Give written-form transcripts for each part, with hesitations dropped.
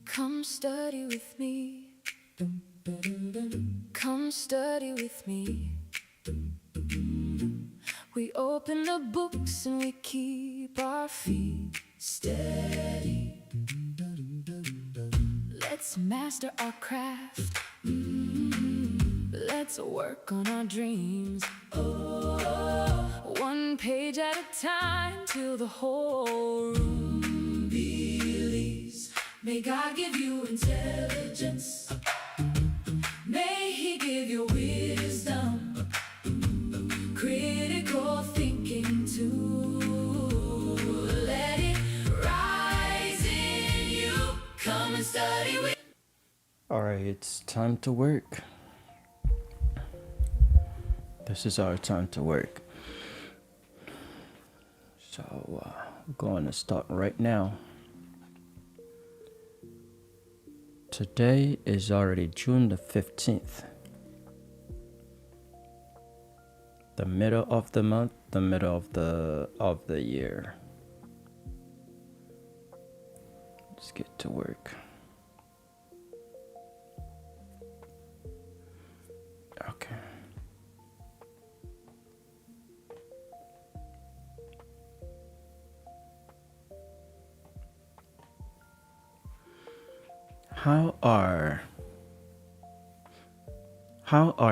Come study with me. Come study with me. We open the books and we keep our feet steady. Let's master our craft. Let's work on our dreams. One page at a time till the whole room believes. May God give you intelligence. May He give you wisdom, critical thinking too. Let it rise in you. Come and study with. All right, it's time to work. This is our time to work. So we're going to start right now. Today is already June the 15th. The middle of the month, the middle of the year. Let's get to work. Okay. How are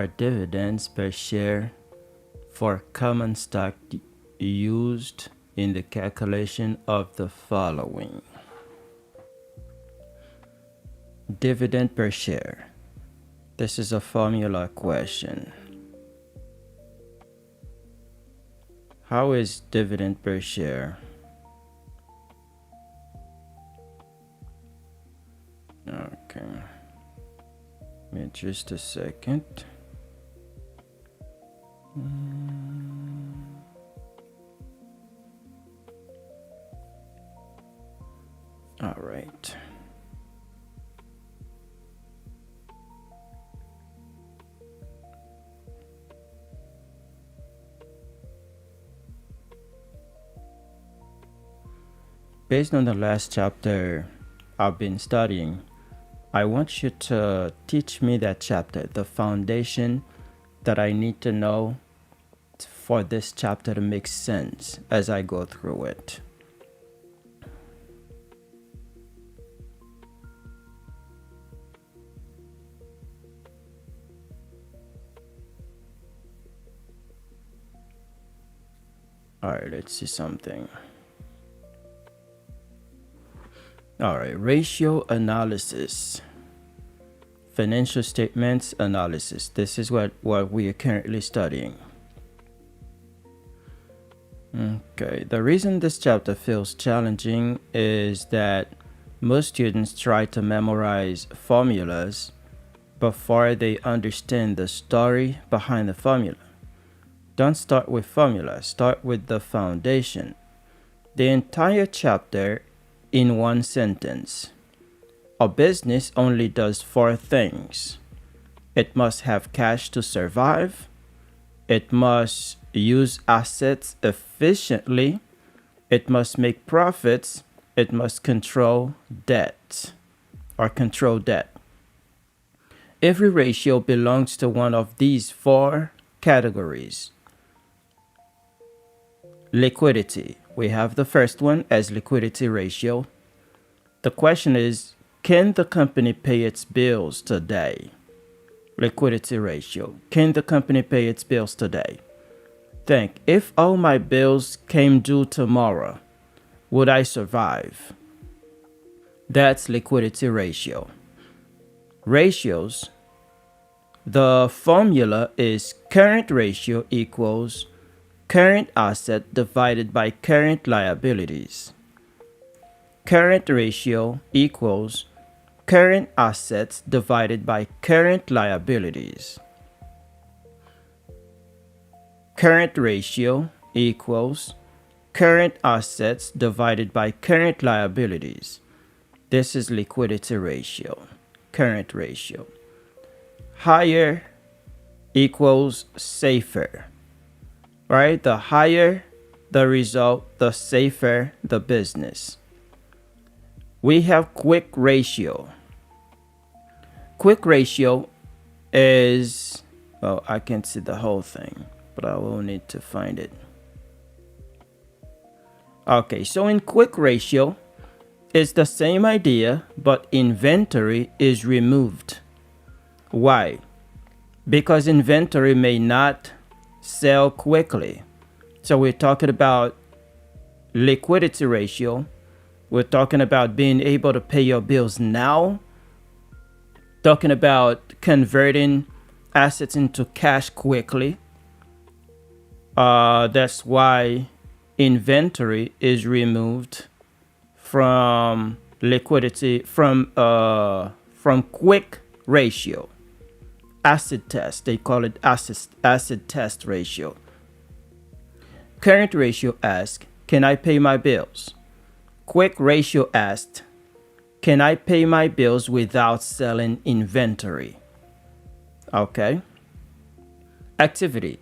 dividends per share for common stock used in the calculation of the following? Dividend per share. This is a formula question. How is dividend per share? Okay. Give me just a second. All right. Based on the last chapter I've been studying, I want you to teach me that chapter, the foundation that I need to know for this chapter to make sense as I go through it. All right, let's see something. All right, ratio analysis, financial statements analysis. This is what we are currently studying. Okay, the reason this chapter feels challenging is that most students try to memorize formulas before they understand the story behind the formula. Don't start with formula, start with the foundation. The entire chapter in one sentence. A business only does 4 things. It must have cash to survive. It must use assets efficiently. It must make profits. It must control debt. Every ratio belongs to one of these 4 categories. Liquidity. We have the first one as liquidity ratio. The question is, can the company pay its bills today? Liquidity ratio. Can the company pay its bills today? Think, if all my bills came due tomorrow, would I survive? That's liquidity ratio. Ratios. The formula is current ratio equals current asset divided by current liabilities. Current ratio equals current assets divided by current liabilities. Current ratio equals current assets divided by current liabilities. This is liquidity ratio, current ratio. Higher equals safer, right? The higher the result, the safer the business. We have quick ratio. Quick ratio is, well, I can't see the whole thing, but I will need to find it. Okay, so in quick ratio, it's the same idea, but inventory is removed. Why? Because inventory may not sell quickly. So we're talking about liquidity ratio. We're talking about being able to pay your bills now. Talking about converting assets into cash quickly. That's why inventory is removed from liquidity, from quick ratio. Acid test, they call it acid test ratio. Current ratio asks, can I pay my bills? Quick ratio asked, can I pay my bills without selling inventory? Okay. Activity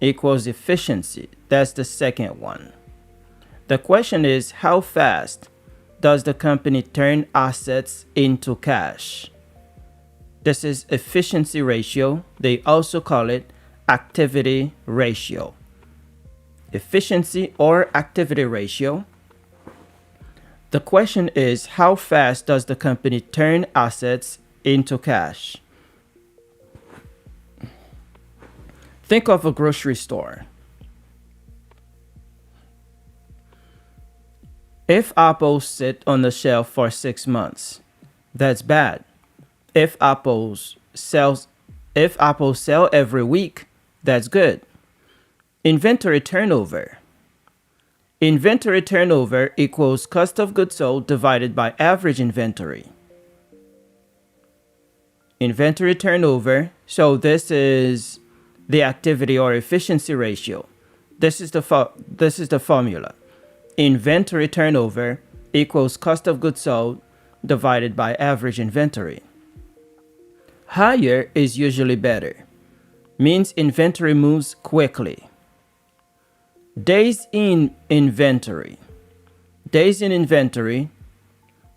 equals efficiency. That's the second one. The question is, how fast does the company turn assets into cash? This is efficiency ratio. They also call it activity ratio. Efficiency or activity ratio. The question is, how fast does the company turn assets into cash? Think of a grocery store. If apples sit on the shelf for 6 months, that's bad. If apples sell every week, that's good. Inventory turnover. Inventory turnover equals cost of goods sold divided by average inventory. Inventory turnover, so this is the activity or efficiency ratio. This is the formula. Inventory turnover equals cost of goods sold divided by average inventory. Higher is usually better. Means inventory moves quickly. Days in inventory. Days in inventory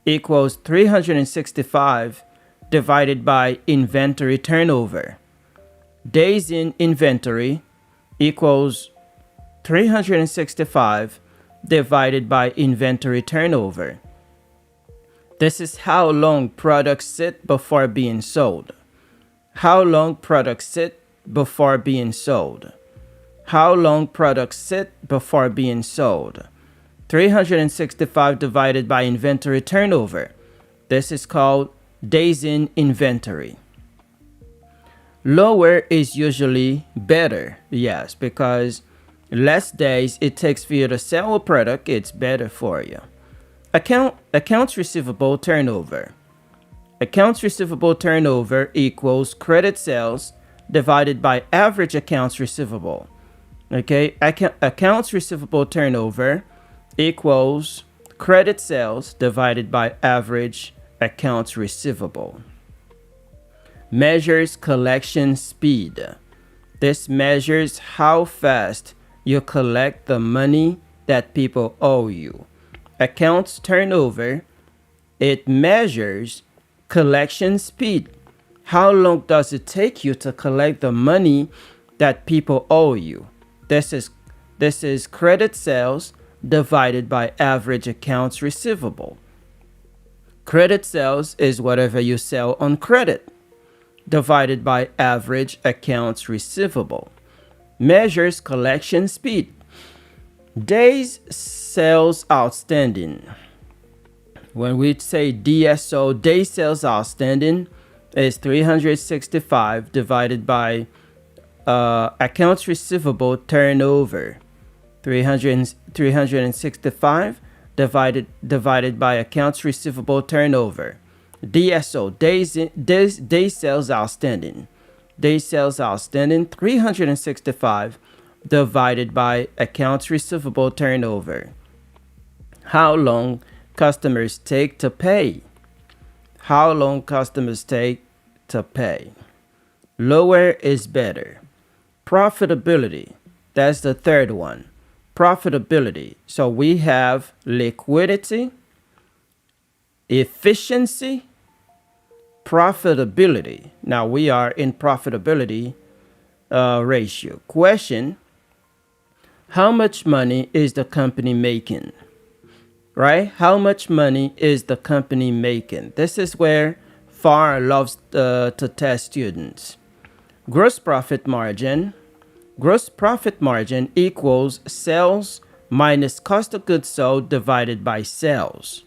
equals 365 divided by inventory turnover. Days in inventory equals 365 divided by inventory turnover. This is how long products sit before being sold. How long products sit before being sold. How long products sit before being sold. 365 divided by inventory turnover. This is called days in inventory. Lower is usually better, yes, because less days it takes for you to sell a product, it's better for you. Accounts receivable turnover. Accounts receivable turnover equals credit sales divided by average accounts receivable. Okay, accounts receivable turnover equals credit sales divided by average accounts receivable. Measures collection speed. This measures how fast you collect the money that people owe you. Accounts turnover, it measures collection speed. How long does it take you to collect the money that people owe you? This is credit sales divided by average accounts receivable. Credit sales is whatever you sell on credit divided by average accounts receivable. Measures collection speed. Days sales outstanding. When we say DSO, days sales outstanding, is 365 divided by accounts receivable turnover. 365 divided by accounts receivable turnover. DSO, days sales outstanding. Days sales outstanding, 365 divided by accounts receivable turnover. How long customers take to pay. How long customers take to pay. Lower is better. Profitability, that's the third one. Profitability. So we have liquidity, efficiency, profitability. Now we are in profitability ratio. Question: how much money is the company making? Right? How much money is the company making? This is where FAR loves to test students. Gross profit margin. Gross profit margin equals sales minus cost of goods sold divided by sales.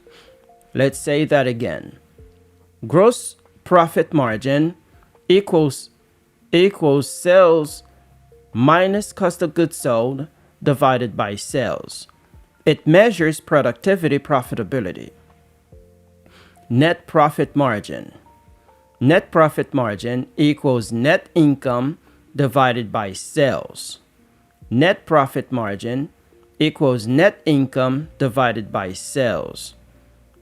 Let's say that again. Gross profit margin equals sales minus cost of goods sold divided by sales. It measures productivity profitability. Net profit margin. Net profit margin equals net income divided by sales. Net profit margin equals net income divided by sales.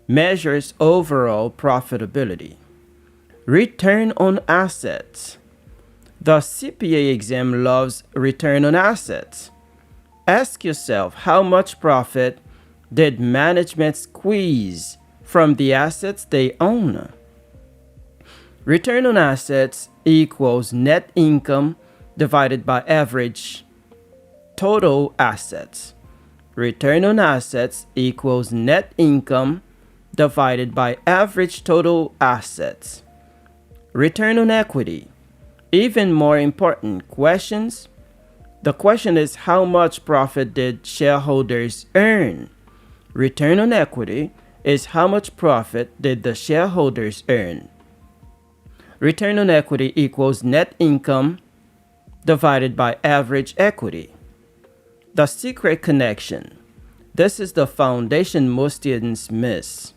Measures overall profitability. Return on assets. The CPA exam loves return on assets. Ask yourself, how much profit did management squeeze from the assets they own? Return on assets equals net income divided by average total assets. Return on assets equals net income divided by average total assets. Return on equity. Even more important questions. The question is, how much profit did shareholders earn? Return on equity is how much profit did the shareholders earn. Return on equity equals net income divided by average equity. The secret connection. This is the foundation most students miss.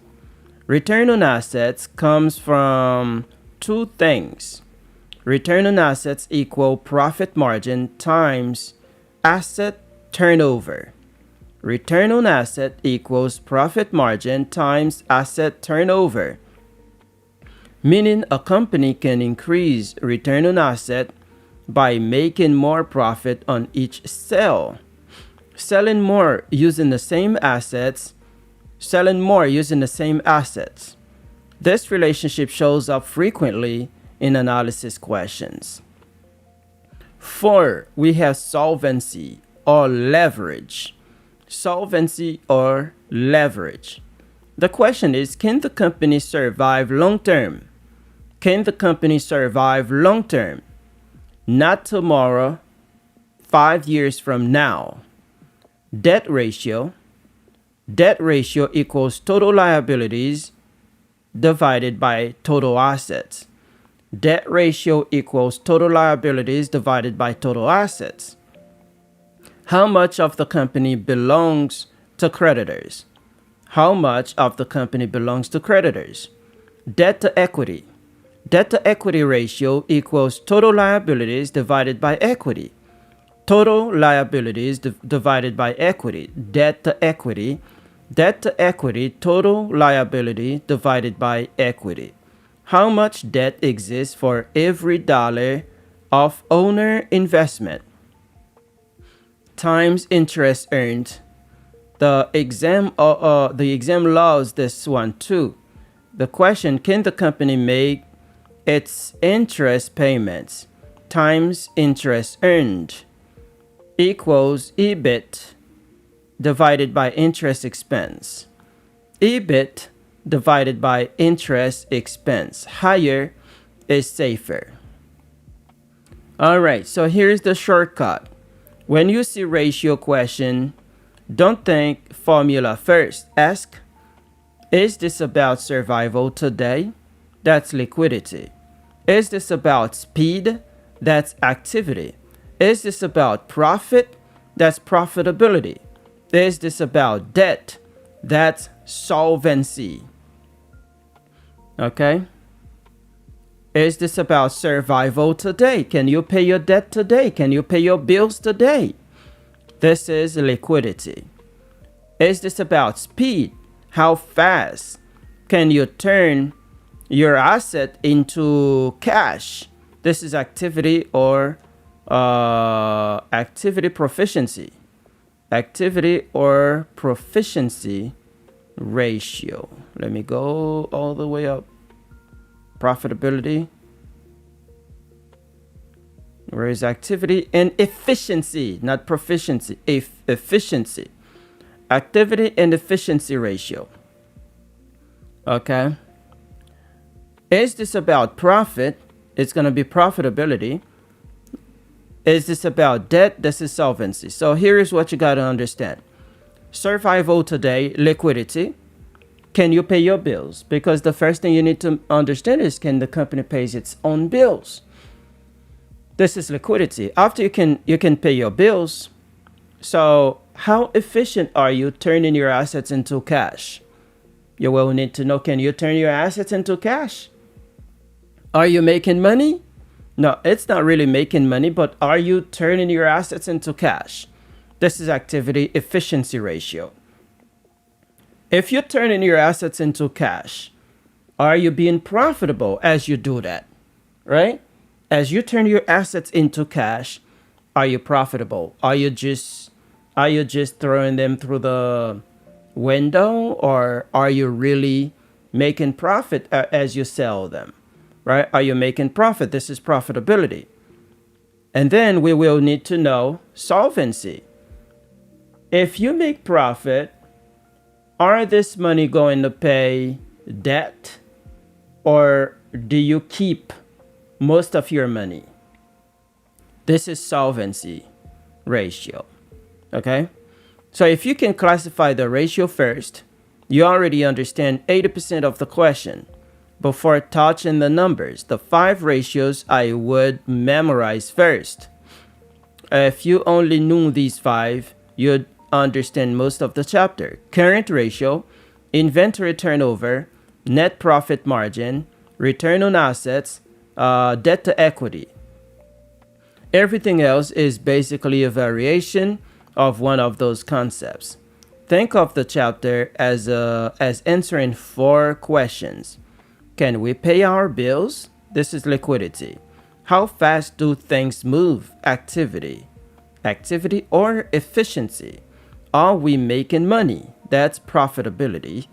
Return on assets comes from two things. Return on assets equal profit margin times asset turnover. Return on asset equals profit margin times asset turnover. Meaning a company can increase return on asset by making more profit on each sale. Selling more using the same assets. This relationship shows up frequently in analysis questions. 4. We have solvency or leverage. Solvency or leverage. The question is, can the company survive long term? Can the company survive long term? Not tomorrow, 5 years from now. Debt ratio. Debt ratio equals total liabilities divided by total assets. Debt ratio equals total liabilities divided by total assets. How much of the company belongs to creditors? How much of the company belongs to creditors? Debt to equity. Debt to equity ratio equals total liabilities divided by equity. Total liabilities divided by equity. Debt to equity. Debt to equity, total liability divided by equity. How much debt exists for every dollar of owner investment? Times interest earned. The exam loves this one too. The question, can the company make its interest payments times interest earned equals EBIT divided by interest expense. EBIT divided by interest expense. Higher is safer. All right, so here's the shortcut. When you see ratio question, don't think formula first. Ask, is this about survival today? That's liquidity. Is this about speed? That's activity. Is this about profit? That's profitability. Is this about debt? That's solvency. Okay? Is this about survival today? Can you pay your debt today? Can you pay your bills today? This is liquidity. Is this about speed? How fast can you turn your asset into cash? This is activity or activity proficiency. Activity or proficiency ratio. Let me go all the way up. Profitability. Where is activity and efficiency, not proficiency, efficiency. Activity and efficiency ratio. Okay. Is this about profit? It's going to be profitability. Is this about debt? This is solvency. So here is what you got to understand. Survival today, liquidity. Can you pay your bills? Because the first thing you need to understand is, can the company pay its own bills? This is liquidity. After you can pay your bills. So how efficient are you turning your assets into cash? You will need to know, can you turn your assets into cash? Are you making money? No, it's not really making money, but are you turning your assets into cash? This is activity efficiency ratio. If you're turning your assets into cash, are you being profitable as you do that? Right? As you turn your assets into cash, are you profitable? Are you just throwing them through the window, or are you really making profit as you sell them? Right? Are you making profit? This is profitability. And then we will need to know solvency. If you make profit, are this money going to pay debt, or do you keep most of your money? This is solvency ratio. Okay? So if you can classify the ratio first, you already understand 80% of the question. Before touching the numbers, the 5 ratios I would memorize first. If you only knew these 5, you'd understand most of the chapter. Current ratio, inventory turnover, net profit margin, return on assets, debt to equity. Everything else is basically a variation of one of those concepts. Think of the chapter as answering 4 questions. Can we pay our bills? This is liquidity. How fast do things move? Activity. Activity or efficiency. Are we making money? That's profitability.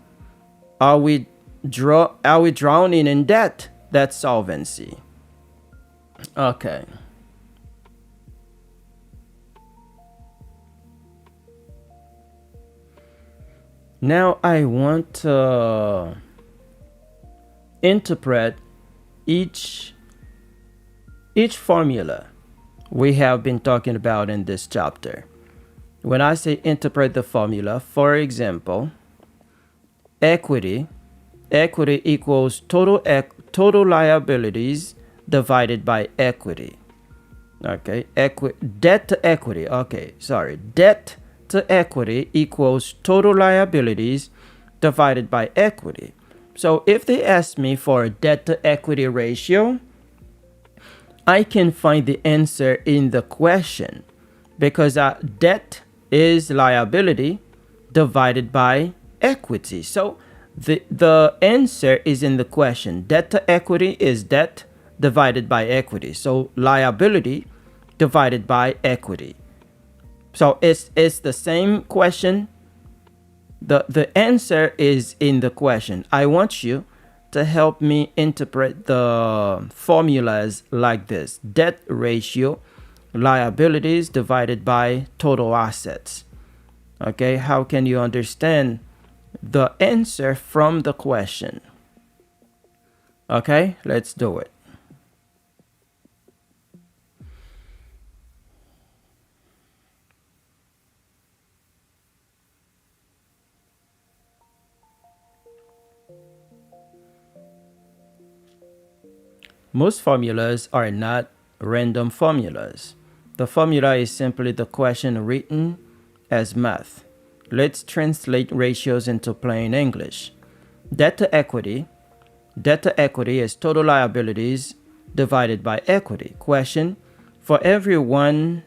Are we drowning in debt? That's solvency. Okay. Now I want to interpret each formula we have been talking about in this chapter. When I say interpret the formula, for example, equity equals total liabilities divided by equity. Okay, debt to equity. Okay, sorry, debt to equity equals total liabilities divided by equity. So if they ask me for a debt to equity ratio, I can find the answer in the question, because debt is liability divided by equity. So the answer is in the question. Debt to equity is debt divided by equity. So liability divided by equity. So it's the same question. The answer is in the question. I want you to help me interpret the formulas like this. Debt ratio, liabilities divided by total assets. Okay, how can you understand the answer from the question? Okay, let's do it. Most formulas are not random formulas. The formula is simply the question written as math. Let's translate ratios into plain English. Debt to equity is total liabilities divided by equity. Question: for every $1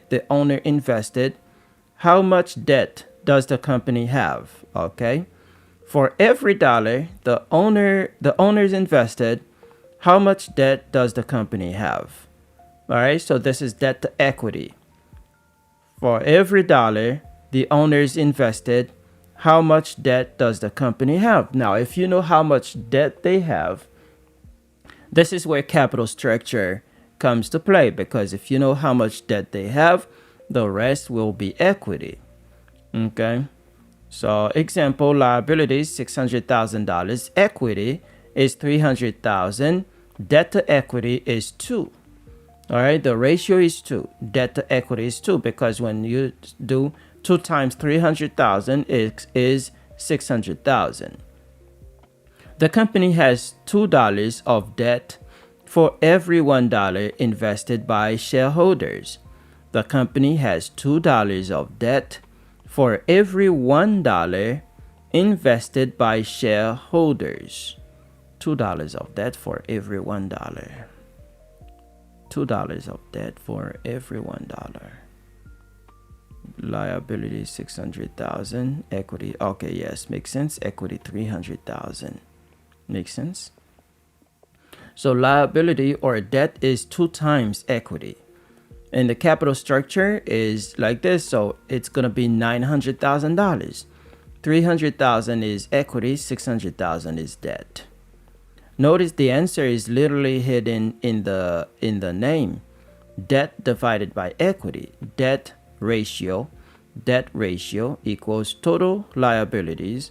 the owner invested, how much debt does the company have? Okay. For every dollar the owners invested, how much debt does the company have? All right, so this is debt to equity. For every dollar the owners invested, how much debt does the company have? Now, if you know how much debt they have, this is where capital structure comes to play, because if you know how much debt they have, the rest will be equity. Okay, so example, liabilities $600,000, equity is $300,000, debt to equity is 2. All right, the ratio is 2. Debt to equity is 2, because when you do 2 times 300,000 is 600,000. The company has $2 of debt for every $1 invested by shareholders. The company has $2 of debt for every $1 invested by shareholders. $2 of debt for every $1. $2 of debt for every $1. Liability 600,000. Equity, okay, yes, makes sense. Equity 300,000. Makes sense. So liability or debt is 2 times equity. And the capital structure is like this. So it's going to be $900,000. 300,000 is equity, 600,000 is debt. Notice the answer is literally hidden in the name. Debt divided by equity. Debt ratio equals total liabilities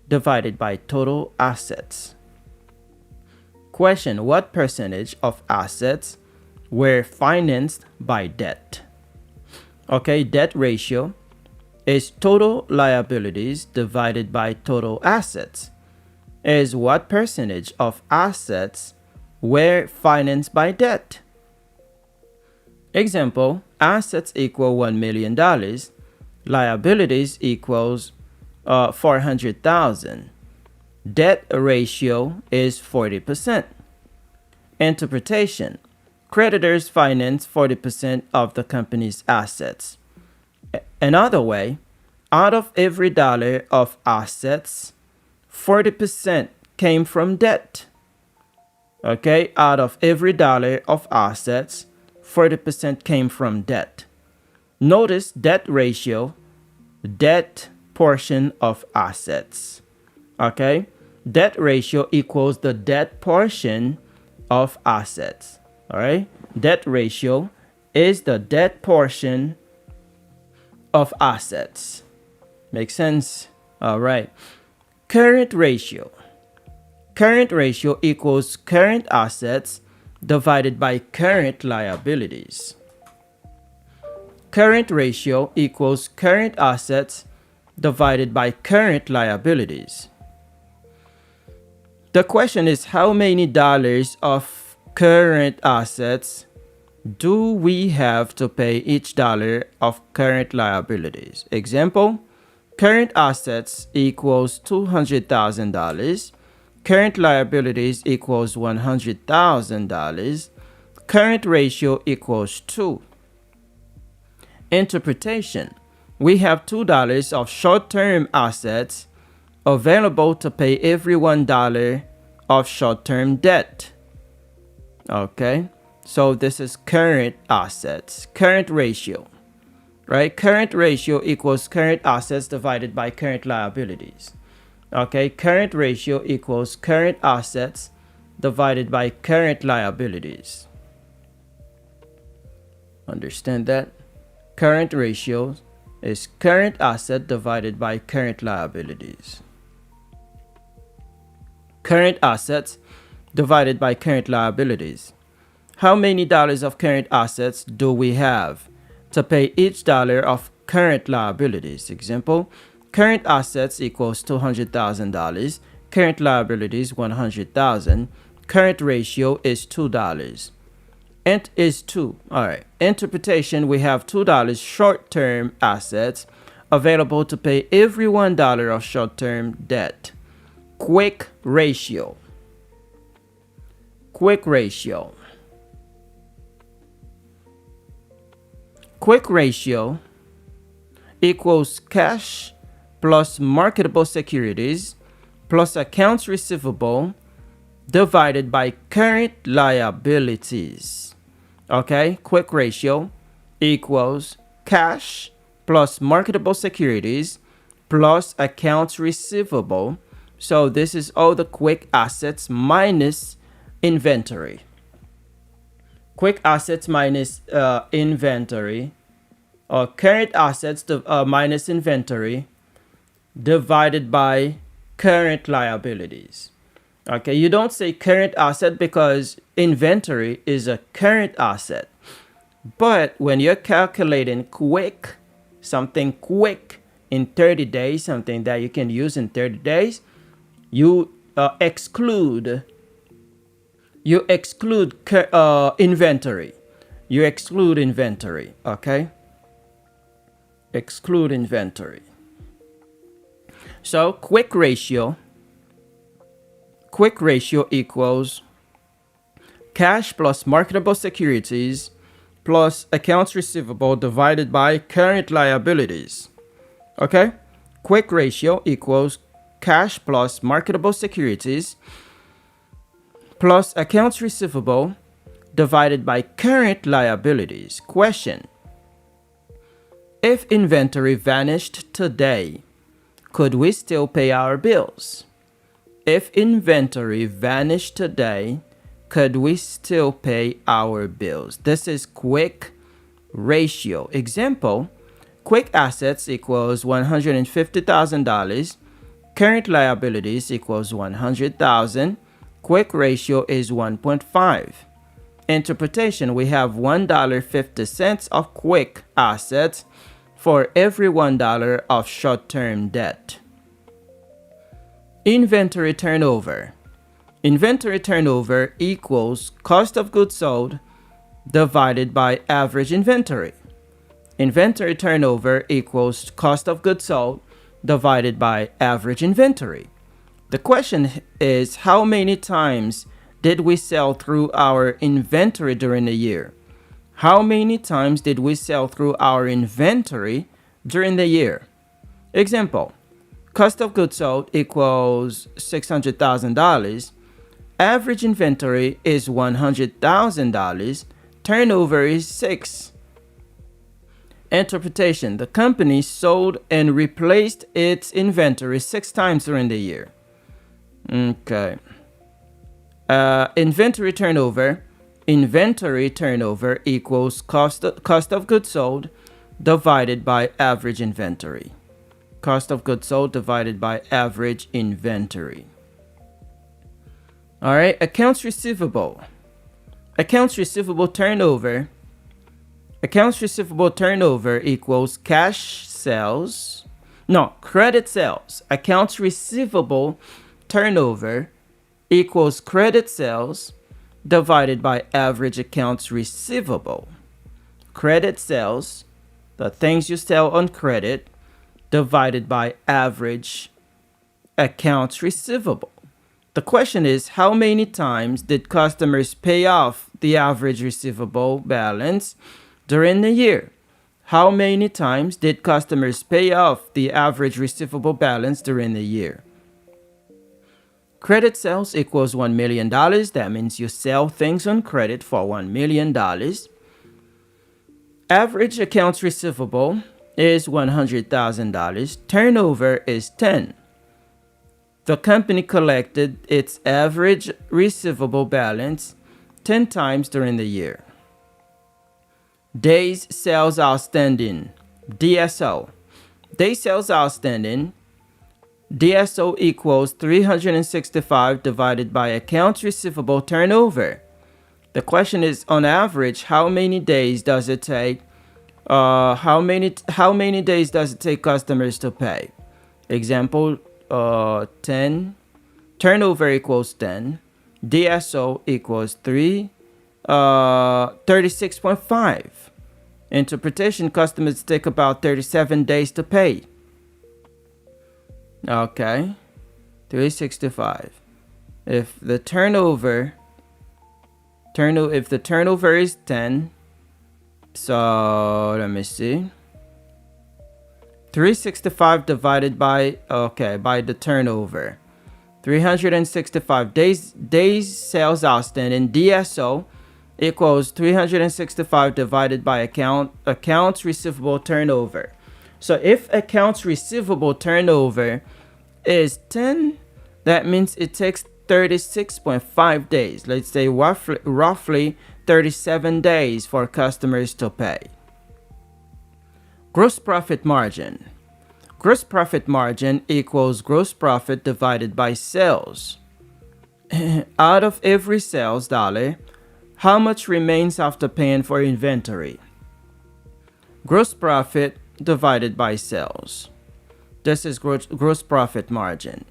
divided by total assets. Question: what percentage of assets were financed by debt? Okay, debt ratio is total liabilities divided by total assets. Is what percentage of assets were financed by debt? Example, assets equal $1 million, liabilities equals 400,000. Debt ratio is 40%. Interpretation: creditors finance 40% of the company's assets. Another way, out of every dollar of assets, 40% came from debt. Okay, out of every dollar of assets, 40% came from debt. Notice debt ratio, debt portion of assets. Okay, debt ratio equals the debt portion of assets. All right, debt ratio is the debt portion of assets. Make sense? All right. Current ratio. Current ratio equals current assets divided by current liabilities. Current ratio equals current assets divided by current liabilities. The question is, how many dollars of current assets do we have to pay each dollar of current liabilities? Example, current assets equals $200,000. Current liabilities equals $100,000. Current ratio equals 2. Interpretation: we have $2 of short-term assets available to pay every $1 of short-term debt. Okay, so this is current assets, current ratio, right? Current ratio equals current assets divided by current liabilities. Okay, current ratio equals current assets divided by current liabilities. Understand that? Current ratio is current asset divided by current liabilities. Current assets divided by current liabilities. How many dollars of current assets do we have to pay each dollar of current liabilities? Example, current assets equals $200,000. Current liabilities $100,000. Current ratio is $2. Int is 2. All right. Interpretation: we have $2 short-term assets available to pay every $1 of short-term debt. Quick ratio. Quick ratio. Quick ratio equals cash plus marketable securities plus accounts receivable divided by current liabilities. Okay, quick ratio equals cash plus marketable securities plus accounts receivable. So this is all the quick assets minus inventory. Quick assets minus inventory, or current assets minus inventory divided by current liabilities. Okay, you don't say current asset because inventory is a current asset. But when you're calculating quick, something quick in 30 days, something that you can use in 30 days, you exclude inventory. You exclude inventory, okay? Exclude inventory. So quick ratio equals cash plus marketable securities plus accounts receivable divided by current liabilities. Okay? Quick ratio equals cash plus marketable securities plus accounts receivable divided by current liabilities. Question: if inventory vanished today, could we still pay our bills? If inventory vanished today, could we still pay our bills? This is quick ratio. Example: quick assets equals $150,000. Current liabilities equals $100,000. Quick ratio is 1.5. Interpretation: we have $1.50 of quick assets for every $1 of short-term debt. Inventory turnover. Inventory turnover equals cost of goods sold divided by average inventory. Inventory turnover equals cost of goods sold divided by average inventory. The question is, how many times did we sell through our inventory during the year? How many times did we sell through our inventory during the year? Example: cost of goods sold equals $600,000. Average inventory is $100,000. Turnover is 6. Interpretation: the company sold and replaced its inventory 6 times during the year. Okay. Inventory turnover. Inventory turnover equals cost of goods sold divided by average inventory. Cost of goods sold divided by average inventory. All right, accounts receivable. Accounts receivable turnover. Accounts receivable turnover equals credit sales. Accounts receivable turnover equals credit sales divided by average accounts receivable. Credit sales, the things you sell on credit, divided by average accounts receivable. The question is, how many times did customers pay off the average receivable balance during the year? How many times did customers pay off the average receivable balance during the year? Credit sales equals $1 million. That means you sell things on credit for $1 million. Average accounts receivable is $100,000. Turnover is 10. The company collected its average receivable balance 10 times during the year. Days sales outstanding, DSO. Days sales outstanding, DSO equals 365 divided by accounts receivable turnover. The question is, on average, how many days does it take? How many days does it take customers to pay? Example: 10. Turnover equals 10. DSO equals 36.5. Interpretation: customers take about 37 days to pay. Okay, 365. If the turnover is 10, so let me see. 365 divided by the turnover. 365 days sales outstanding, DSO, equals 365 divided by accounts receivable turnover. So if accounts receivable turnover is 10, that means it takes 36.5 days. Let's say roughly 37 days for customers to pay. Gross profit margin. Gross profit margin equals gross profit divided by sales. Out of every sales dollar, how much remains after paying for inventory? Gross profit divided by sales. This is gross profit margin.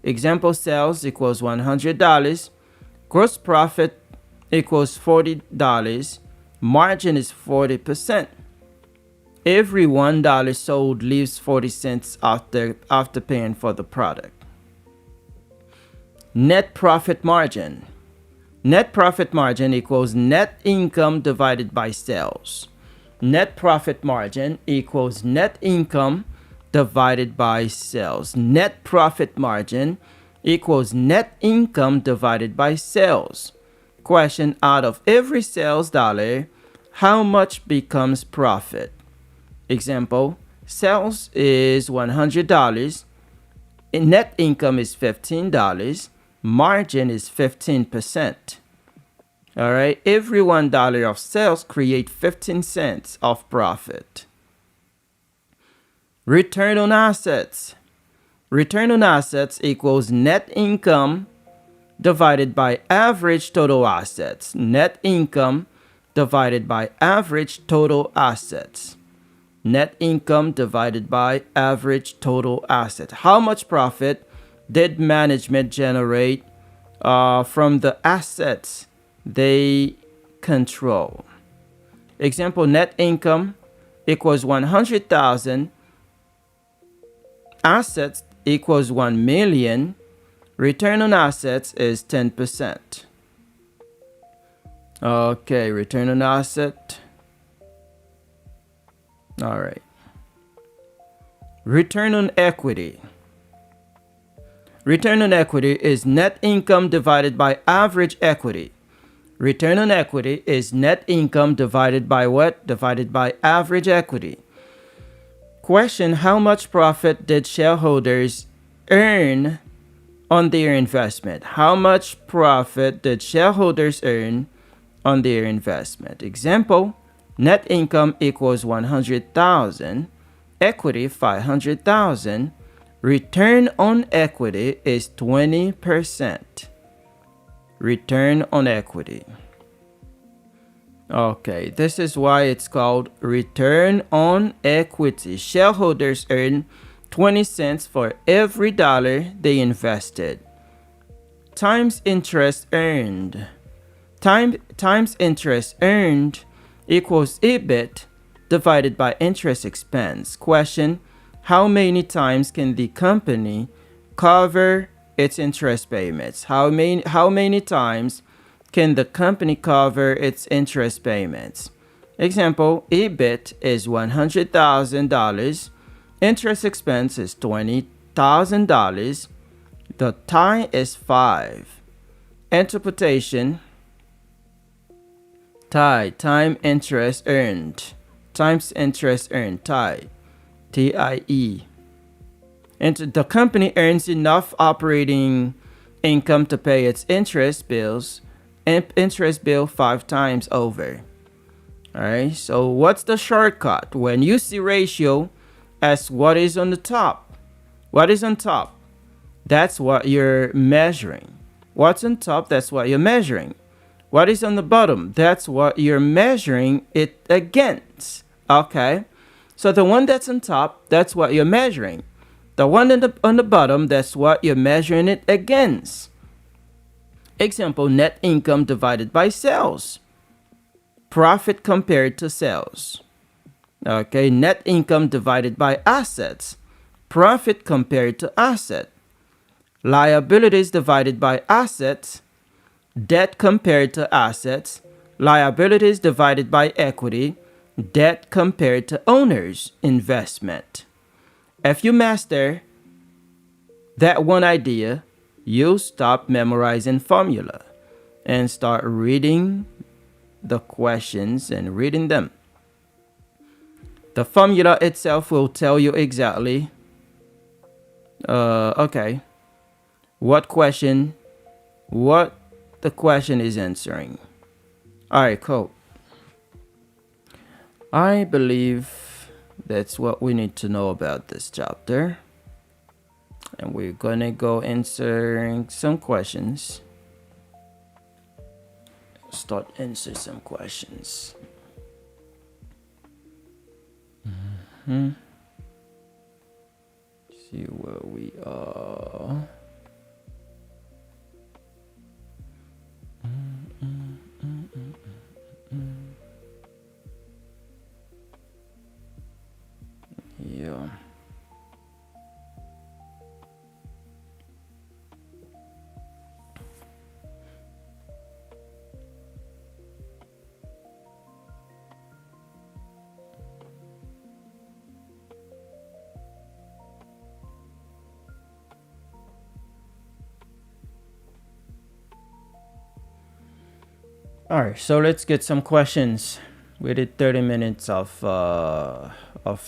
Example, sales equals $100. Gross profit equals $40. Margin is 40%. Every $1 sold leaves 40 cents after paying for the product. Net profit margin. Net profit margin equals net income divided by sales. Net profit margin equals net income divided by sales. Net profit margin equals net income divided by sales. Question, out of every sales dollar, how much becomes profit? Example, sales is $100. Net income is $15. Margin is 15%. All right, every $1 of sales create 15 cents of profit. Return on assets. Return on assets equals net income divided by average total assets. Net income divided by average total assets. Net income divided by average total assets. How much profit did management generate from the assets they control? Example, net income equals 100,000. Assets equals 1 million. Return on assets is 10%. Okay, return on asset. All right. Return on equity. Return on equity is net income divided by average equity. Return on equity is net income divided by what? Divided by average equity. Question, how much profit did shareholders earn on their investment? How much profit did shareholders earn on their investment? Example, net income equals 100,000, equity 500,000. Return on equity is 20%. Return on equity. Okay, this is why it's called return on equity. Shareholders earn 20 cents for every dollar they invested. Times interest earned. Times interest earned equals EBIT divided by interest expense. Question, how many times can the company cover its interest payments? How many times can the company cover its interest payments? Example, EBIT is $100,000. Interest expense is $20,000. The tie is 5. Interpretation. Tie, time interest earned. Times interest earned, tie. TIE. And the company earns enough operating income to pay its interest bills and interest bill 5 times over. All right, so what's the shortcut? When you see ratio, ask what is on the top. What is on top? That's what you're measuring. What's on top? That's what you're measuring. What is on the bottom? That's what you're measuring it against. Okay, so the one that's on top, that's what you're measuring. The one on the bottom, that's what you're measuring it against. Example, net income divided by sales. Profit compared to sales. Okay, net income divided by assets. Profit compared to asset. Liabilities divided by assets. Debt compared to assets. Liabilities divided by equity. Debt compared to owner's investment. If you master that one idea, you stop memorizing formula and start reading the questions and reading them. The formula itself will tell you exactly, okay, what the question is answering. All right, cool. I believe that's what we need to know about this chapter. And we're gonna go answering some questions. Start answer some questions. See where we are. Yeah. All right, so let's get some questions. We did 30 minutes of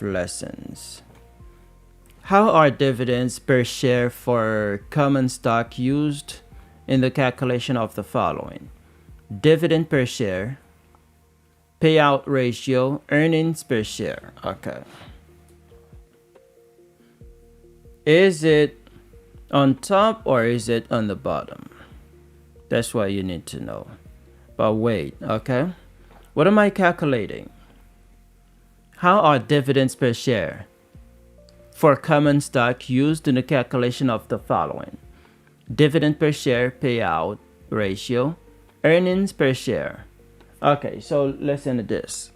lessons. How are dividends per share for common stock used in the calculation of the following? Dividend per share, payout ratio, earnings per share. Okay. Is it on top or is it on the bottom? That's what you need to know. But wait, okay. What am I calculating? How are dividends per share for common stock used in the calculation of the following? Dividend per share, payout ratio, earnings per share. Okay, so listen to this.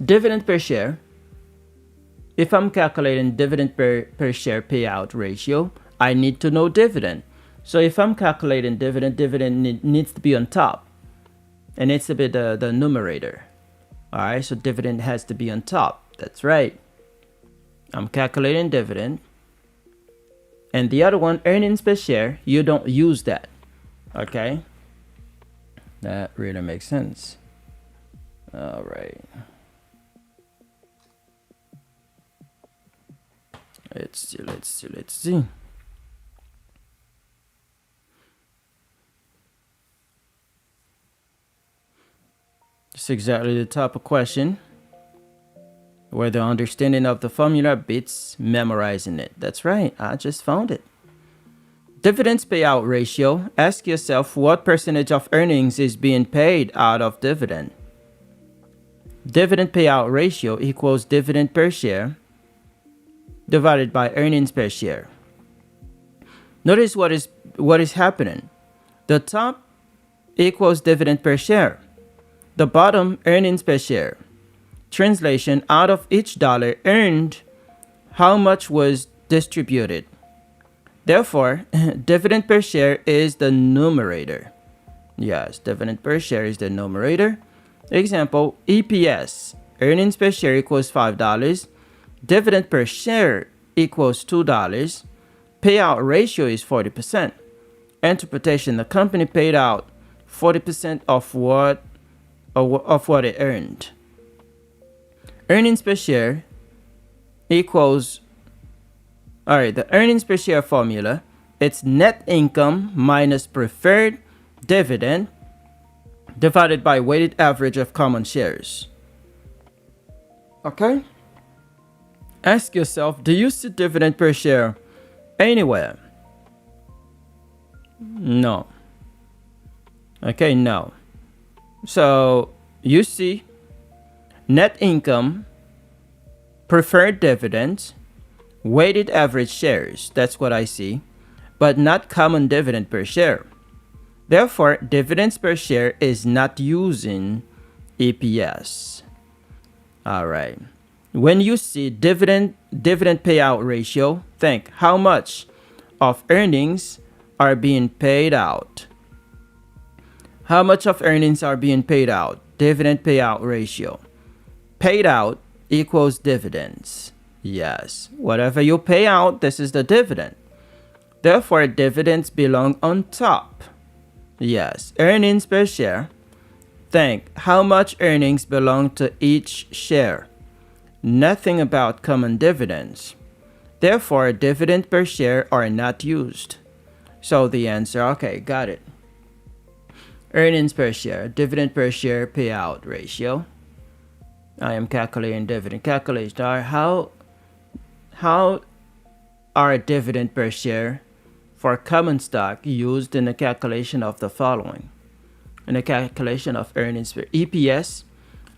Dividend per share. If I'm calculating dividend per share payout ratio, I need to know dividend. So if I'm calculating dividend needs to be on top. It needs to be the numerator. All right, so dividend has to be on top. That's right. I'm calculating dividend. And the other one, earnings per share, you don't use that. Okay? That really makes sense. All right. Let's see. It's exactly the type of question where the understanding of the formula beats memorizing it. That's right, I just found it. Dividends payout ratio. Ask yourself what percentage of earnings is being paid out of dividend. Dividend payout ratio equals dividend per share divided by earnings per share. Notice what is happening. The top equals dividend per share. The bottom, earnings per share. Translation, out of each dollar earned, how much was distributed? Therefore, dividend per share is the numerator. Yes, dividend per share is the numerator. Example, EPS, earnings per share equals $5. Dividend per share equals $2. Payout ratio is 40%. Interpretation, the company paid out 40% of what it earned. Earnings per share equals, all right, the earnings per share formula, it's net income minus preferred dividend divided by weighted average of common shares. Okay? Ask yourself, do you see dividend per share anywhere? No. Okay, no. So you see net income, preferred dividends, weighted average shares. That's what I see, but not common dividend per share. Therefore, dividends per share is not using EPS. All right. When you see dividend payout ratio, think how much of earnings are being paid out. How much of earnings are being paid out? Dividend payout ratio. Paid out equals dividends. Yes, whatever you pay out, this is the dividend. Therefore, dividends belong on top. Yes, earnings per share. Think how much earnings belong to each share. Nothing about common dividends. Therefore, dividend per share are not used. So the answer, okay, got it. Earnings per share, dividend per share payout ratio. I am calculating dividend. Calculation. How are dividend per share for common stock used in the calculation of the following? In the calculation of earnings per EPS.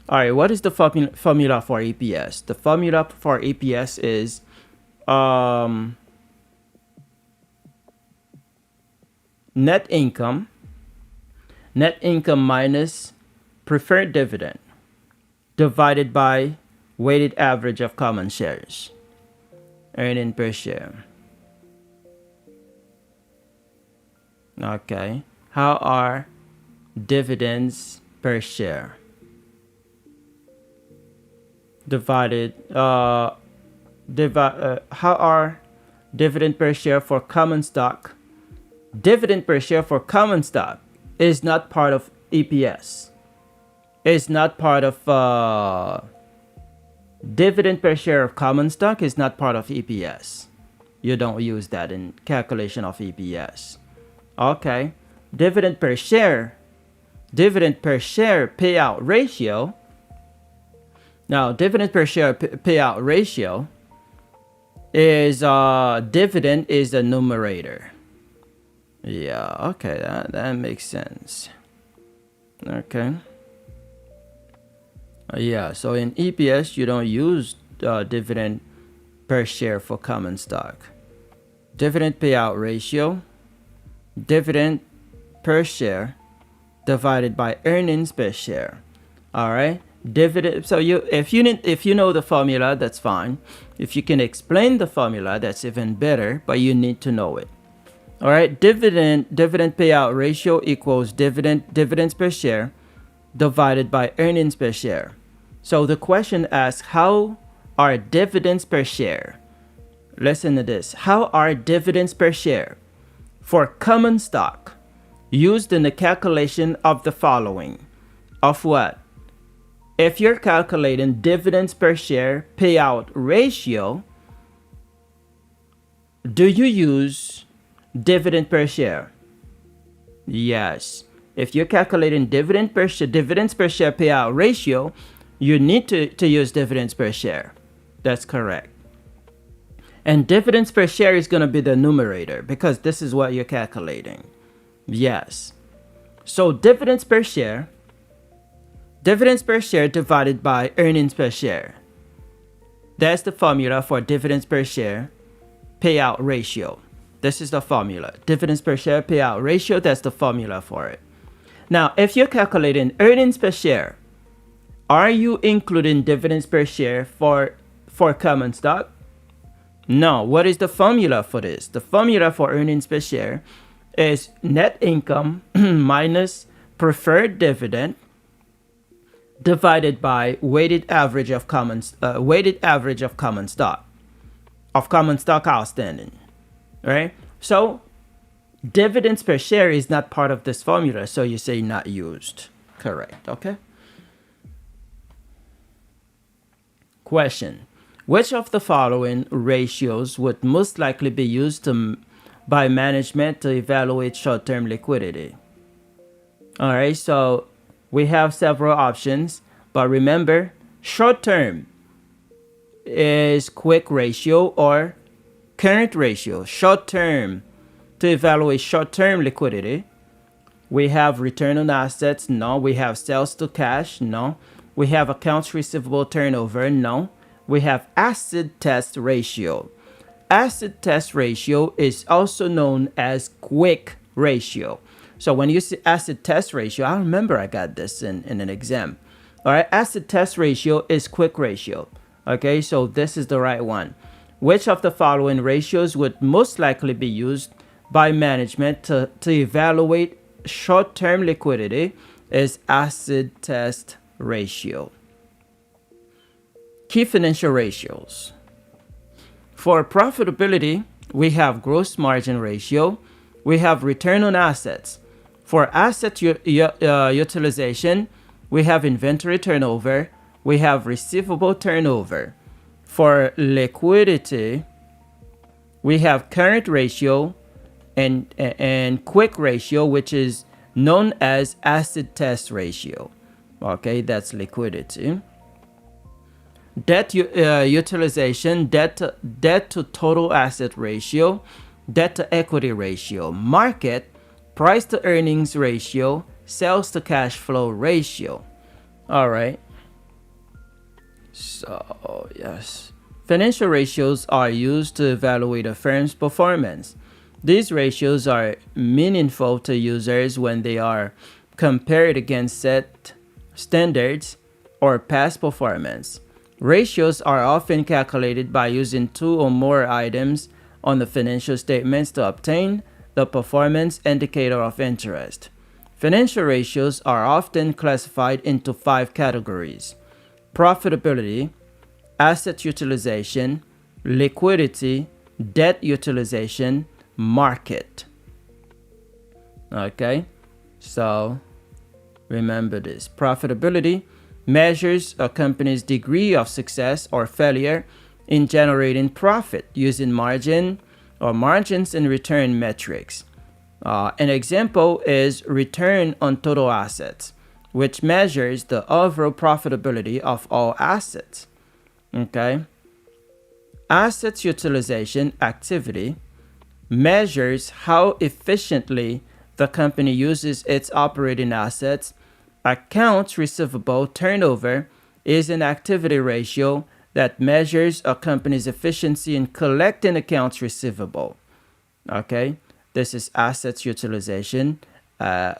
All right, what is the formula for EPS? The formula for EPS is net income minus preferred dividend divided by weighted average of common shares. Earning per share. Okay. How are dividends per share divided? How are dividend per share for common stock? Dividend per share for common stock is not part of EPS. It's not part of dividend per share of common stock is not part of EPS. You don't use that in calculation of EPS. Okay. Dividend per share payout ratio. Now, dividend per share payout ratio is dividend is the numerator. Yeah, okay, that makes sense. Okay. Yeah, so in EPS, you don't use dividend per share for common stock. Dividend payout ratio, dividend per share divided by earnings per share. All right. Dividend. So if you know the formula, that's fine. If you can explain the formula, that's even better. But you need to know it. All right. Dividend payout ratio equals dividends per share divided by earnings per share. So the question asks, how are dividends per share? Listen to this. How are dividends per share for common stock used in the calculation of the following? Of what? If you're calculating dividends per share payout ratio, do you use dividend per share? Yes. If you're calculating dividends per share payout ratio, you need to use dividends per share. That's correct. And dividends per share is going to be the numerator because this is what you're calculating. Yes. So dividends per share divided by earnings per share. That's the formula for dividends per share payout ratio. This is the formula. Dividends per share payout ratio, that's the formula for it. Now, if you're calculating earnings per share, are you including dividends per share for common stock? No. What is the formula for this? The formula for earnings per share is net income minus preferred dividend divided by weighted average of common stock outstanding. Right? So dividends per share is not part of this formula, so you say not used. Correct. Okay. Question. Which of the following ratios would most likely be used by management to evaluate short-term liquidity? All right, so we have several options, but remember, short-term is quick ratio or current ratio. Short-term, to evaluate short-term liquidity, we have return on assets. No. We have sales to cash. No. We have accounts receivable turnover. No. We have acid test ratio. Acid test ratio is also known as quick ratio. So when you see acid test ratio, I remember I got this in an exam. All right, acid test ratio is quick ratio. Okay, so this is the right one. Which of the following ratios would most likely be used by management to evaluate short-term liquidity is acid test ratio. Key financial ratios. For profitability, we have gross margin ratio, we have return on assets. For asset utilization, we have inventory turnover, we have receivable turnover. For liquidity, we have current ratio and quick ratio, which is known as acid test ratio. Okay, that's liquidity. Debt utilization, debt to total asset ratio, debt to equity ratio, market, price to earnings ratio, sales to cash flow ratio. All right. So, yes. Financial ratios are used to evaluate a firm's performance. These ratios are meaningful to users when they are compared against set standards or past performance. Ratios are often calculated by using two or more items on the financial statements to obtain the performance indicator of interest. Financial ratios are often classified into 5 categories: profitability, asset utilization, liquidity, debt utilization, market. Okay, so remember this. Profitability measures a company's degree of success or failure in generating profit using margin or margins and return metrics. An example is return on total assets, which measures the overall profitability of all assets. Okay. Assets utilization activity measures how efficiently the company uses its operating assets. Accounts receivable turnover is an activity ratio that measures a company's efficiency in collecting accounts receivable. Okay, this is assets utilization,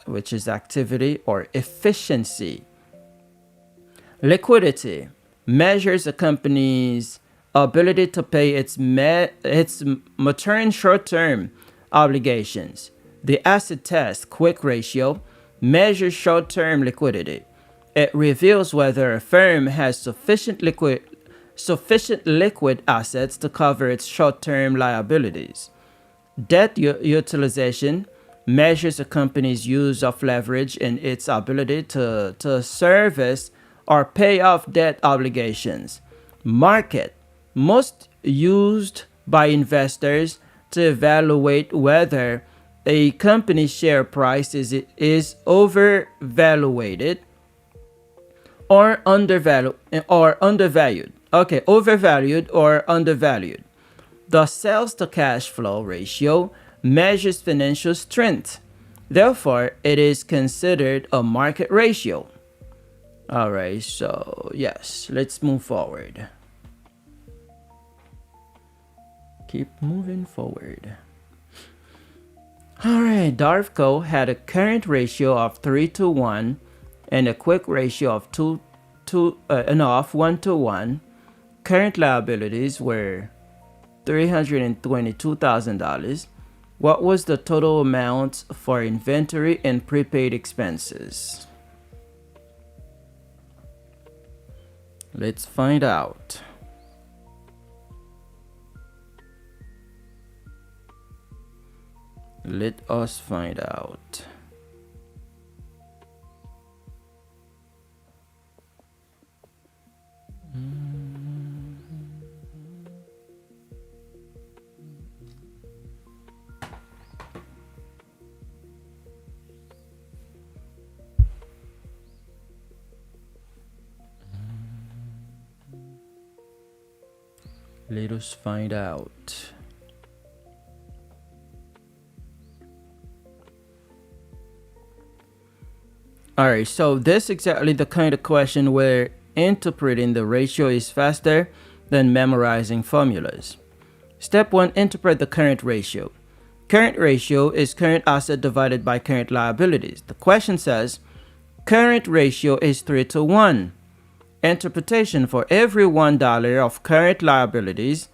which is activity or efficiency. Liquidity measures a company's ability to pay its maturing short-term obligations. The acid test quick ratio measures short-term liquidity. It reveals whether a firm has sufficient liquid assets to cover its short-term liabilities. Debt utilization measures a company's use of leverage and its ability to service or pay off debt obligations. Market, most used by investors to evaluate whether a company's share price is overvalued or undervalued. Okay, overvalued or undervalued. The sales to cash flow ratio measures financial strength. Therefore, it is considered a market ratio. All right, so yes, let's move forward. Keep moving forward. All right, Darvco had a current ratio of 3-to-1 and a quick ratio of 1-to-1. Current liabilities were $322,000. What was the total amount for inventory and prepaid expenses? Let's find out. Let us find out. Let us find out. Alright, so this is exactly the kind of question where interpreting the ratio is faster than memorizing formulas. Step 1. Interpret the current ratio. Current ratio is current asset divided by current liabilities. The question says, current ratio is 3-to-1. Interpretation: for every $1 of current liabilities,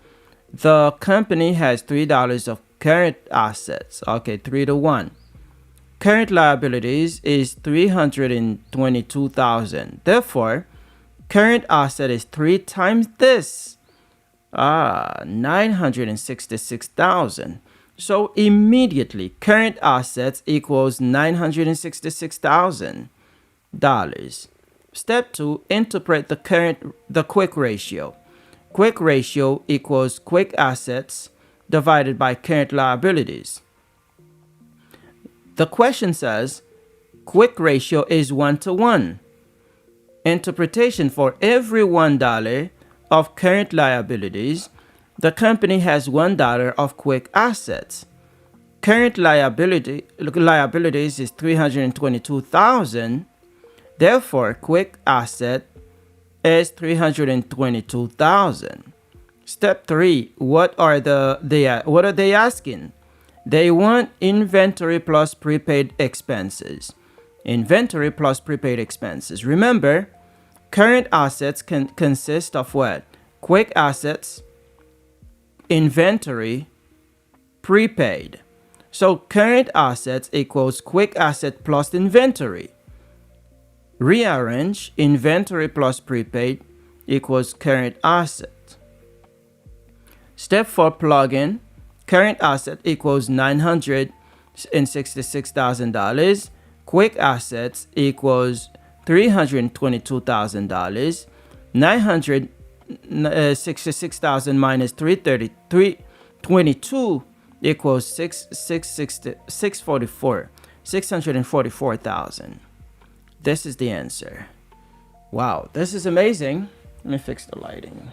the company has $3 of current assets. Okay, 3-to-1. Current liabilities is $322,000. Therefore, current asset is 3 times this. 966,000. So immediately, current assets equals $966,000. Step 2, interpret the quick ratio. Quick ratio equals quick assets divided by current liabilities. The question says, quick ratio is 1-to-1. Interpretation: for every $1 of current liabilities, the company has $1 of quick assets. Current liabilities is $322,000. Therefore, quick asset is $322,000. Step 3, what are they asking? They want inventory plus prepaid expenses. Inventory plus prepaid expenses. Remember, current assets can consist of what? Quick assets, inventory, prepaid. So current assets equals quick asset plus inventory. Rearrange: inventory plus prepaid equals current asset. Step 4, plug in. Current asset equals $966,000. Quick assets equals $322,000. 966,000 minus 322 equals 644,000. This is the answer. Wow, this is amazing. Let me fix the lighting.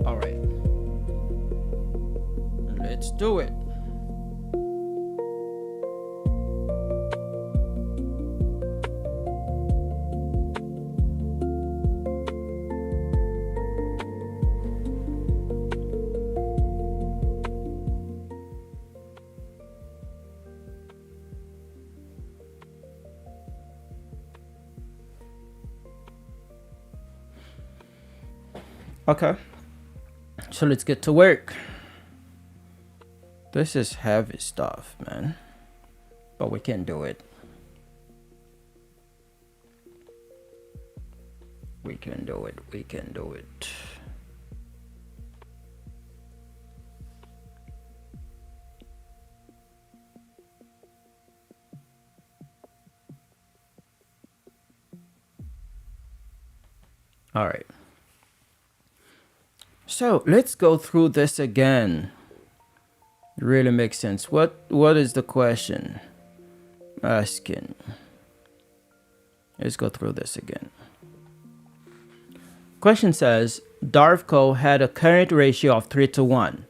All right, let's do it. Okay, so let's get to work. This is heavy stuff, man, but we can do it. We can do it. We can do it. All right. So let's go through this again. It really makes sense. What is the question asking? Let's go through this again. Question says, Darvco had a current ratio of 3-to-1.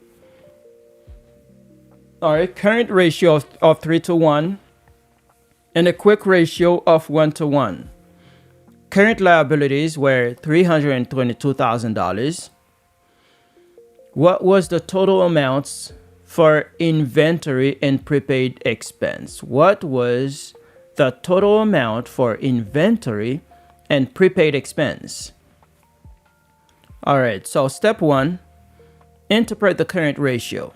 All right, current ratio of 3-to-1 and a quick ratio of 1-to-1. Current liabilities were $322,000. What was the total amounts for inventory and prepaid expense? What was the total amount for inventory and prepaid expense? All right, so step 1, interpret the current ratio.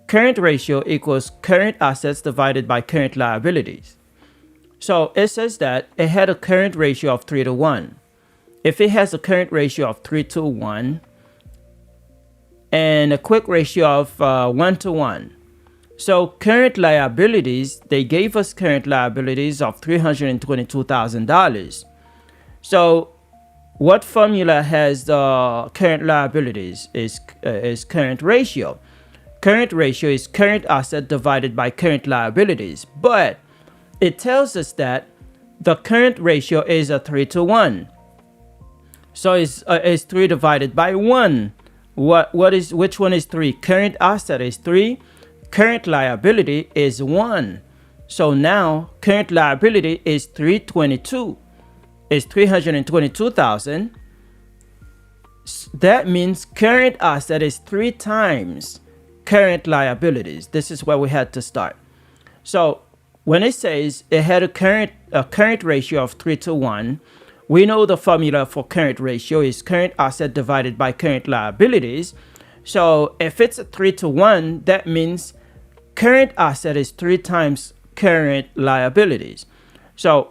Current ratio equals current assets divided by current liabilities. So it says that it had a current ratio of 3-to-1. If it has a current ratio of 3-to-1 and a quick ratio of 1-to-1, so current liabilities, they gave us current liabilities of $322,000. So what formula has the current liabilities is current ratio. Current ratio is current asset divided by current liabilities, but it tells us that the current ratio is a 3-to-1. So it's 3 divided by 1. Which one is 3? Current asset is 3. Current liability is 1. So now current liability is 322. Is 322,000. That means current asset is 3 times current liabilities. This is where we had to start. So when it says it had a current ratio of 3:1, we know the formula for current ratio is current asset divided by current liabilities. So if it's a 3:1, that means current asset is 3 times current liabilities. So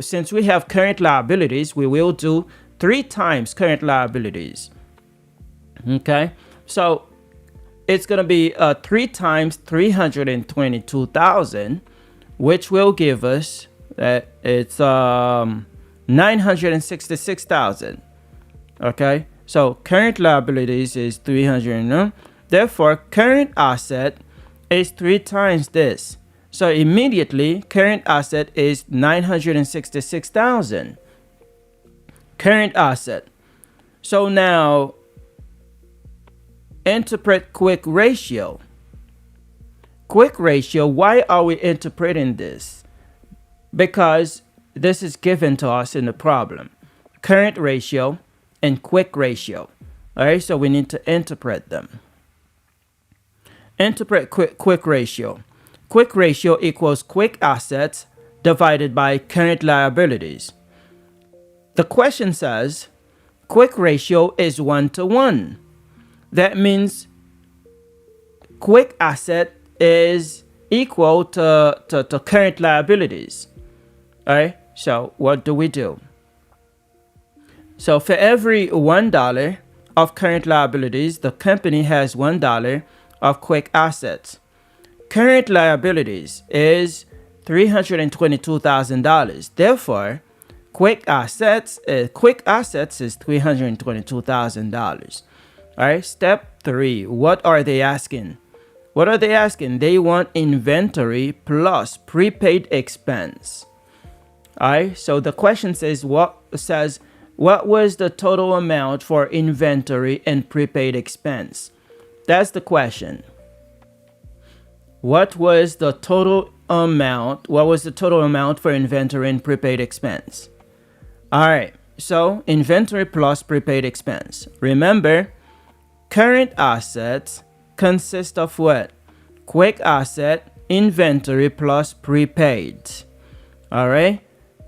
since we have current liabilities, we will do 3 times current liabilities. Okay, so it's going to be 3 times 322,000, which will give us it's 966,000. Okay, so current liabilities is 300. Therefore, current asset is 3 times this. So immediately, current asset is 966,000. Current asset. So now, interpret quick ratio. Quick ratio, why are we interpreting this? Because this is given to us in the problem. Current ratio and quick ratio. All right, so we need to interpret them. Interpret quick ratio. Quick ratio equals quick assets divided by current liabilities. The question says quick ratio is 1:1. That means quick asset is equal to current liabilities. All right, so what do? So for every $1 of current liabilities, the company has $1 of quick assets. Current liabilities is $322,000. Therefore, quick assets is $322,000. All right, step 3. What are they asking? They want inventory plus prepaid expense. All right, so the question says what was the total amount for inventory and prepaid expense? That's the question. What was the total amount for inventory and prepaid expense? All right, so inventory plus prepaid expense. Remember, current assets consist of what? Quick asset, inventory plus prepaid. All right,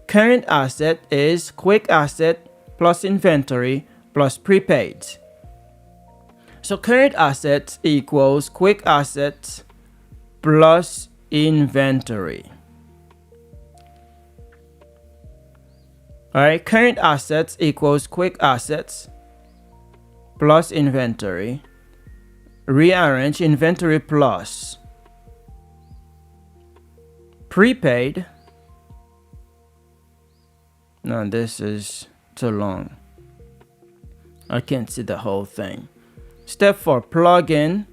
current asset is quick asset plus inventory plus prepaid. So current assets equals quick assets plus inventory. All right, current assets equals quick assets plus inventory. Rearrange inventory plus prepaid. No, this is too long. I can't see the whole thing. Step 4, plug in.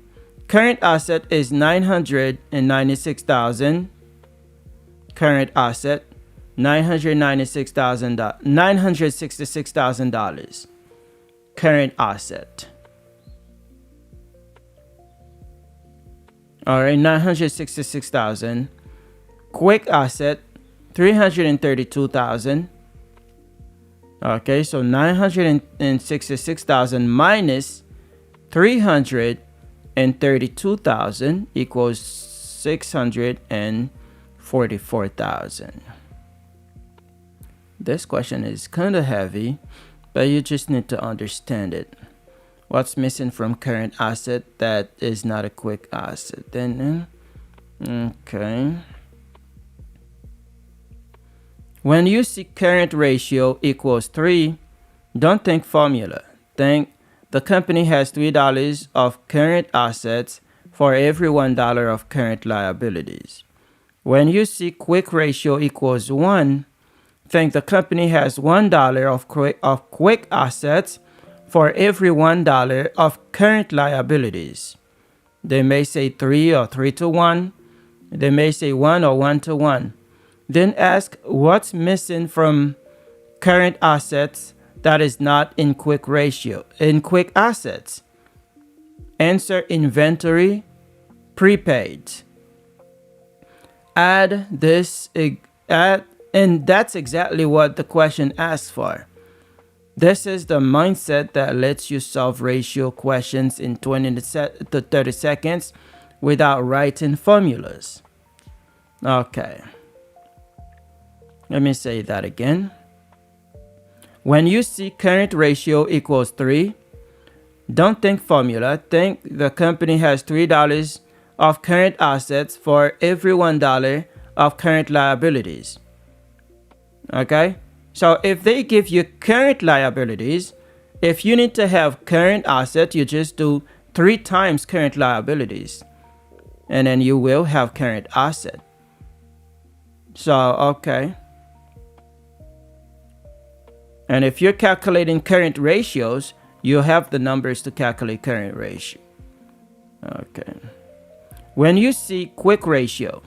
Current asset is 996,000. Current asset $966,000. Current asset. All right, 966,000. Quick asset 332,000. Okay, so 966,000 minus 332,000 equals 644,000. This question is kind of heavy, but you just need to understand it. What's missing from current asset that is not a quick asset? Then, okay. When you see current ratio equals 3, don't think formula. Think the company has $3 of current assets for every $1 of current liabilities. When you see quick ratio equals 1, think the company has $1 of quick assets for every $1 of current liabilities. They may say 3 or 3:1. They may say 1 or 1:1. Then ask what's missing from current assets that is not in quick ratio, in quick assets. Answer inventory, prepaid. Add this, and that's exactly what the question asks for. This is the mindset that lets you solve ratio questions in 20 to 30 seconds without writing formulas. Okay. Let me say that again. When you see current ratio equals 3, don't think formula. Think the company has $3 of current assets for every $1 of current liabilities. Okay? So if they give you current liabilities, if you need to have current asset, you just do 3 times current liabilities. And then you will have current asset. So, okay. And if you're calculating current ratios, you have the numbers to calculate current ratio. Okay. When you see quick ratio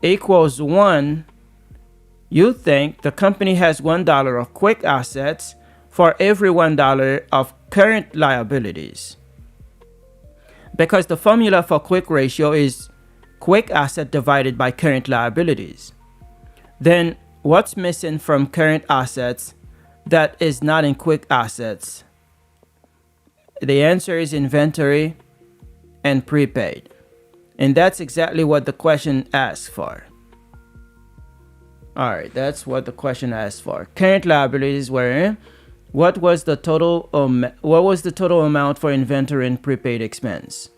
equals 1, you think the company has $1 of quick assets for every $1 of current liabilities. Because the formula for quick ratio is quick asset divided by current liabilities. Then what's missing from current assets that is not in quick assets? The answer is inventory and prepaid. And that's exactly what the question asks for. Alright, that's what the question asks for. Current liabilities were, what was the total amount for inventory and prepaid expense?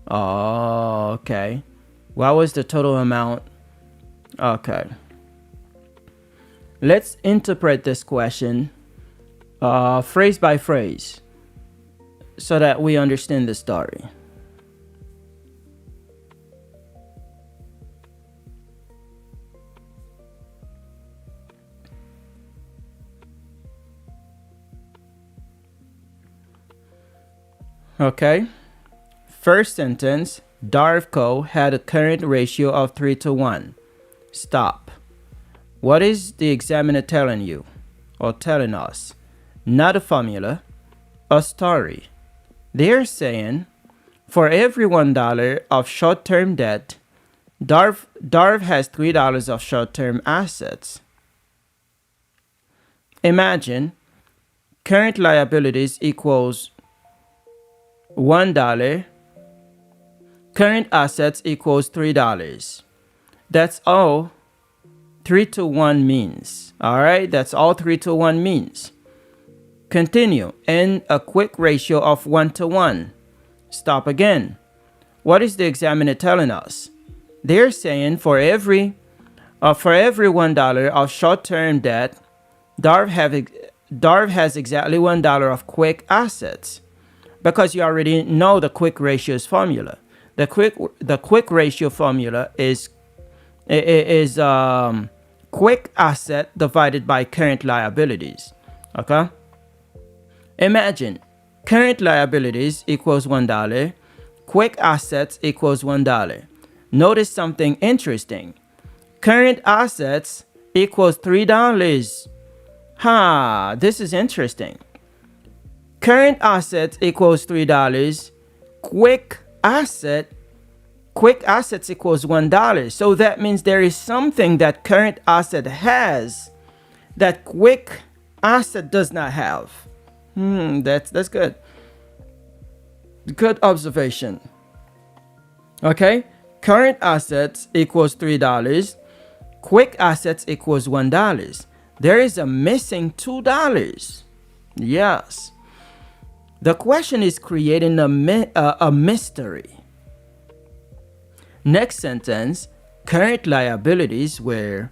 Oh, okay. What was the total amount? Okay. Let's interpret this question phrase by phrase so that we understand the story. Okay. First sentence, Darvco had a current ratio of 3 to 1. Stop. What is the examiner telling you or telling us? Not a formula, a story. They're saying for every $1 of short-term debt, Darv has $3 of short-term assets. Imagine current liabilities equals $1, current assets equals $3. That's all 3 to 1 means. Alright, that's all 3 to 1 means. Continue in a quick ratio of 1 to 1. Stop again. What is the examiner telling us? They're saying for every $1 of short-term debt, Darv has exactly $1 of quick assets. Because you already know the quick ratios formula. The quick ratio formula is quick asset divided by current liabilities. Okay? Imagine current liabilities equals $1, quick assets equals $1. Notice something interesting. Current assets equals $3. This is interesting. Current assets equals $3. Quick assets equals $1. So that means there is something that current asset has that quick asset does not have. That's good. Good observation. Okay, current assets equals $3. Quick assets equals $1. There is a missing $2. Yes. The question is creating a mystery. Next sentence, current liabilities were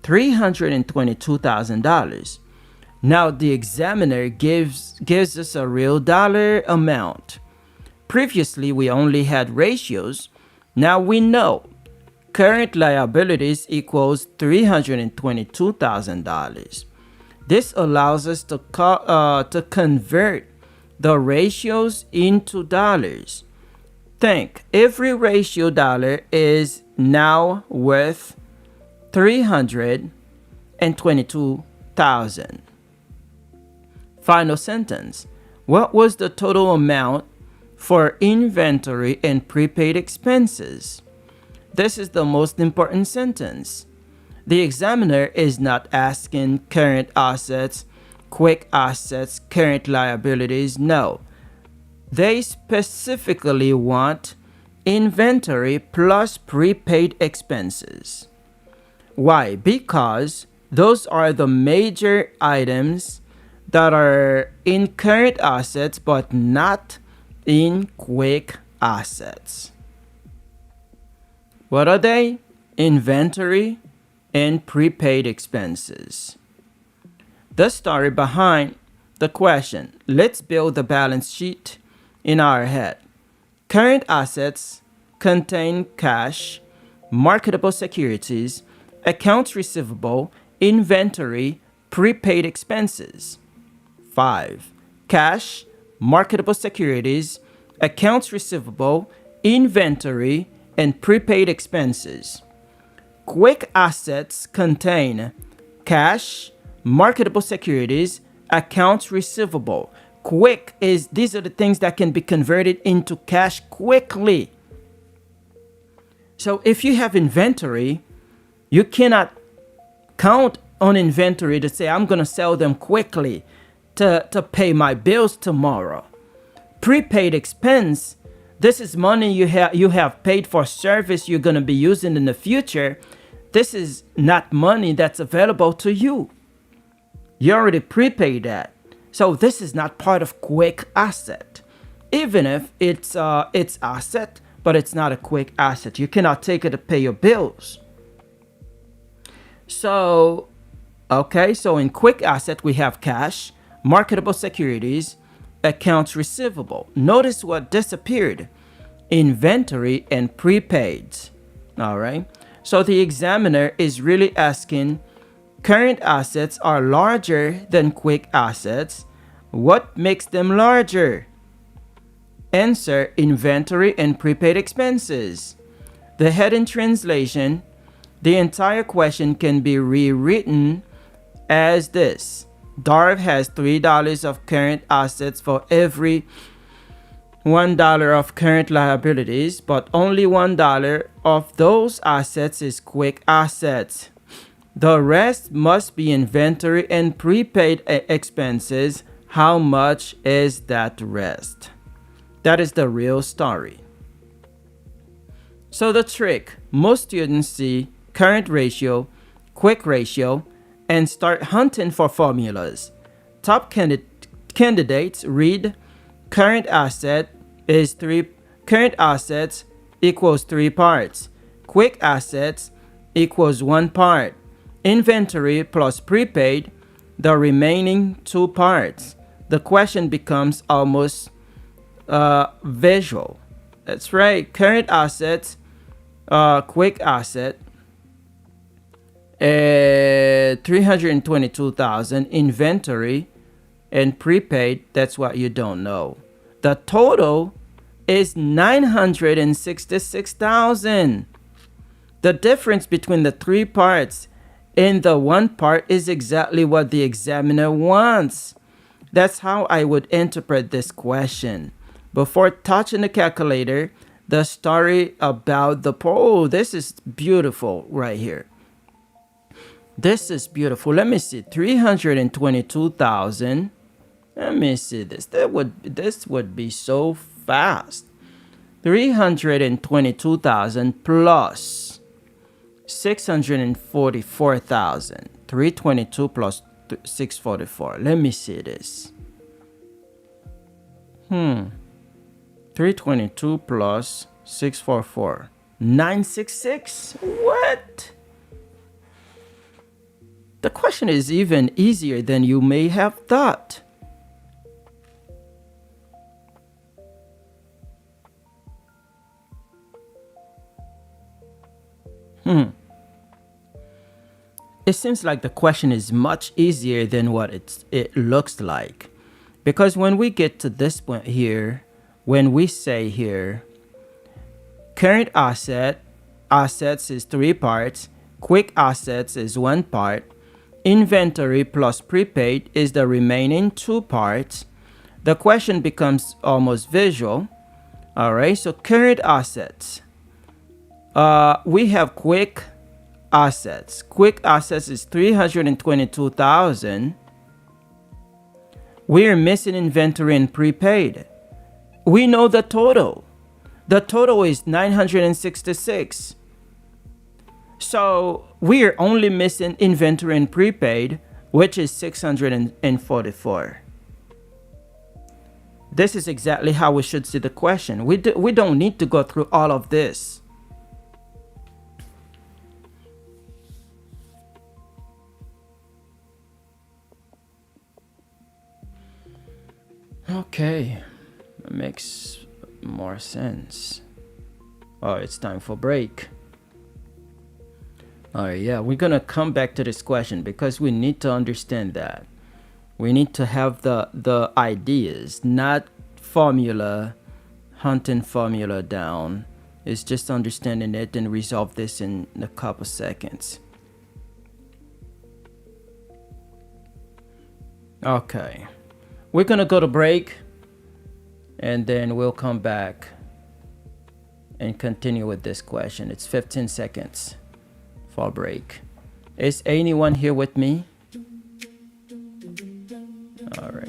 $322,000. Now the examiner gives us a real dollar amount. Previously, we only had ratios. Now we know current liabilities equals $322,000. This allows us to convert the ratios into dollars. Think every ratio dollar is now worth $322,000. Final sentence. What was the total amount for inventory and prepaid expenses? This is the most important sentence. The examiner is not asking current assets, quick assets, current liabilities? No. They specifically want inventory plus prepaid expenses. Why? Because those are the major items that are in current assets but not in quick assets. What are they? Inventory and prepaid expenses. The story behind the question. Let's build the balance sheet in our head. Current assets contain cash, marketable securities, accounts receivable, inventory, prepaid expenses. 5. Cash, marketable securities, accounts receivable, inventory, and prepaid expenses. Quick assets contain cash, marketable securities, accounts receivable. Quick is these are the things that can be converted into cash quickly. So if you have inventory, you cannot count on inventory to say, I'm going to sell them quickly to pay my bills tomorrow. Prepaid expense, this is money you have paid for service you're going to be using in the future. This is not money that's available to you. You already prepaid that. So this is not part of quick asset. Even if it's asset, but it's not a quick asset. You cannot take it to pay your bills. So, okay, so in quick asset, we have cash, marketable securities, accounts receivable. Notice what disappeared: inventory and prepaids. All right. So the examiner is really asking, current assets are larger than quick assets. What makes them larger? Answer: inventory and prepaid expenses. The heading translation, the entire question can be rewritten as this: Darv has $3 of current assets for every $1 of current liabilities, but only $1 of those assets is quick assets. The rest must be inventory and prepaid expenses. How much is that rest? That is the real story. So the trick, most students see current ratio, quick ratio, and start hunting for formulas. Top candidates read current assets equals 3 parts. Quick assets equals 1 part. Inventory plus prepaid, the remaining 2 parts. The question becomes almost visual. That's right. Current assets, quick asset, 322,000. Inventory and prepaid, that's what you don't know. The total is 966,000. The difference between the 3 parts and the 1 part is exactly what the examiner wants. That's how I would interpret this question. Before touching the calculator, the story about the oh, this is beautiful right here. This is beautiful. Let me see. 322,000. Let me see this. This would be so fast. 322,000 plus 644,000. 322 plus 644. Let me see this. 322 plus 644. 966. What? The question is even easier than you may have thought. It seems like the question is much easier than what it looks like. Because when we get to this point here, when we say here, current assets is 3 parts, quick assets is 1 part, inventory plus prepaid is the remaining 2 parts, the question becomes almost visual. All right, so current assets. We have quick assets. Quick assets is 322,000. We're missing inventory and prepaid. We know the total. The total is 966. So we're only missing inventory and prepaid, which is 644. This is exactly how we should see the question. We don't need to go through all of this. Okay, that makes more sense. Oh, it's time for break. All right, yeah, we're gonna come back to this question because we need to understand that. We need to have the ideas, not formula, hunting formula down. It's just understanding it and resolve this in a couple seconds. Okay, we're gonna go to break and then we'll come back and continue with this question. It's 15 seconds for break. Is anyone here with me? All right.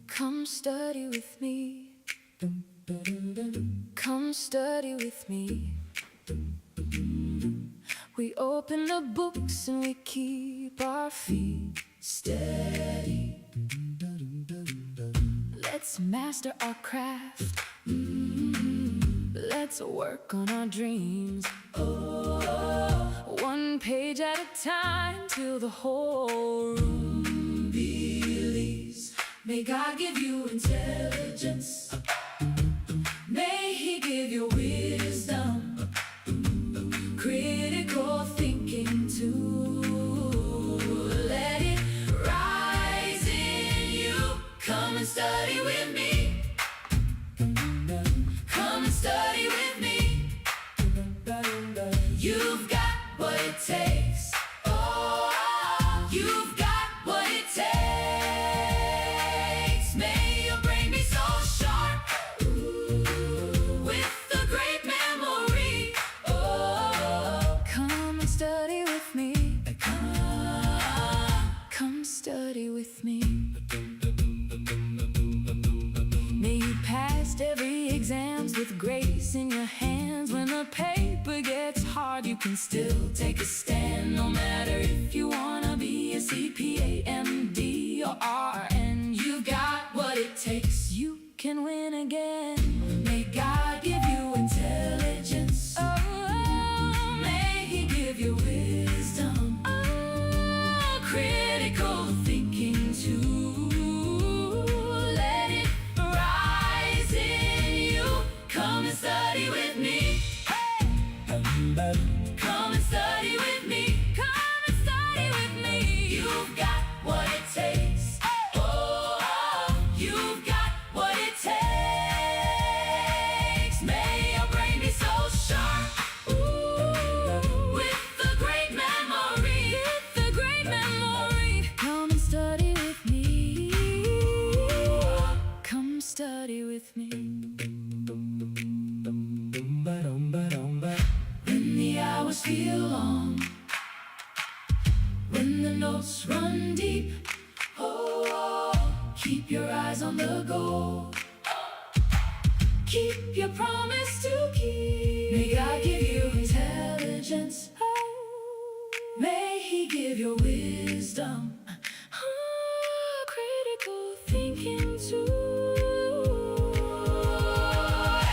Come study with me. Come study with me. We open the books and we keep our feet steady. Let's master our craft. Let's work on our dreams. One page at a time till the whole room believes. May God give you intelligence. May He give you wisdom. Critical thinking too. Let it rise in you. Come and study with me. Come and study with me. You've got what it takes. Oh, you've got what it takes. May your brain be so sharp. With a great memory. Oh, come and study with me. Come study with me. May you pass every exams with grace in your hands. When the paper gets hard, you can still take a stand. No matter if you wanna be a CPA, MD, or RN, you got what it takes. You can win again. May God give you intelligence. Oh, may He give you wisdom. Oh, critical thinking too. Let it rise in you. Come and study with me. Hey! Come and study with me. Come and study with me. You've got what it takes. Oh, you've got what it takes. May your brain be so sharp. Ooh, with a great memory. With a great memory. Come and study with me. Come study with me. When the hours feel long, when the notes run deep, oh, keep your eyes on the goal. Keep your promise to keep. May God give you intelligence. Oh, may He give you wisdom. Oh, critical thinking too.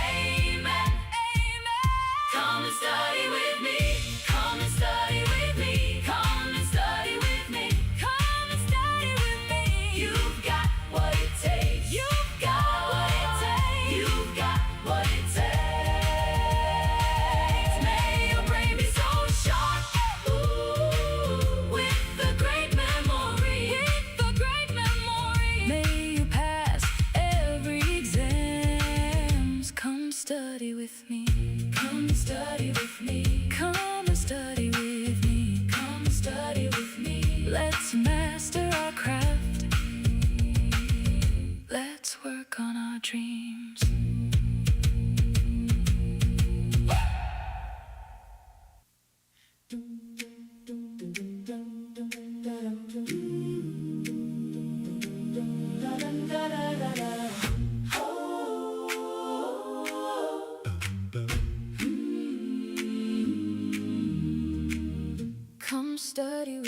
Amen. Amen. Come and study with me. Come and study with me. Come and study with me. Come and study with me. You've got what it takes. You've got what it takes. You've got what it takes. May your brain be so sharp. Ooh, with a great memory. With a great memory. May you pass every exams. Come study with me. Come study with me. Come and study with me. Come study with me. Let's master our craft. Let's work on our dreams.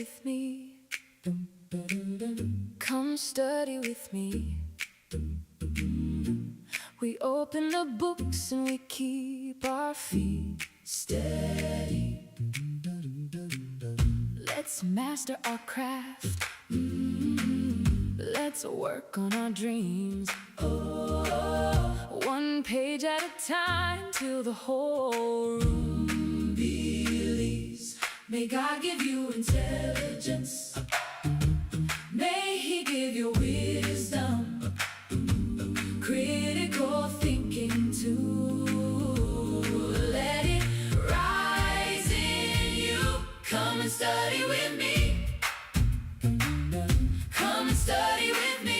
with me. Come study with me. We open the books and we keep our feet steady. Let's master our craft. Let's work on our dreams. One page at a time till the whole room believes. May God give you intelligence. May He give you wisdom, critical thinking too. Let it rise in you. Come and study with me. Come and study with me.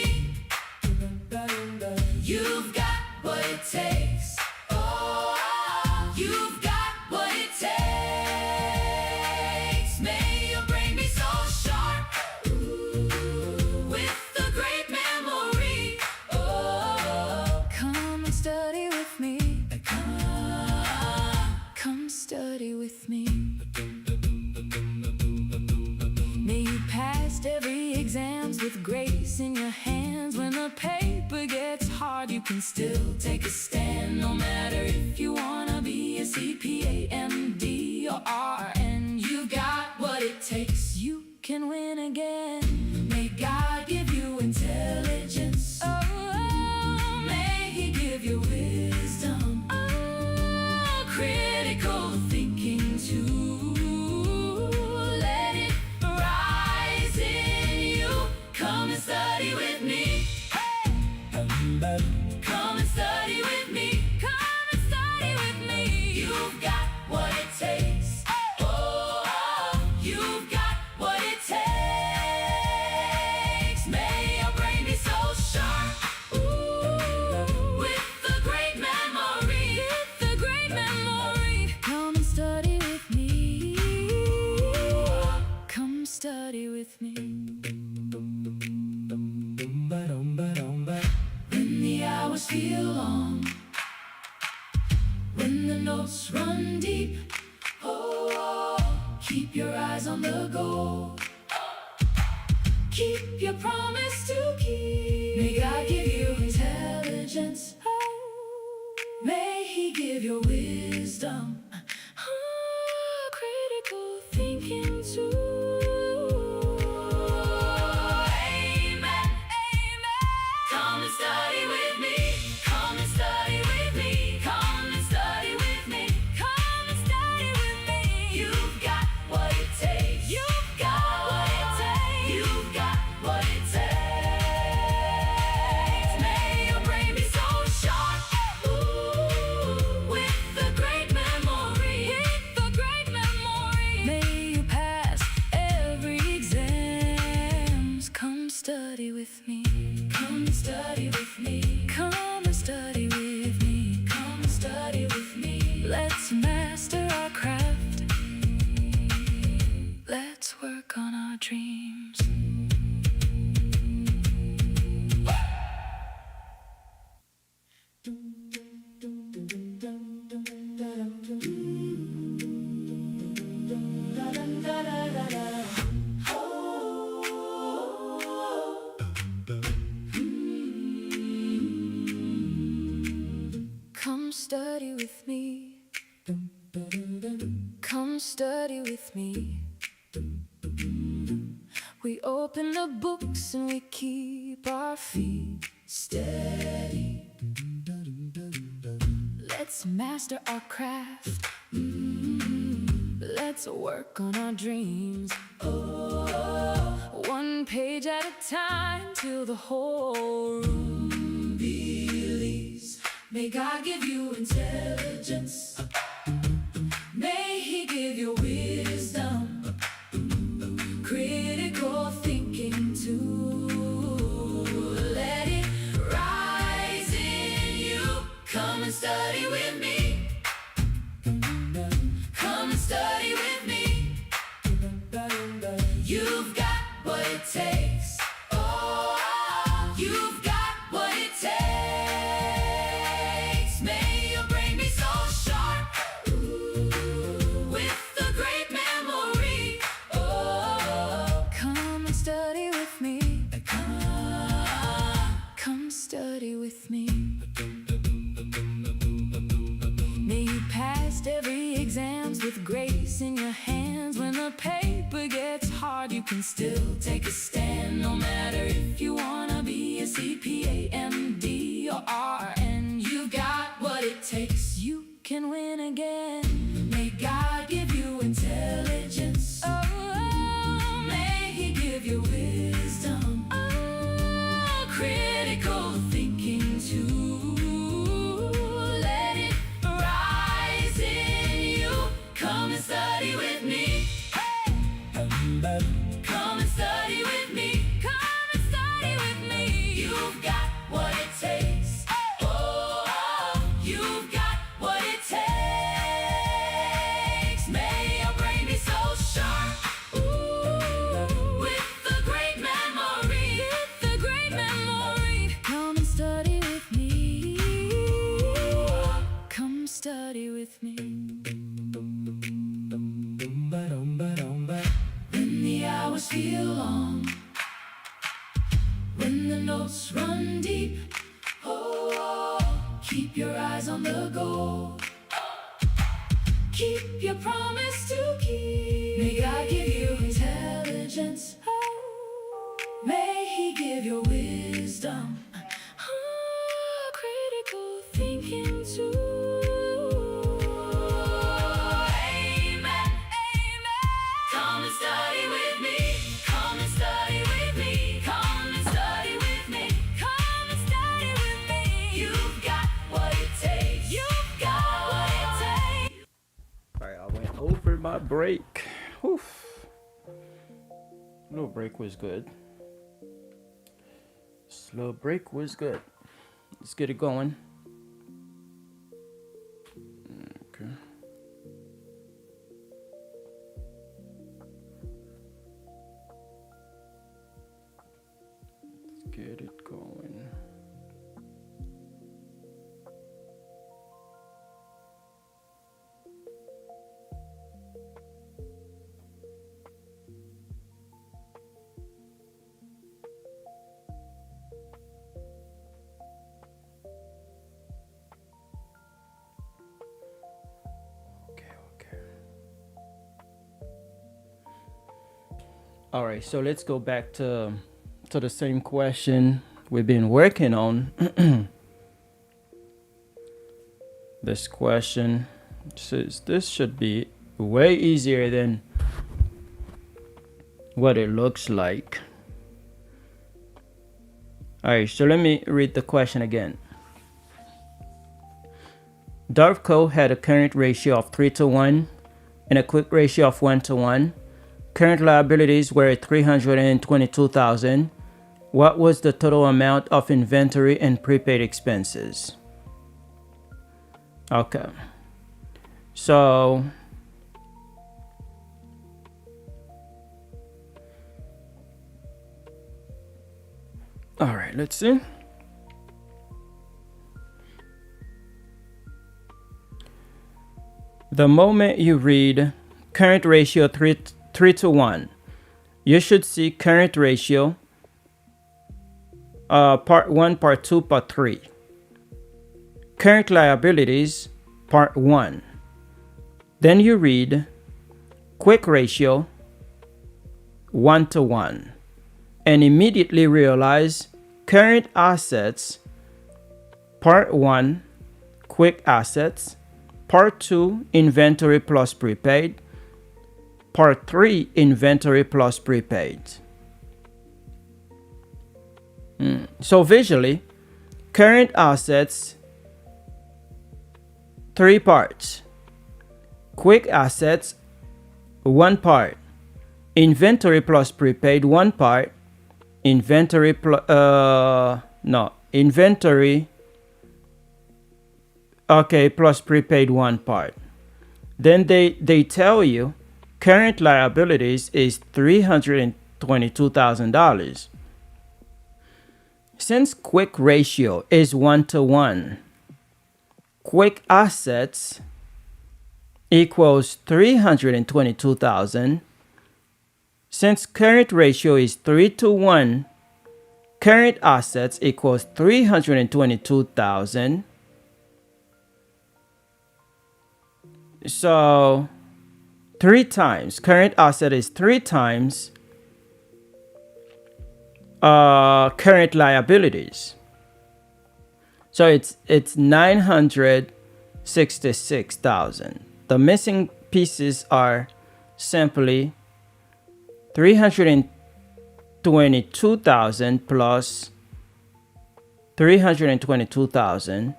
You've got what it takes. Oh, you've got what it takes. May your brain be so sharp, with a great memory. Oh, come and study with me. Come study with me. May you pass every exams with grace in your hands. When the paper gets hard, you can still take a stand. No matter if you wanna be a CPA, MD, or RN, you got what it takes. You can win again. May God give you intelligence. Oh, may He give you wisdom. Oh, critical thinking too. Let it rise in you. Come and study with me. Come and study with me. Come and study with me. You've got what it takes. Oh, you've got what it takes. May your brain be so sharp, with a great memory. With a great memory. Come and study with me. Come study with me. When the hours feel long, when the notes run deep, oh, keep your eyes on the goal. Keep your promise to keep. May God give you intelligence. May He give you wisdom. Critical thinking too. Study with me. Come and study with me. Come and study with me. Come and study with me. You've got what it takes. You've got what it takes. You've got what it takes. May your brain be so sharp, with a great memory. With a great memory. May you pass every exams. Come study with me. Come and study with me. Come and study with me. Come and study with me. Let's master our craft. Let's work on our dreams. Come study with me. Come study with me. We open the books and we keep our feet steady. Let's master our craft. Let's work on our dreams. Oh, one page at a time till the whole room believes. May God give you intelligence. May He give you wisdom, critical thinking too. Let it rise in you. Come and study with me. Come and study with me. You've got what it takes. Oh, you've got what it takes. May your brain be so sharp, with a great memory. Oh, with grace in your hands. When the paper gets hard, you can still take a stand. No matter if you wanna be a CPA, MD, or RN, you got what it takes. You can win again. May God give you intelligence. Oh, may He give you wisdom. Oh, critical thinking too. Let it rise in you. Come and study with me. Hey! Come and study with me. Come and study with me. You've got what it takes. Oh, you've got what it takes. May your brain be so sharp. Ooh, with the great memory. With the great memory. Come and study with me. Come study with me. When the hours feel long, when the notes run deep, oh, keep your eyes on the goal. Keep your promise to keep. May God give you intelligence. Oh, may He give you wisdom. Oh, critical thinking too. Amen. Amen. Come and study with me. Come and study with me. Come and study with me. Come and study with me. You've got what it takes. You've got what it takes. All right, I went over my break. Oof. Little break was good. Slow break was good. Let's get it going. Okay. Let's get it going. Okay. All right, so let's go back to the same question we've been working on. This question says this should be way easier than what it looks like. All right, so let me read the question again. Dovco had a current ratio of 3-to-1 and a quick ratio of 1-to-1. Current liabilities were $322,000. What was the total amount of inventory and prepaid expenses? Okay. So all right, let's see. The moment you read current ratio 3-to-1, you should see current ratio part 1, part 2, part 3. Current liabilities part 1. Then you read quick ratio 1-to-1 and immediately realize current assets part 1, quick assets, part 2, inventory plus prepaid, part 3, inventory plus prepaid. So visually, current assets, 3 parts. Quick assets, 1 part. Inventory plus prepaid, 1 part. Inventory plus prepaid, 1 part. Then they tell you current liabilities is $322,000. Since quick ratio is 1-to-1, quick assets equals $322,000. Since current ratio is 3-to-1, current assets equals $322,000. So 3 times. Current asset is 3 times current liabilities. So it's 966,000. The missing pieces are simply 322,000 plus 322,000,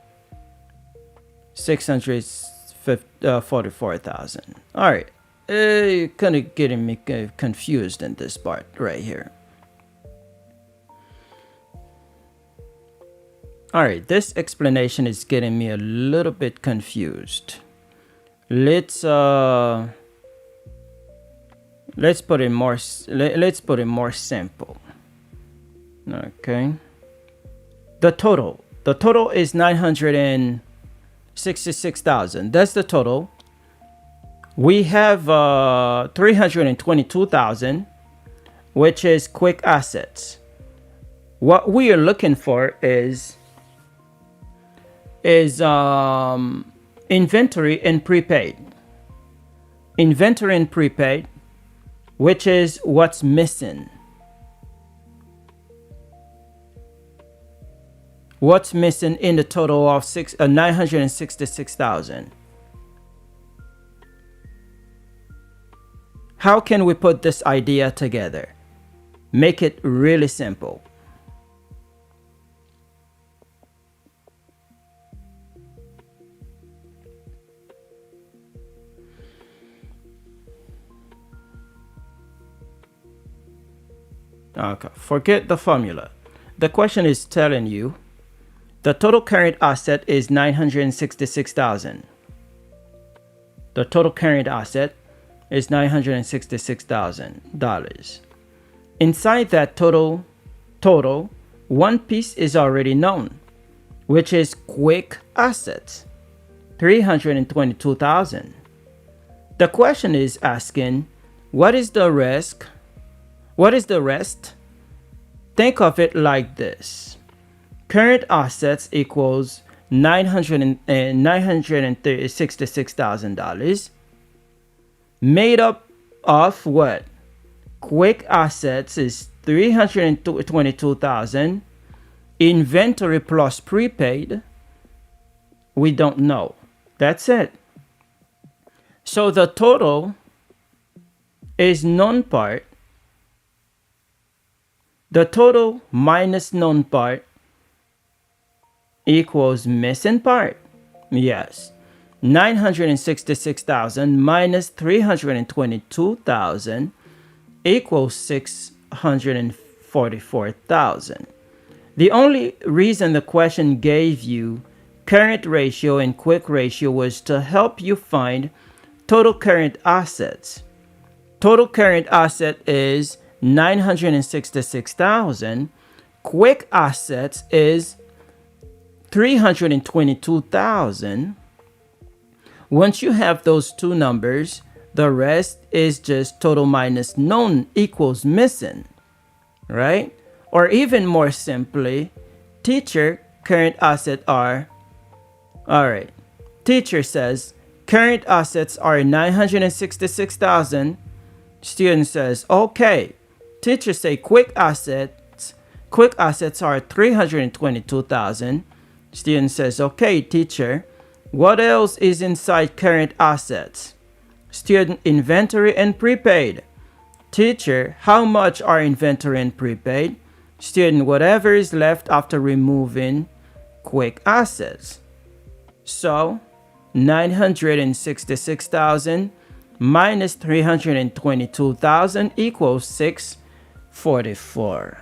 644,000. All right, you're kind of getting me confused in this part right here. All right, this explanation is getting me a little bit confused. Let's put it more simple. Okay. The total is 966,000. That's the total. We have 322,000, which is quick assets. What we are looking for is inventory and prepaid. Inventory and prepaid, which is what's missing. What's missing in the total of 966,000? How can we put this idea together? Make it really simple. Okay, forget the formula. The question is telling you the total current asset is 966,000. The total current asset is $966,000. Inside that total, one piece is already known, which is quick assets, 322,000. The question is asking, what is the risk? What is the rest? Think of it like this. Current assets equals $966,000 made up of what? Quick assets is 322,000. Inventory plus prepaid, we don't know. That's it. So the total is known part. The total minus known part equals missing part. Yes. 966,000 minus 322,000 equals 644,000. The only reason the question gave you current ratio and quick ratio was to help you find total current assets. Total current asset is 966,000. Quick assets is 322,000. Once you have those two numbers, the rest is just total minus known equals missing, right? Or even more simply, teacher current asset are, all right, teacher says current assets are 966,000. Student says, okay. Teacher say quick assets are 322,000. Student says, okay, teacher, what else is inside current assets? Student, inventory and prepaid. Teacher, how much are inventory and prepaid? Student, whatever is left after removing quick assets. So 966,000 minus 322,000 equals 644.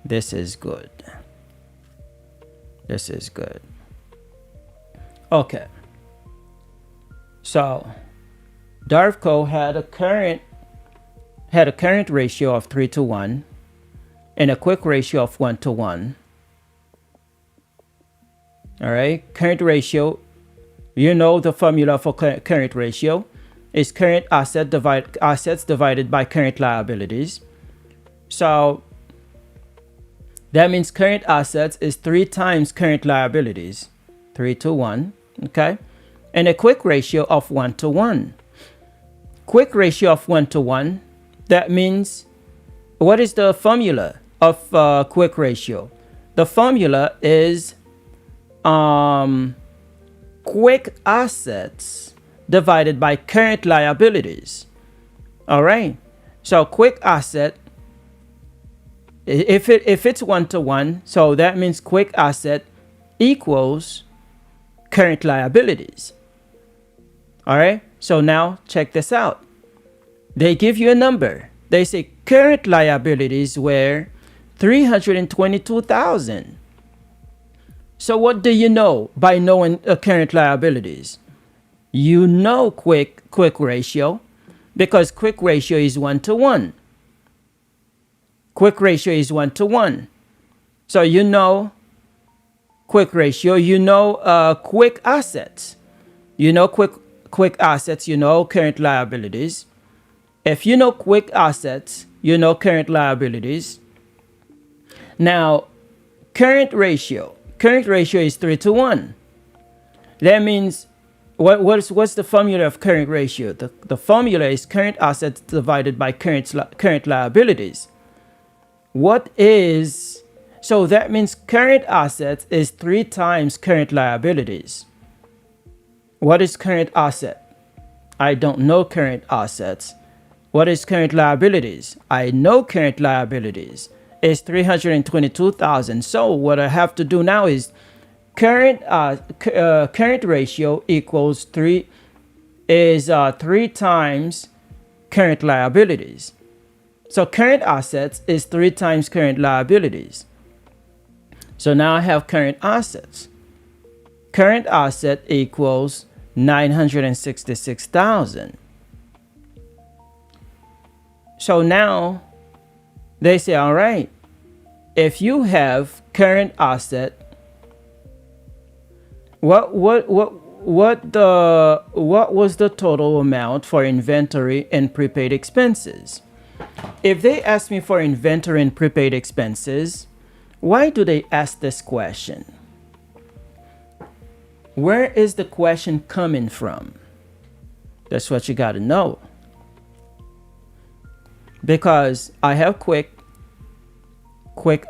This is good. This is good. Okay. So Darvco had a current ratio of 3:1 and a quick ratio of 1:1. All right, current ratio, you know the formula for current ratio is current assets divided by current liabilities. So that means current assets is 3 times current liabilities. 3 to 1, okay? And a quick ratio of 1 to 1. Quick ratio of 1 to 1, that means, what is the formula of quick ratio? The formula is quick assets divided by current liabilities. All right. So quick asset, if it's 1 to 1, so that means quick asset equals current liabilities. All right. So now check this out. They give you a number. They say current liabilities were 322,000. So what do you know by knowing current liabilities? You know quick ratio, because quick ratio is 1 to 1. Quick ratio is 1 to 1. So you know quick ratio, you know quick assets. You know quick assets, you know current liabilities. If you know quick assets, you know current liabilities. Now, current ratio is 3 to 1. That means, what's the formula of current ratio? The formula is current assets divided by current liabilities. So that means current assets is 3 times current liabilities. What is current asset? I don't know current assets. What is current liabilities? I know current liabilities is 322,000. So what I have to do now is current ratio equals 3 times current liabilities. So current assets is 3 times current liabilities. So now I have current assets. Current asset equals 966,000. So now they say, all right, if you have current asset, what was the total amount for inventory and prepaid expenses? If they ask me for inventory and prepaid expenses, why do they ask this question? Where is the question coming from? That's what you got to know. Because I have quick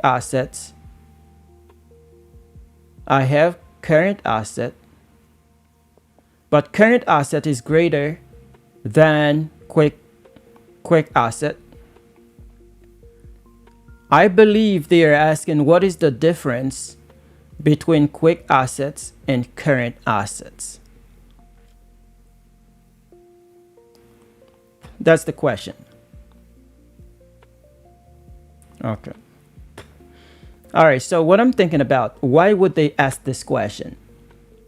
assets. I have current asset. But current asset is greater than quick asset. I believe they are asking what is the difference between quick assets and current assets. That's the question. Okay. All right. So what I'm thinking about, why would they ask this question?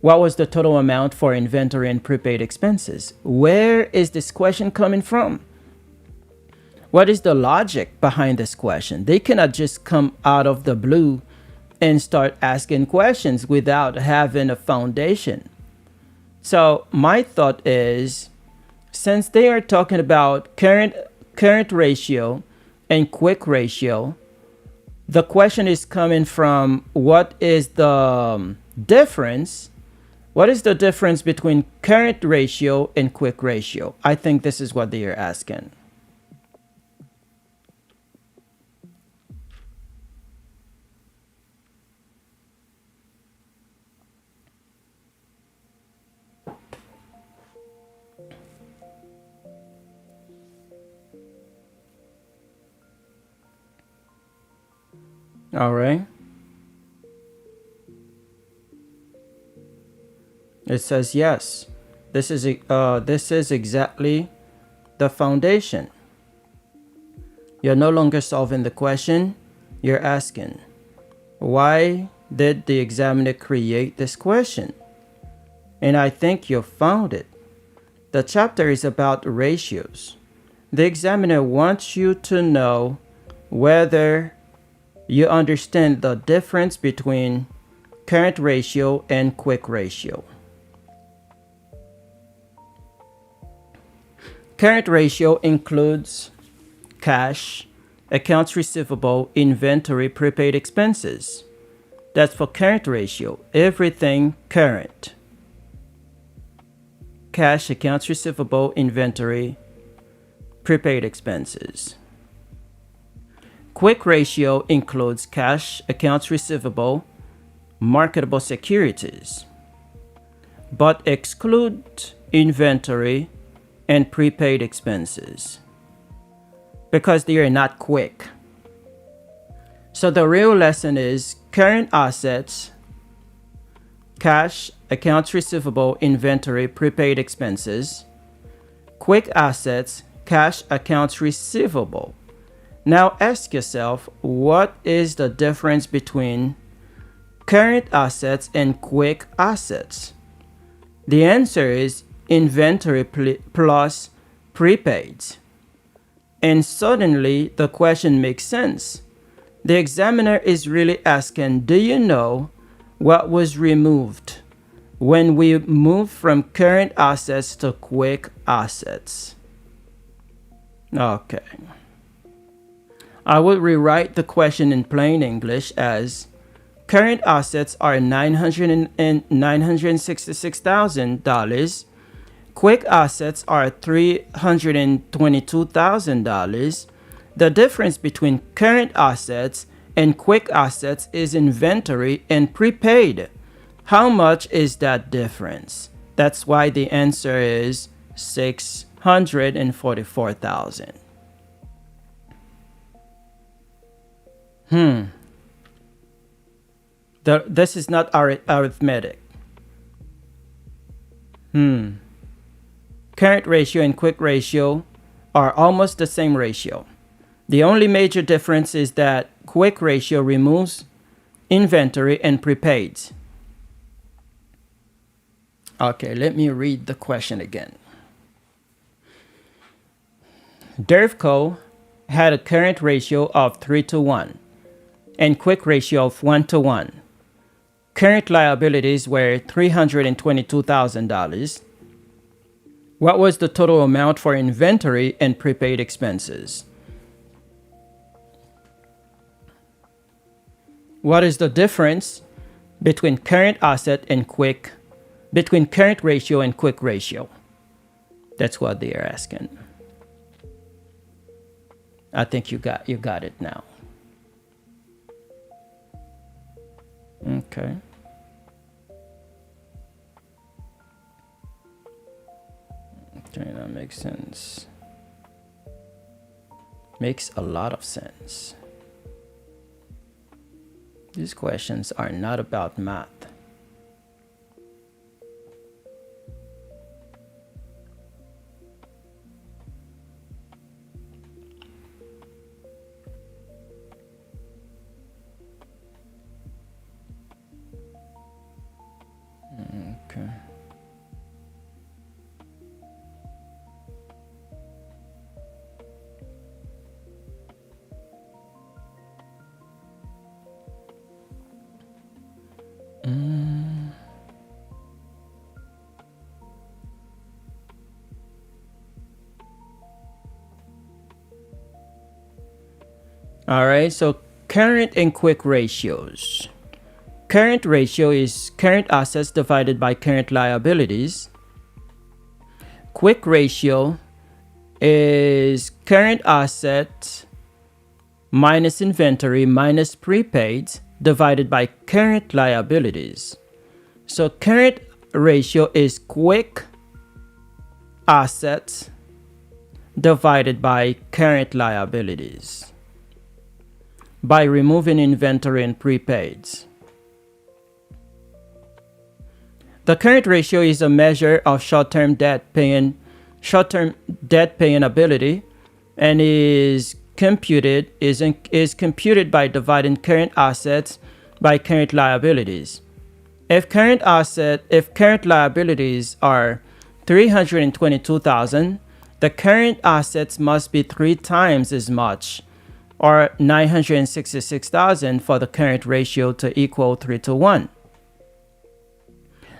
What was the total amount for inventory and prepaid expenses? Where is this question coming from? What is the logic behind this question? They cannot just come out of the blue and start asking questions without having a foundation. So my thought is, since they are talking about current ratio and quick ratio, the question is coming from what is the difference? What is the difference between current ratio and quick ratio? I think this is what they are asking. All right. It says yes. This is exactly the foundation. You're no longer solving the question. You're asking, why did the examiner create this question? And I think you found it. The chapter is about ratios. The examiner wants you to know whether you understand the difference between current ratio and quick ratio. Current ratio includes cash, accounts receivable, inventory, prepaid expenses. That's for current ratio. Everything current. Cash, accounts receivable, inventory, prepaid expenses. Quick ratio includes cash, accounts receivable, marketable securities, but exclude inventory and prepaid expenses because they are not quick. So the real lesson is current assets, cash, accounts receivable, inventory, prepaid expenses. Quick assets, cash, accounts receivable. Now ask yourself, what is the difference between current assets and quick assets? The answer is inventory plus prepaids. And suddenly the question makes sense. The examiner is really asking, do you know what was removed when we move from current assets to quick assets? Okay. I will rewrite the question in plain English as current assets are $966,000. Quick assets are $322,000. The difference between current assets and quick assets is inventory and prepaid. How much is that difference? That's why the answer is $644,000. This is not arithmetic. Current ratio and quick ratio are almost the same ratio. The only major difference is that quick ratio removes inventory and prepaids. Okay, let me read the question again. Dervco had a current ratio of 3:1 and quick ratio of 1:1. Current liabilities were $322,000. What was the total amount for inventory and prepaid expenses? What is the difference between current asset and between current ratio and quick ratio? That's what they are asking. I think you got it now. Okay. Okay, that makes sense. Makes a lot of sense. These questions are not about math. Okay. All right, so current and quick ratios. Current ratio is current assets divided by current liabilities. Quick ratio is current asset minus inventory minus prepaid divided by current liabilities. So current ratio is quick assets divided by current liabilities by removing inventory and prepaids. The current ratio is a measure of short-term debt paying ability and is computed by dividing current assets by current liabilities. If current liabilities are $322,000, the current assets must be 3 times as much, or $966,000, for the current ratio to equal 3:1.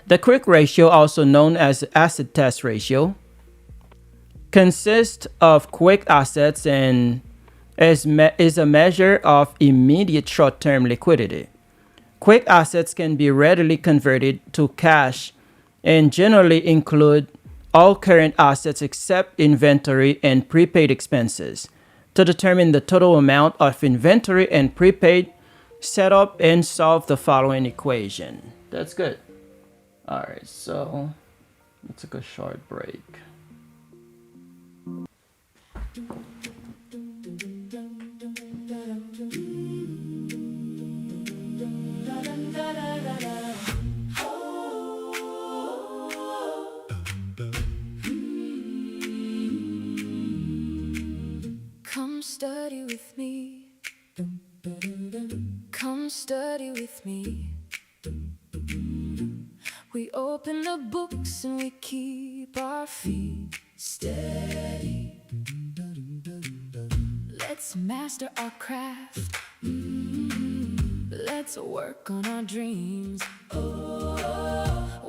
The quick ratio, also known as acid test ratio, consists of quick assets and is a measure of immediate short-term liquidity. Quick assets can be readily converted to cash and generally include all current assets except inventory and prepaid expenses. To determine the total amount of inventory and prepaid, set up and solve the following equation. That's good. All right, so let's take a short break. Come study with me. Come study with me. We open the books and we keep our feet steady. Let's master our craft. Let's work on our dreams.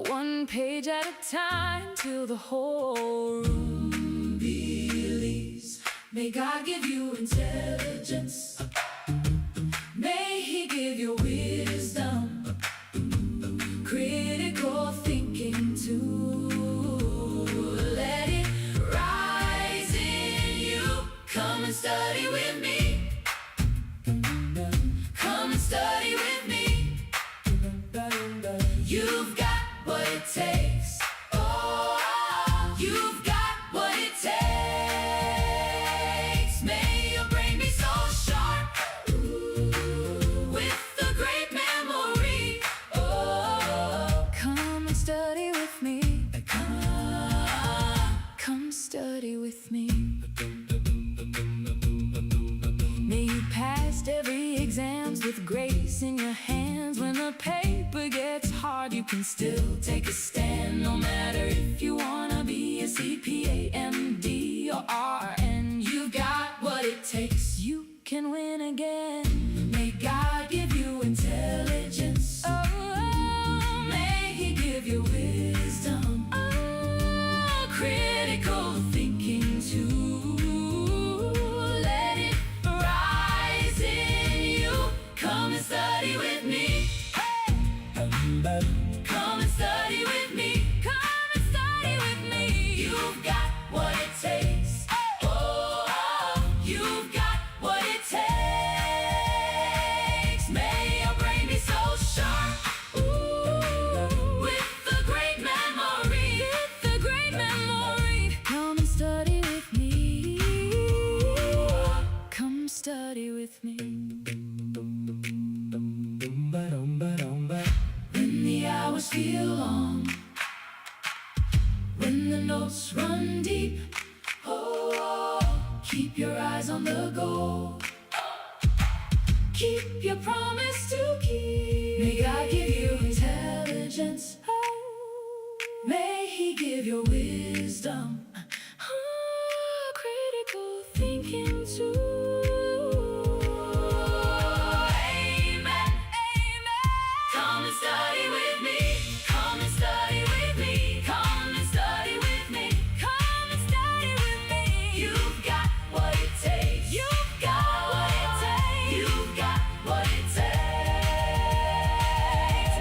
One page at a time till the whole room believes. May God give you intelligence. May He give you wisdom. Critical thinking too. Let it rise in you. Come and study with me. Come and study with me. You've got what it takes. Oh, you've got what it takes. May your brain be so sharp. With a great memory. Oh, come and study with me. Come study with me. May you pass every exams with grace in your hands. When the paper gets hard, you can still take a stand. No matter if you wanna be a CPA, MD, or RN, you got what it takes. You can win again. May God give you intelligence. Oh, may He give you wisdom. Oh, critical thinking too. Let it rise in you. Come and study with me. Hey! Come and study with me. Come and study with me. You've got what it takes. Oh, you've got what it takes. May your brain be so sharp. Ooh, with a great memory. With a great memory. Come and study with me. Come study with me. When the hours feel long, when the notes run deep, oh, keep your eyes on the goal. Keep your promise to keep. May God give you intelligence. May He give you wisdom. Critical thinking too. Amen. Amen. Come and study with me. Come and study with me. Come and study with me. Come and study with me. You've got what it takes. You've got what it takes. You've got what it takes.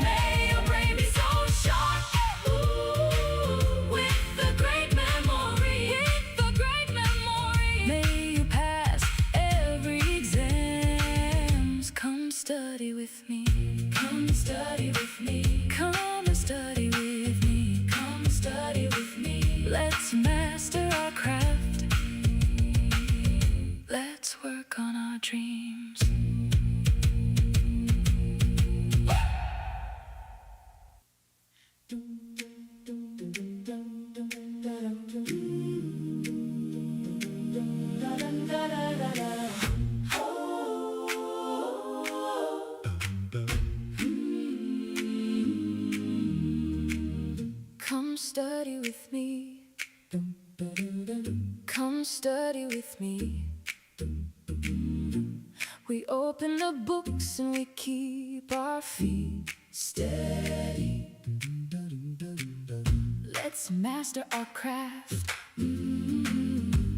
May your brain be so sharp. Ooh, with a great memory. With a great memory. May you pass every exams. Come study with me. Come study with me. Come and study with me. Come study with me. Let's master our craft. Let's work on our dreams. Come study with me. Come study with me. We open the books and we keep our feet steady. Let's master our craft.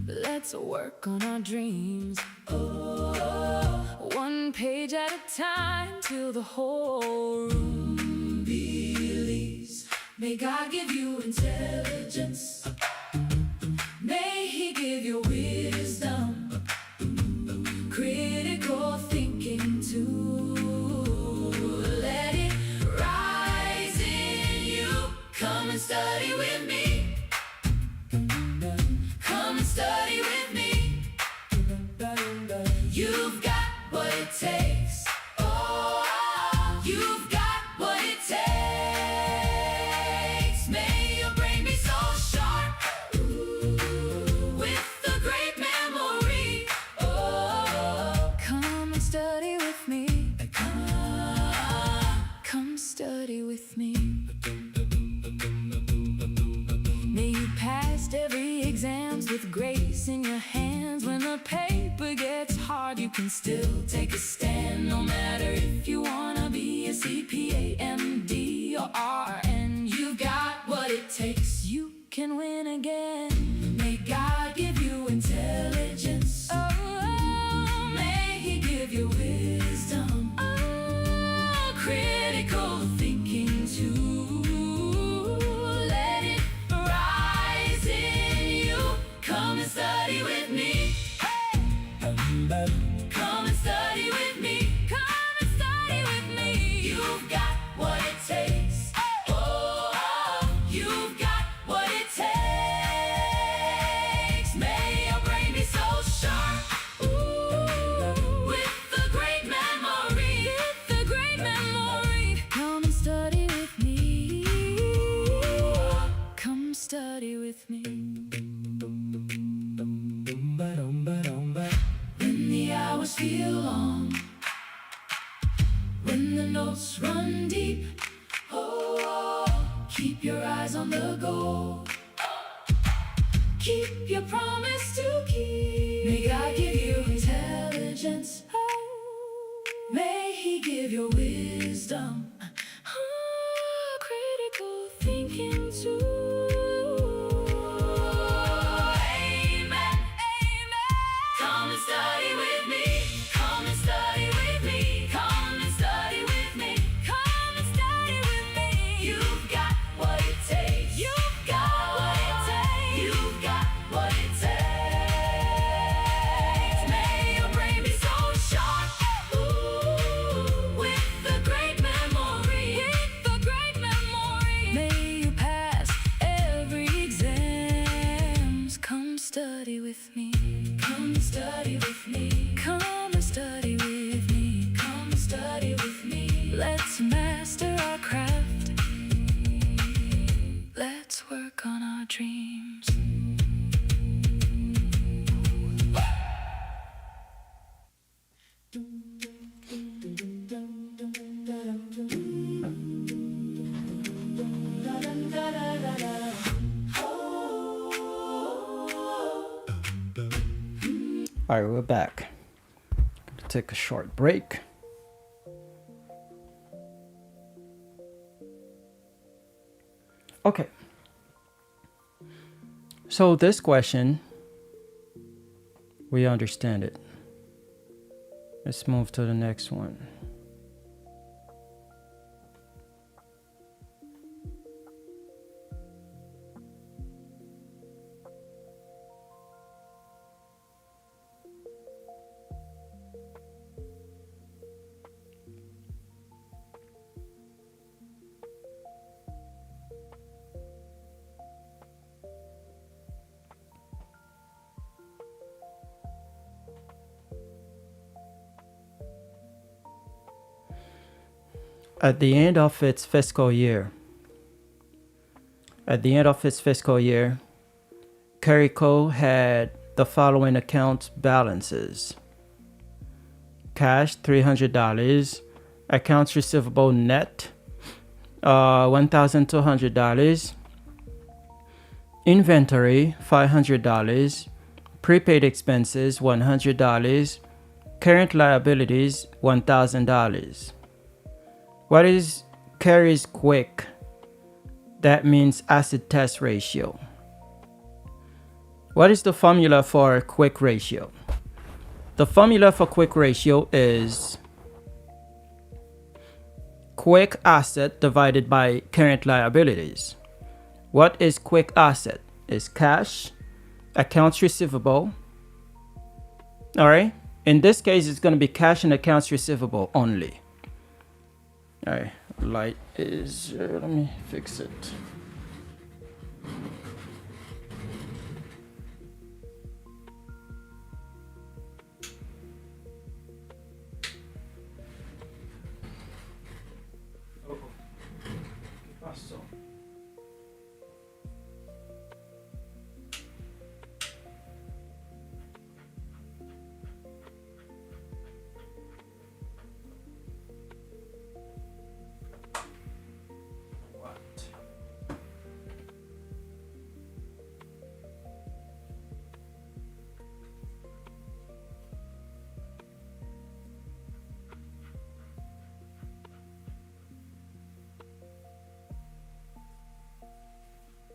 Let's work on our dreams. Oh, one page at a time till the whole room believes. May God give you intelligence. May He give you wisdom, critical thinking too. Let it rise in you. Come and study with me. Come and study with me. You've got what it takes. Oh, you've got what it takes. May your brain be so sharp, with a great memory. Oh, come and study with me. Come study with me. May you pass every exams with grace in your hands. When the paper gets hard, you can still take a stand. No matter if you wanna be a CPA, MD, or RN, you got what it takes. You can win again. May God give you intelligence. Oh, may He give you wisdom. Oh, critical thinking too. Let it rise in you. Come and study with me. Come and study with me. Come and study with me. You've got what it takes. Oh, you've got what it takes. May your brain be so sharp, with a great memory. With a great memory. Come and study with me. Come study with me. When the hours feel long, when the notes run deep, oh, keep your eyes on the goal. Keep your promise to keep. May God give you intelligence. May He give you wisdom. Critical thinking too. Come and study with me. Come and study with me. Come and study with me. Come and study with me. You've got what it takes. You've got what it takes. You've got what it takes. May your brain be so sharp, with a great memory. With a great memory. May you pass every exams. Come study with me. Come and study with me. Come and study with me. Come and study with me. Let's master our craft. Let's work on our dreams. All right, we're back. Gonna take a short break. Okay. So this question, we understand it. Let's move to the next one. At the end of its fiscal year, Carico had the following account balances: cash $300, accounts receivable net $1,200, inventory $500, prepaid expenses $100, current liabilities $1,000. What is Carey's quick? That means acid test ratio. What is the formula for quick ratio? The formula for quick ratio is quick asset divided by current liabilities. What is quick asset? Is cash, accounts receivable. All right. In this case, it's going to be cash and accounts receivable only. All right. Light is, let me fix it.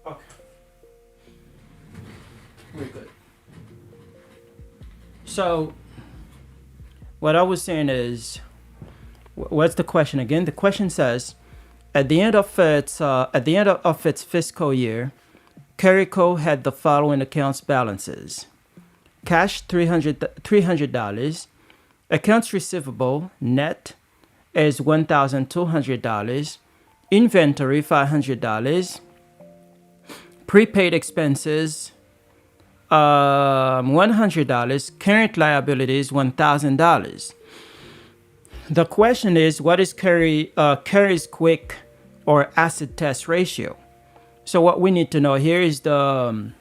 Okay. We're good. So, what I was saying is, what's the question again? The question says, at the end of its fiscal year, Carico had the following accounts balances: cash $300, accounts receivable net is $1,200, inventory $500, prepaid expenses $100, current liabilities $1,000. The question is, what is Curry's quick or acid test ratio? So what we need to know here is the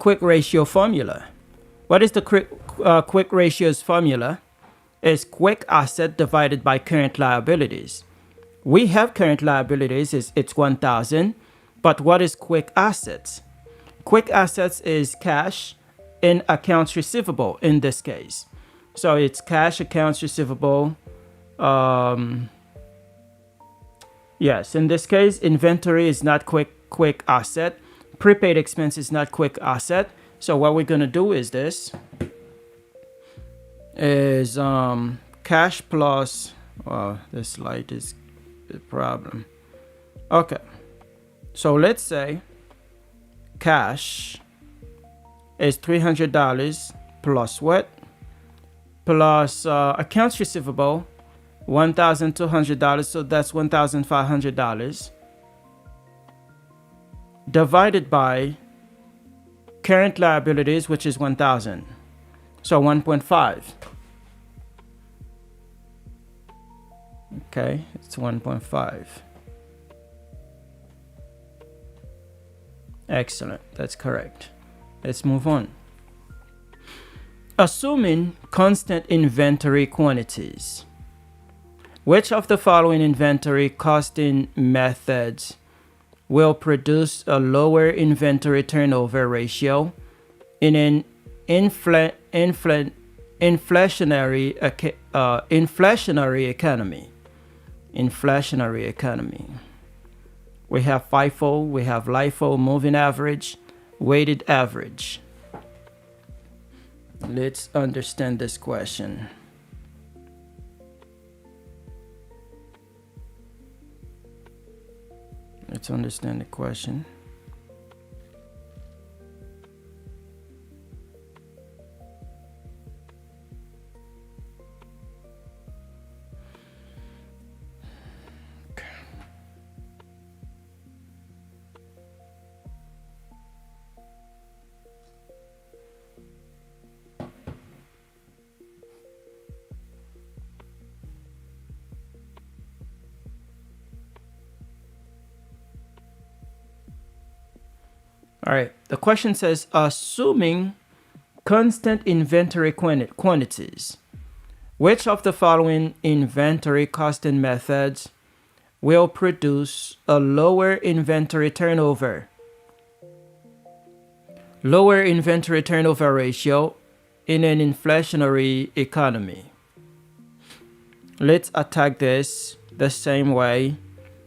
quick ratio formula. What is the quick ratio's formula? Is quick asset divided by current liabilities. We have current liabilities, it's 1,000, but what is quick assets? Quick assets is cash and accounts receivable in this case. So it's cash, accounts receivable. Yes, in this case, inventory is not quick asset. Prepaid expense is not quick asset. So what we're gonna do is this. Is cash plus, this light is the problem. Okay, so let's say cash is $300 plus what? Plus accounts receivable $1,200, so that's $1,500 divided by current liabilities, which is 1,000. So 1.5. Okay, it's 1.5. Excellent, that's correct. Let's move on. Assuming constant inventory quantities, which of the following inventory costing methods will produce a lower inventory turnover ratio in an inflationary economy? Inflationary economy. We have FIFO, we have LIFO, moving average, weighted average. Let's understand this question. Let's understand the question. All right, the question says, assuming constant inventory quantities, which of the following inventory costing methods will produce a lower inventory turnover ratio in an inflationary economy? Let's attack this the same way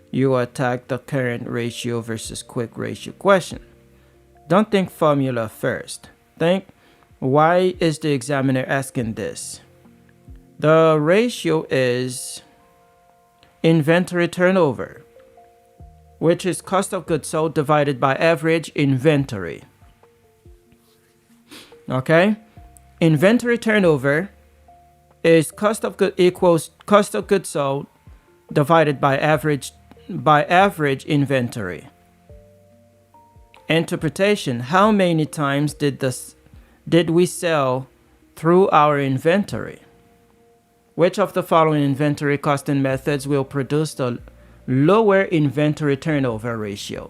you attack the current ratio versus quick ratio question. Don't think formula first. Think Why is the examiner asking this? The ratio is inventory turnover, which is cost of goods sold divided by average inventory. Okay? Inventory turnover is cost of goods equals cost of goods sold divided by average inventory. Interpretation: how many times did we sell through our inventory? Which of the following inventory costing methods will produce the lower inventory turnover ratio?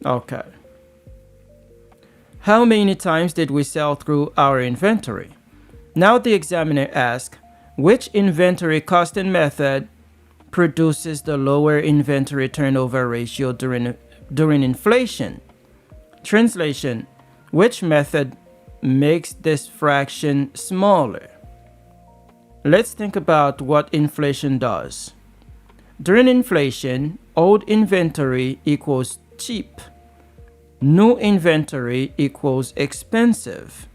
Okay. How many times did we sell through our inventory? Now the examiner asks, which inventory costing method produces the lower inventory turnover ratio during inflation? Translation: which method makes this fraction smaller? Let's think about what inflation does. During inflation, old inventory equals cheap. New inventory equals expensive.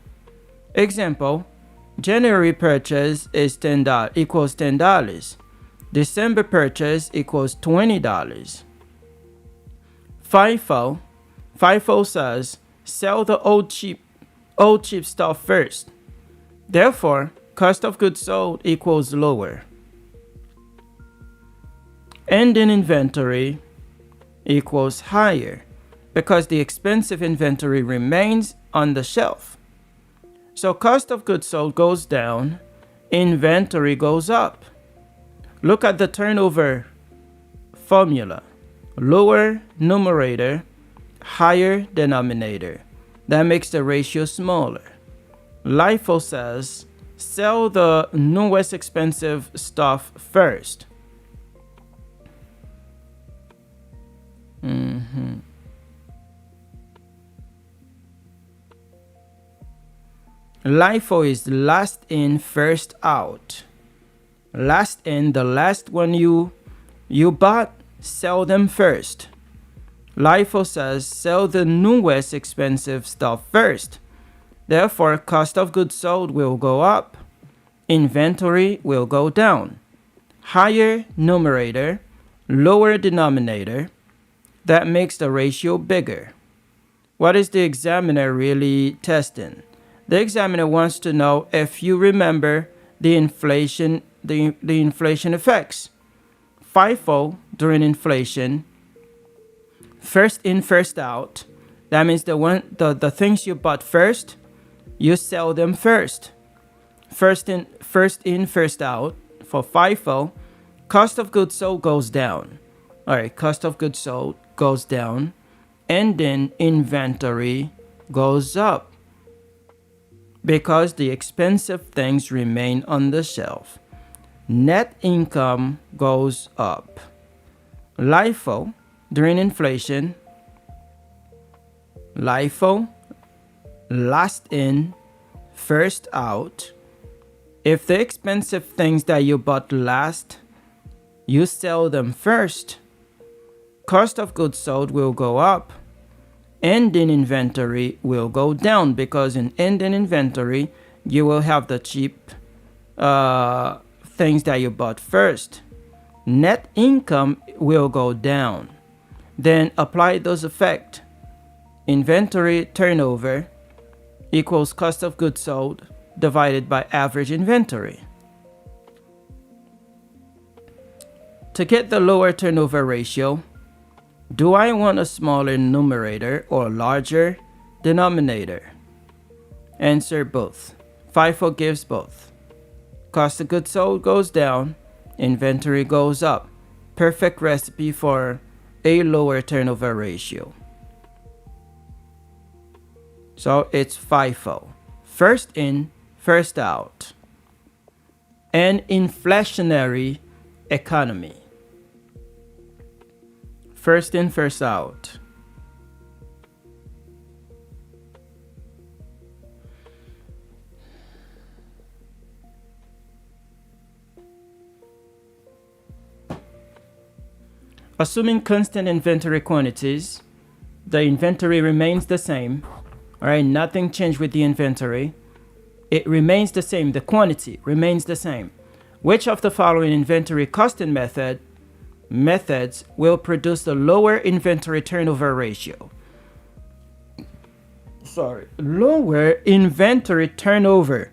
Example: January purchase is equals $10. December purchase equals $20. FIFO says sell the old cheap stuff first. Therefore, cost of goods sold equals lower. Ending inventory equals higher because the expensive inventory remains on the shelf. So cost of goods sold goes down, inventory goes up. Look at the turnover formula. Lower numerator, higher denominator. That makes the ratio smaller. LIFO says sell the newest expensive stuff first. LIFO is last in, first out. Last in, the last one you bought, sell them first. LIFO says sell the newest expensive stuff first. Therefore, cost of goods sold will go up. Inventory will go down. Higher numerator, lower denominator. That makes the ratio bigger. What is the examiner really testing? The examiner wants to know if you remember the inflation effects. FIFO during inflation, first in, first out. That means the things you bought first, you sell them first. First in, first out. For FIFO, cost of goods sold goes down. All right, cost of goods sold goes down, and then inventory goes up because the expensive things remain on the shelf. Net income goes up. LIFO during inflation, LIFO, last in, first out. If the expensive things that you bought last, you sell them first. Cost of goods sold will go up. Ending inventory will go down because in ending inventory, you will have the cheap things that you bought first. Net income will go down. Then apply those effects. Inventory turnover equals cost of goods sold divided by average inventory. To get the lower turnover ratio, do I want a smaller numerator or larger denominator? Answer both. FIFO gives both. Cost of goods sold goes down, inventory goes up. Perfect recipe for a lower turnover ratio. So it's FIFO. First in, first out. An inflationary economy. First in, first out. Assuming constant inventory quantities, the inventory remains the same. All right, nothing changed with the inventory. It remains the same. The quantity remains the same. Which of the following inventory costing methods will produce a lower inventory turnover ratio? Lower inventory turnover.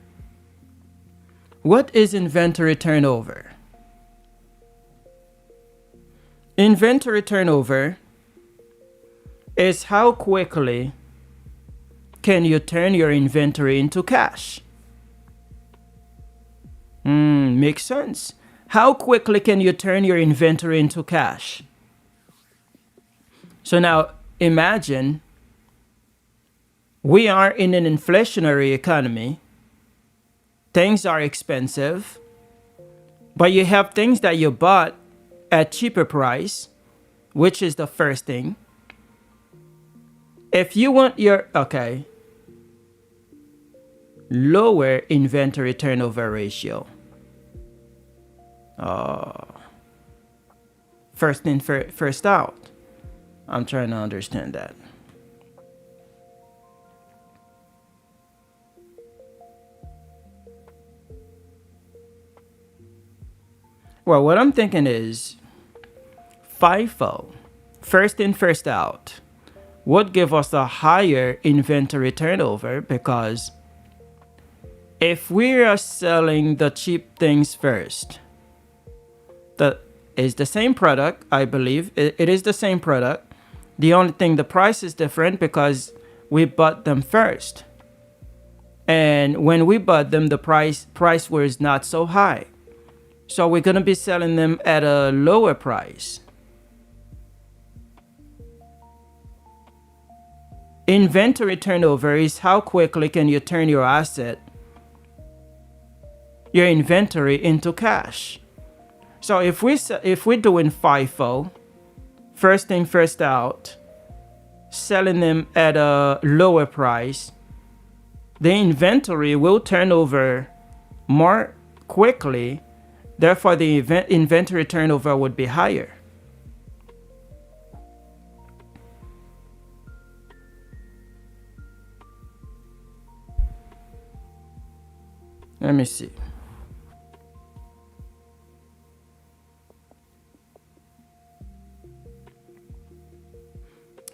What is inventory turnover? Inventory turnover is how quickly can you turn your inventory into cash? Makes sense. How quickly can you turn your inventory into cash? So now imagine we are in an inflationary economy. Things are expensive, but you have things that you bought at cheaper price, which is the first thing. If you want your, lower inventory turnover ratio. First in, first out. I'm trying to understand that. Well, what I'm thinking is FIFO, first in, first out, would give us a higher inventory turnover because if we are selling the cheap things first, that is the same product, I believe. It is the same product. The only thing, the price is different because we bought them first. And when we bought them, the price was not so high. So we're going to be selling them at a lower price. Inventory turnover is how quickly can you turn your inventory into cash. So if we're doing FIFO, first in, first out, selling them at a lower price, the inventory will turn over more quickly. Therefore, the inventory turnover would be higher. Let me see.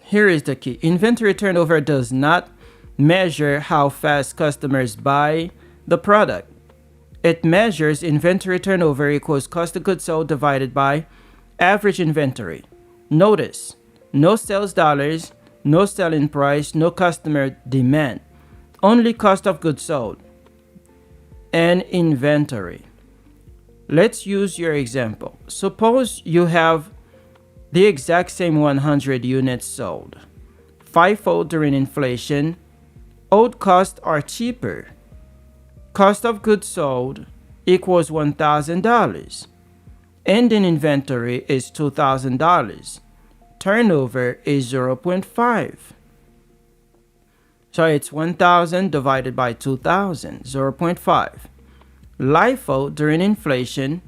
Here is the key. Inventory turnover does not measure how fast customers buy the product. It measures inventory turnover equals cost of goods sold divided by average inventory. Notice, no sales dollars, no selling price, no customer demand. Only cost of goods sold and inventory. Let's use your example. Suppose you have the exact same 100 units sold. FIFO during inflation, old costs are cheaper. Cost of goods sold equals $1,000. Ending inventory is $2,000. Turnover is 0.5. So it's 1,000 divided by 2,000, 0.5. LIFO during inflation,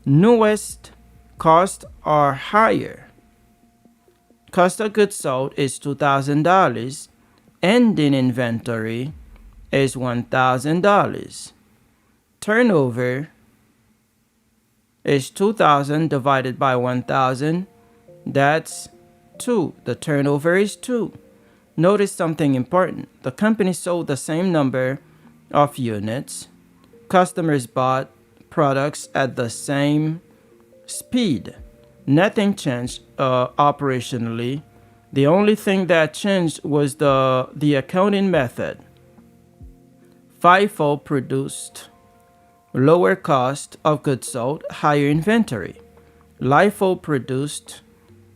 newest costs are higher. Cost of goods sold is $2,000. Ending inventory is $1,000. Turnover is 2,000 divided by 1,000. That's 2. The turnover is 2. Notice something important. The company sold the same number of units. Customers bought products at the same speed. Nothing changed operationally. The only thing that changed was the accounting method. FIFO produced lower cost of goods sold, higher inventory. LIFO produced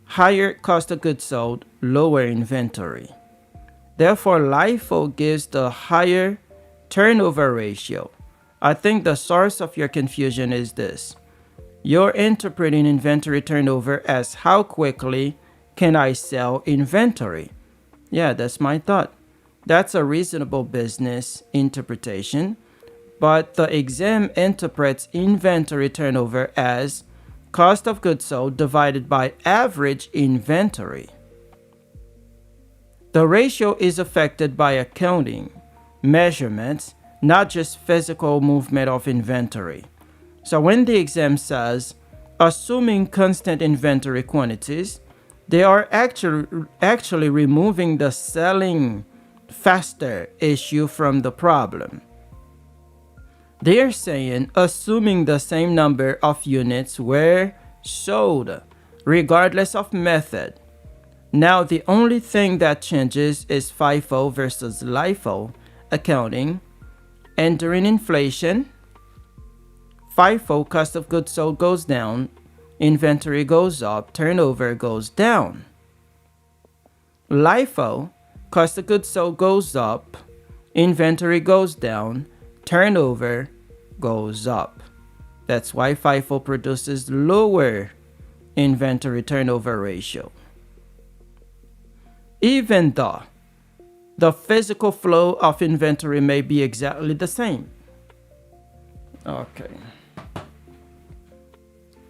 higher cost of goods sold, lower inventory. Therefore, LIFO gives the higher turnover ratio. I think the source of your confusion is this. You're interpreting inventory turnover as how quickly can I sell inventory? Yeah, that's my thought. That's a reasonable business interpretation, but the exam interprets inventory turnover as cost of goods sold divided by average inventory. The ratio is affected by accounting, measurements, not just physical movement of inventory. So when the exam says, assuming constant inventory quantities, they are actually removing the selling faster issue from the problem. They are saying, assuming the same number of units were sold, regardless of method. Now, the only thing that changes is FIFO versus LIFO accounting. And during inflation, FIFO, cost of goods sold, goes down, inventory goes up, turnover goes down. LIFO, cost of goods sold, goes up, inventory goes down, turnover goes up. That's why FIFO produces lower inventory turnover ratio. Even though the physical flow of inventory may be exactly the same. Okay.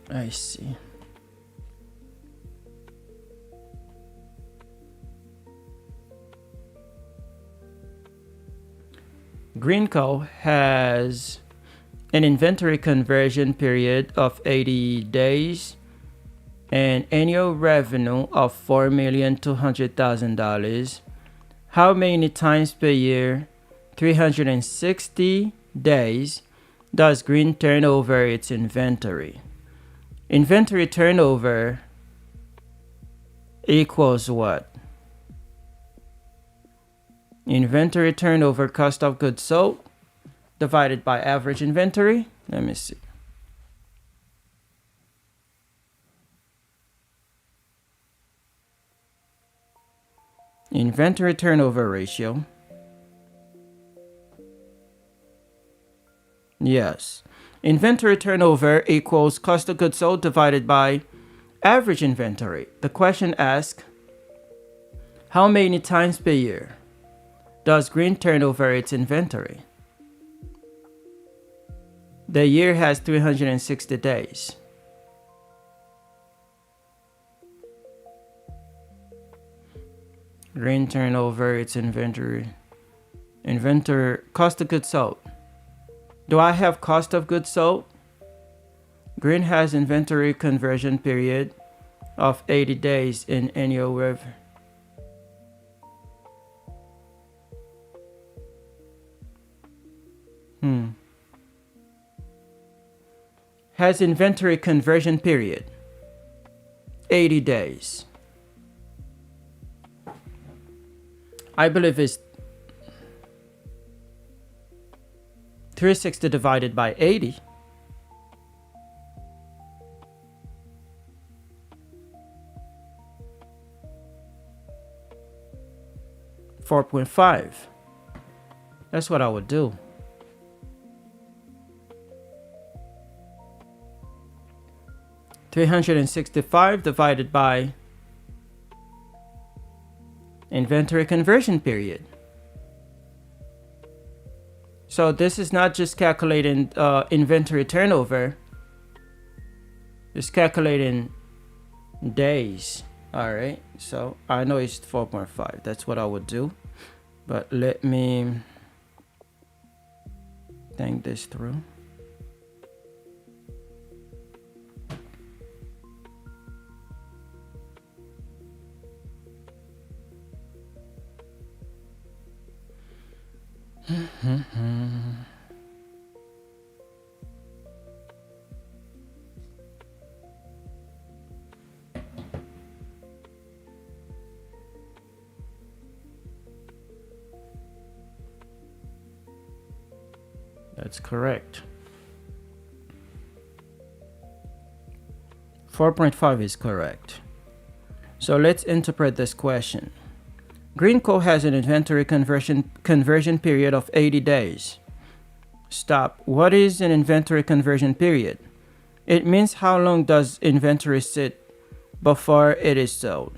I see. Greenco has an inventory conversion period of 80 days and annual revenue of $4,200,000. How many times per year, 360 days, does Green turn over its inventory? Inventory turnover equals what? Inventory turnover, cost of goods sold, divided by average inventory. Let me see. Inventory turnover ratio. Yes. Inventory turnover equals cost of goods sold divided by average inventory. The question asks, how many times per year does Green turn over its inventory? The year has 360 days. Green turn over its inventory. Cost of goods sold. Do I have cost of goods sold? Green has inventory conversion period of 80 days in annual revenue. Has inventory conversion period 80 days. I believe it's 360 divided by 80. $4.5. That's what I would do. $365 divided by inventory conversion period. So this is not just calculating inventory turnover. It's calculating days. All right. So I know it's 4.5. That's what I would do. But let me think this through. That's correct. 4.5 is correct. So let's interpret this question. Greenco has an inventory conversion period of 80 days. Stop. What is an inventory conversion period? It means how long does inventory sit before it is sold.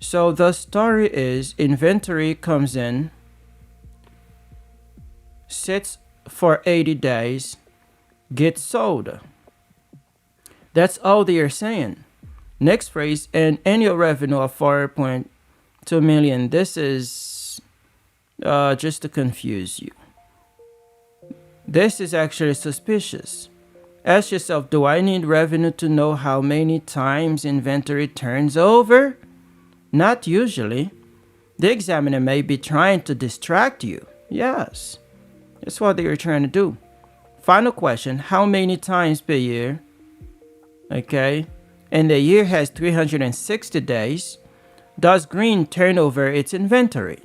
So the story is inventory comes in, sits for 80 days, gets sold. That's all they are saying. Next phrase, an annual revenue of 2 million. This is just to confuse you. This is actually suspicious. Ask yourself, do I need revenue to know how many times inventory turns over? Not usually. The examiner may be trying to distract you. Yes, that's what they were trying to do. Final question, how many times per year? Okay, and the year has 360 days. Does green turn over its inventory?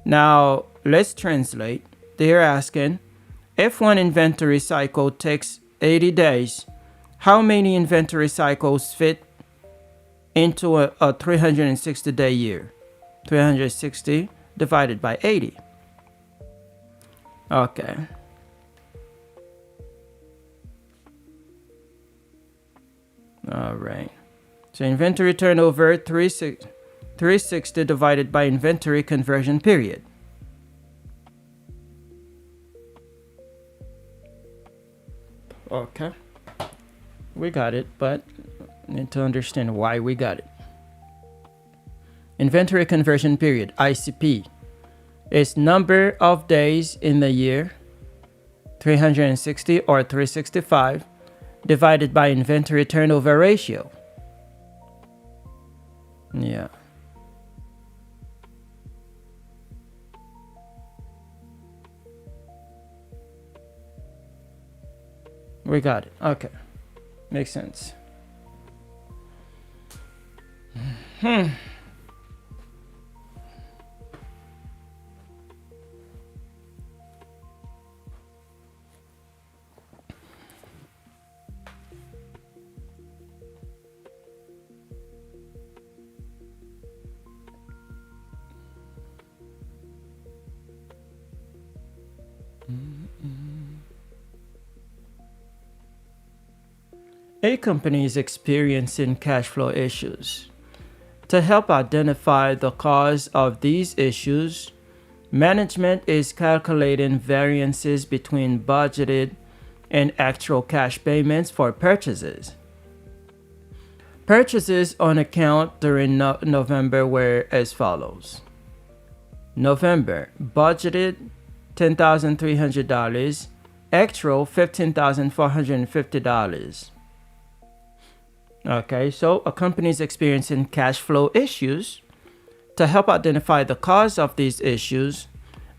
Now, let's translate. They're asking, if one inventory cycle takes 80 days, how many inventory cycles fit into a 360-day year? 360 divided by 80. Okay. All right. So inventory turnover 360 divided by inventory conversion period. Okay. We got it, but need to understand why we got it. Inventory conversion period, ICP, is number of days in the year, 360 or 365, divided by inventory turnover ratio. Yeah. We got it. Okay. Makes sense. A company is experiencing cash flow issues. To help identify the cause of these issues, management is calculating variances between budgeted and actual cash payments for purchases. Purchases on account during November were as follows. November, budgeted $10,300, actual $15,450. Okay, so a company is experiencing cash flow issues. To help identify the cause of these issues,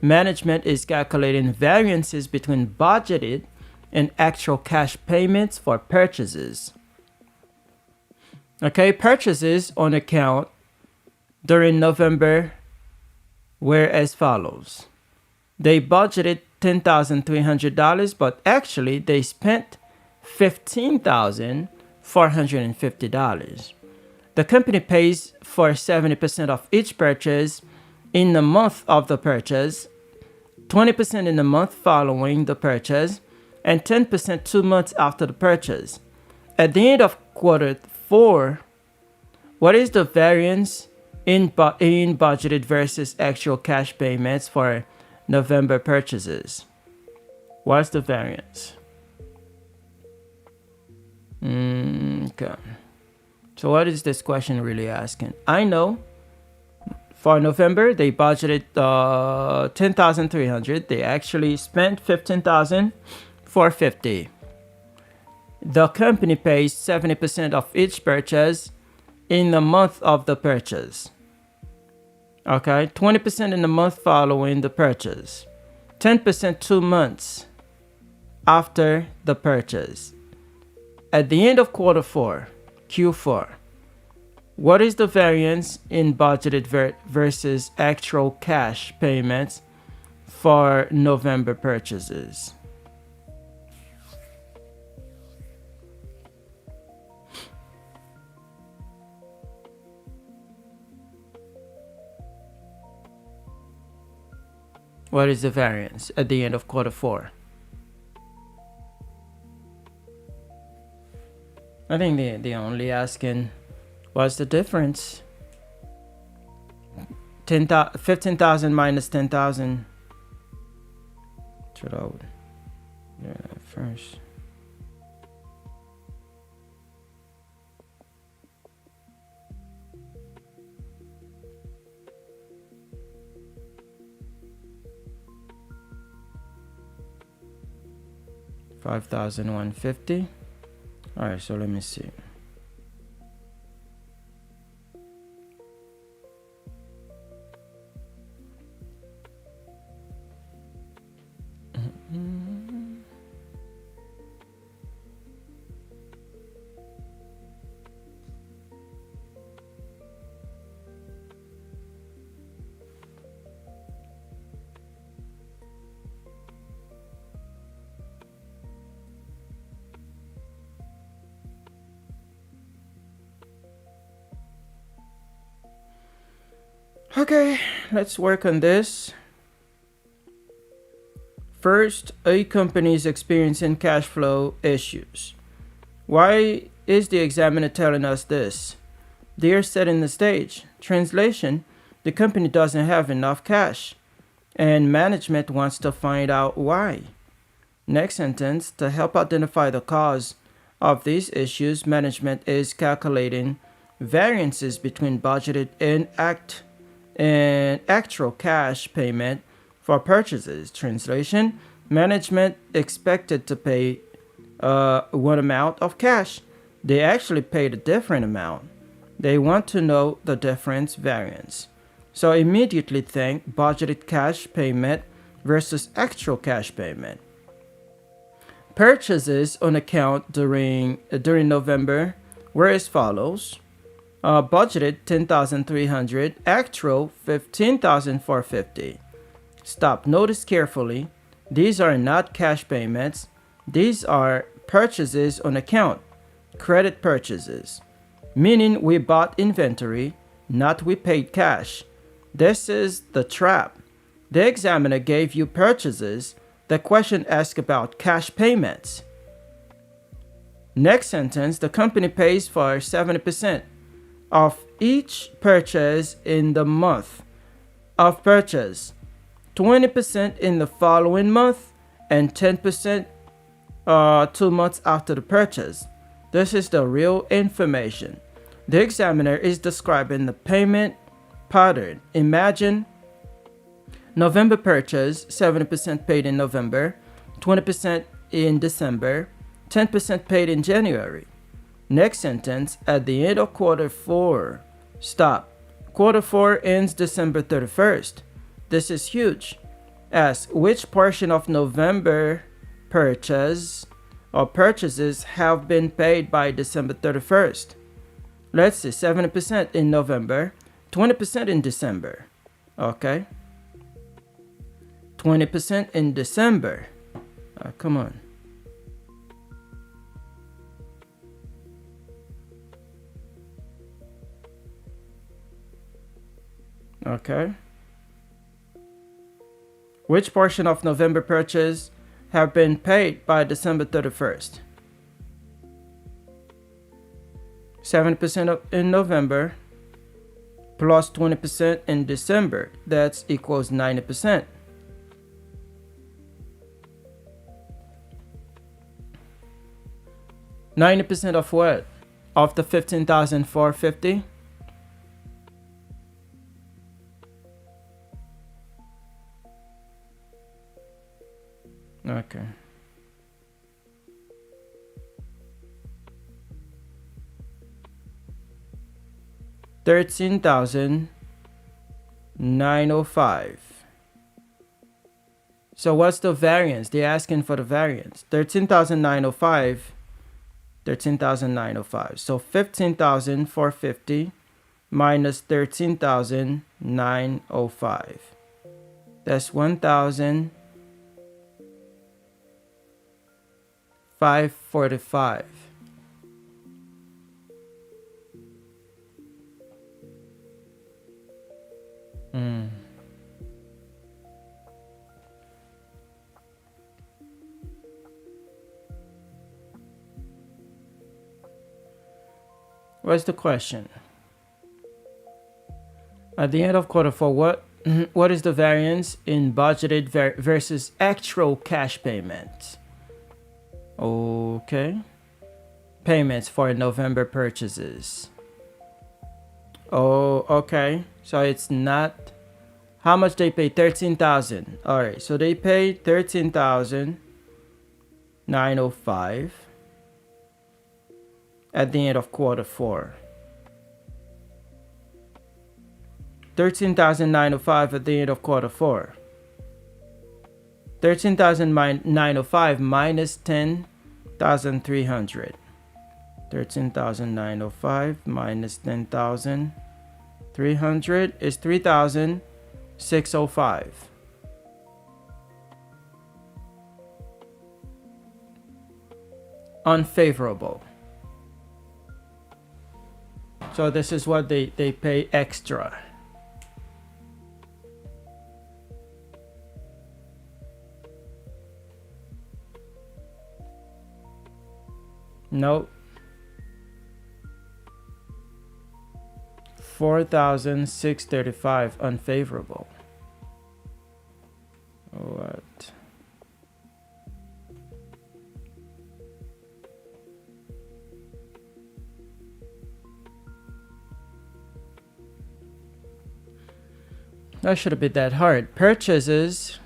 management is calculating variances between budgeted and actual cash payments for purchases. Okay, purchases on account during November were as follows. They budgeted $10,300, but actually they spent $15,450. The company pays for 70% of each purchase in the month of the purchase, 20% in the month following the purchase, and 10% 2 months after the purchase. At the end of quarter 4, what is the variance in budgeted versus actual cash payments for November purchases? What's the variance? Okay. So what is this question really asking? I know for November they budgeted $10,300. They actually spent $15,450. The company pays 70% of each purchase in the month of the purchase. Okay, 20% in the month following the purchase, 10% 2 months after the purchase. At the end of quarter 4, Q4, what is the variance in budgeted versus actual cash payments for November purchases? What is the variance at the end of quarter 4? I think they only asking what's the difference. 15,000 minus 10,000. Should I do that first? 5,150. All right, so let me see. Okay, let's work on this. First, a company is experiencing cash flow issues. Why is the examiner telling us this? They are setting the stage. Translation: the company doesn't have enough cash, and management wants to find out why. Next sentence: to help identify the cause of these issues, management is calculating variances between budgeted and actual cash payment for purchases. Translation: management expected to pay one amount of cash. They actually paid a different amount. They want to know the difference variance. So immediately think budgeted cash payment versus actual cash payment. Purchases on account during November were as follows. Budgeted 10,300, actual 15,450. Stop. Notice carefully. These are not cash payments. These are purchases on account, credit purchases, meaning we bought inventory, not we paid cash. This is the trap. The examiner gave you purchases. The question asks about cash payments. Next sentence: the company pays for 70% of each purchase in the month of purchase, 20% in the following month, and 10% 2 months after the purchase. This is the real information. The examiner is describing the payment pattern. Imagine November purchase, 70% paid in November, 20% in December, 10% paid in January. Next sentence: at the end of quarter 4. Stop. Quarter 4 ends December 31st. This is huge. Ask which portion of November purchases have been paid by December 31st. Let's see, 70% in November, 20% in December. Okay. 20% in December. Come on. Okay. Which portion of November purchase have been paid by December 31st? 70% in November plus 20% in December. That equals 90%. %90 of what? Of the 15,450? Okay. $13,905. So what's the variance? They're asking for the variance. 13,905. 13,905. So 15,450 minus 13,905. That's 1,545. What's the question? At the end of quarter 4, what is the variance in budgeted versus actual cash payments? Okay. Payments for November purchases. Oh, okay. So it's not how much they pay. 13,000. All right. So they paid 13,000. 905 at the end of quarter four. 13,905 at the end of quarter four. 13,905 minus 10,300. 13,905 minus 10,300 is 3,605. Unfavorable. So this is what they pay extra. Nope. 4,635 unfavorable. What? That shouldn't be that hard. Purchases,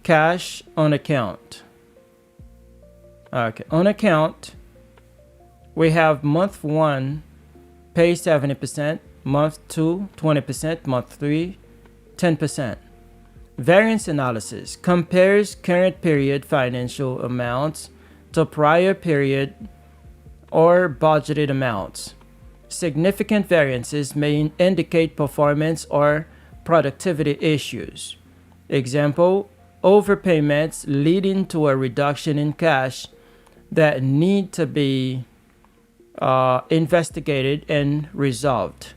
cash on account. Okay, on account, we have month 1 pay 70%, month 2 20%, month 3 10%. Variance analysis compares current period financial amounts to prior period or budgeted amounts. Significant variances may indicate performance or productivity issues. Example, overpayments leading to a reduction in cash that need to be investigated and resolved.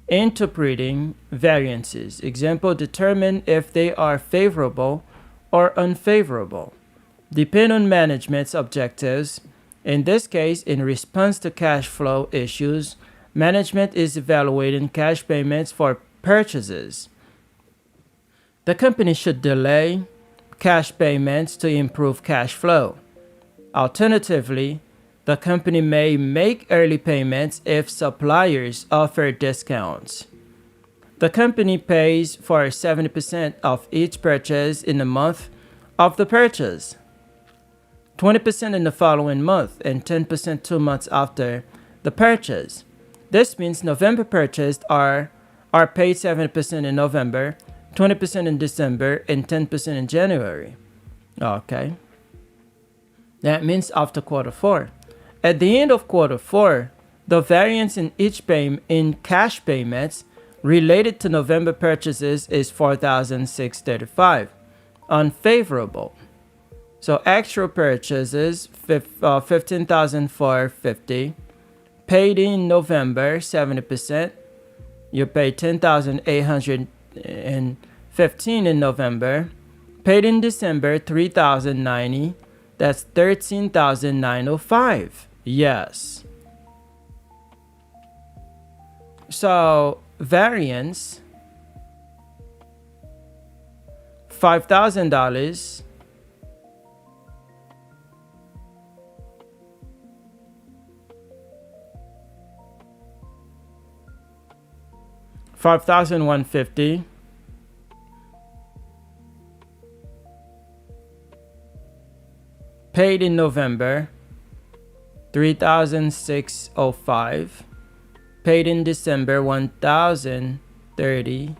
Interpreting variances. Example, determine if they are favorable or unfavorable. Depend on management's objectives. In this case, in response to cash flow issues, management is evaluating cash payments for purchases. The company should delay cash payments to improve cash flow. Alternatively, the company may make early payments if suppliers offer discounts. The company pays for 70% of each purchase in the month of the purchase, 20% in the following month, and 10% 2 months after the purchase. This means November purchased are paid 70% in November, 20% in December, and 10% in January. Okay. That means after quarter four. At the end of quarter four, the variance in in cash payments related to November purchases is 4,635. Unfavorable. So actual purchases 15,450. Paid in November 70%. You pay 10,815 in November. Paid in December 3,090. That's 13,905. Yes. So variance $5,000. $5,150. Paid in November, 3,605. Paid in December, 1,030.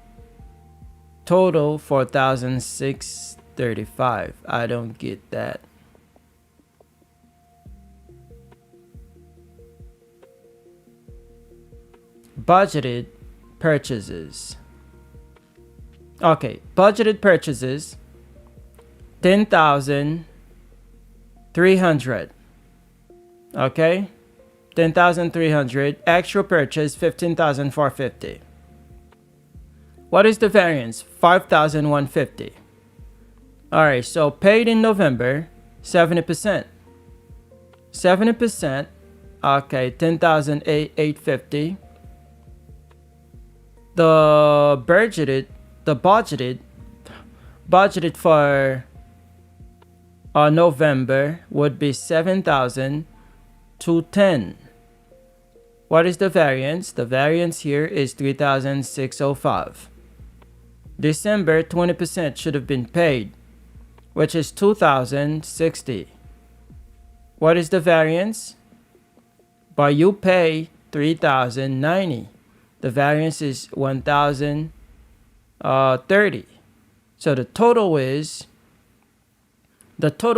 Total 4,635. I don't get that. Budgeted purchases. Okay, budgeted purchases 10,300. Okay, 10,300. Actual purchase 15,450. What is the variance? 5,150. All right, so paid in November 70%. 70%. Okay, 10,850. The budgeted for November would be 7,210. What is the variance? The variance here is 3,605. December 20% should have been paid. which is 2,060. What is the variance? But you pay 3,090. The variance is 1,030. So the total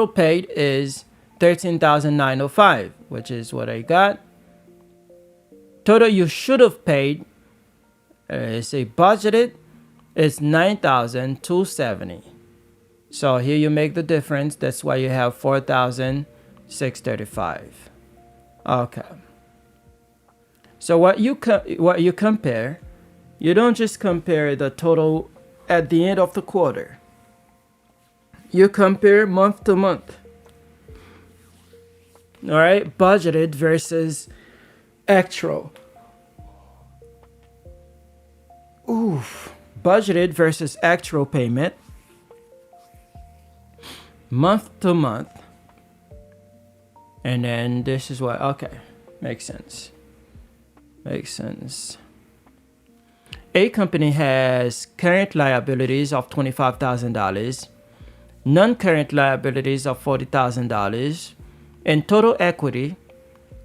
paid is 13,905, which is what I got. Total you should have paid, say budgeted, is 9,270. So here you make the difference. That's why you have 4,635. Okay. So what you compare, you don't just compare the total at the end of the quarter. You compare month to month. All right, budgeted versus actual. Oof. Budgeted versus actual payment. Month to month. And then this is what, okay, makes sense. Makes sense. A company has current liabilities of $25,000, non-current liabilities of $40,000, and total equity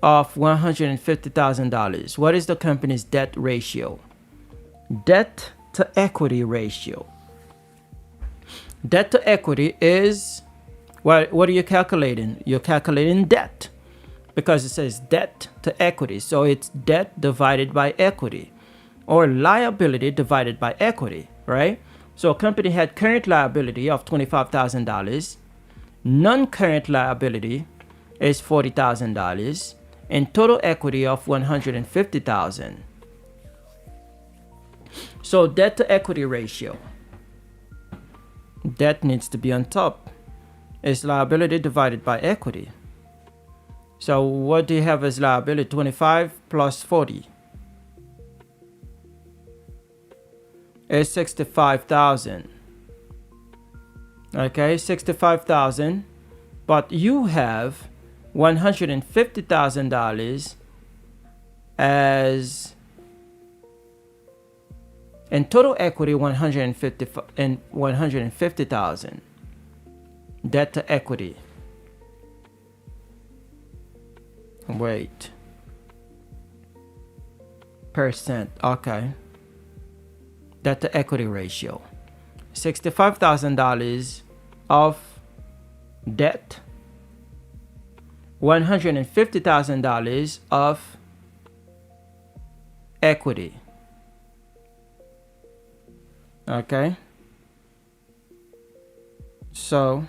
of $150,000. What is the company's debt ratio? Debt to equity ratio. Debt to equity is, what are you calculating? You're calculating debt because it says debt to equity. So it's debt divided by equity, or liability divided by equity, right? So a company had current liability of $25,000, non-current liability is $40,000, and total equity of $150,000. So debt to equity ratio. Debt needs to be on top. It's liability divided by equity. So what do you have as liability? 25 plus 40 is 65,000. Okay, 65,000. But you have $150,000 as, and total equity 150,000. Debt to equity. Wait. Percent. Okay. Debt to equity ratio. $65,000 of debt. $150,000 of equity. Okay. So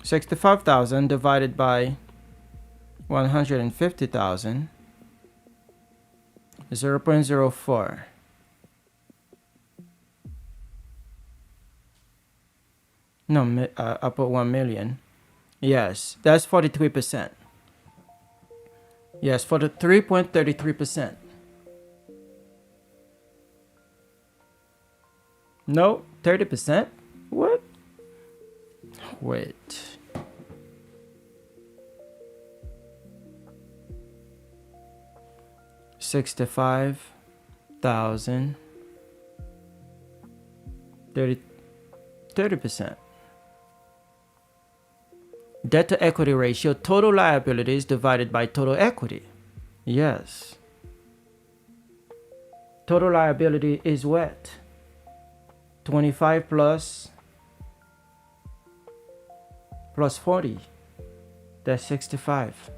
65,000 divided by 150,000, 0.04. No, I put 1 million. Yes, that's 43%. Yes, 43.33%. No, 30%? What? Wait. $65,000. 30%. Debt to equity ratio, total liabilities divided by total equity. Yes. Total liability is what? 25 plus 40. That's 65.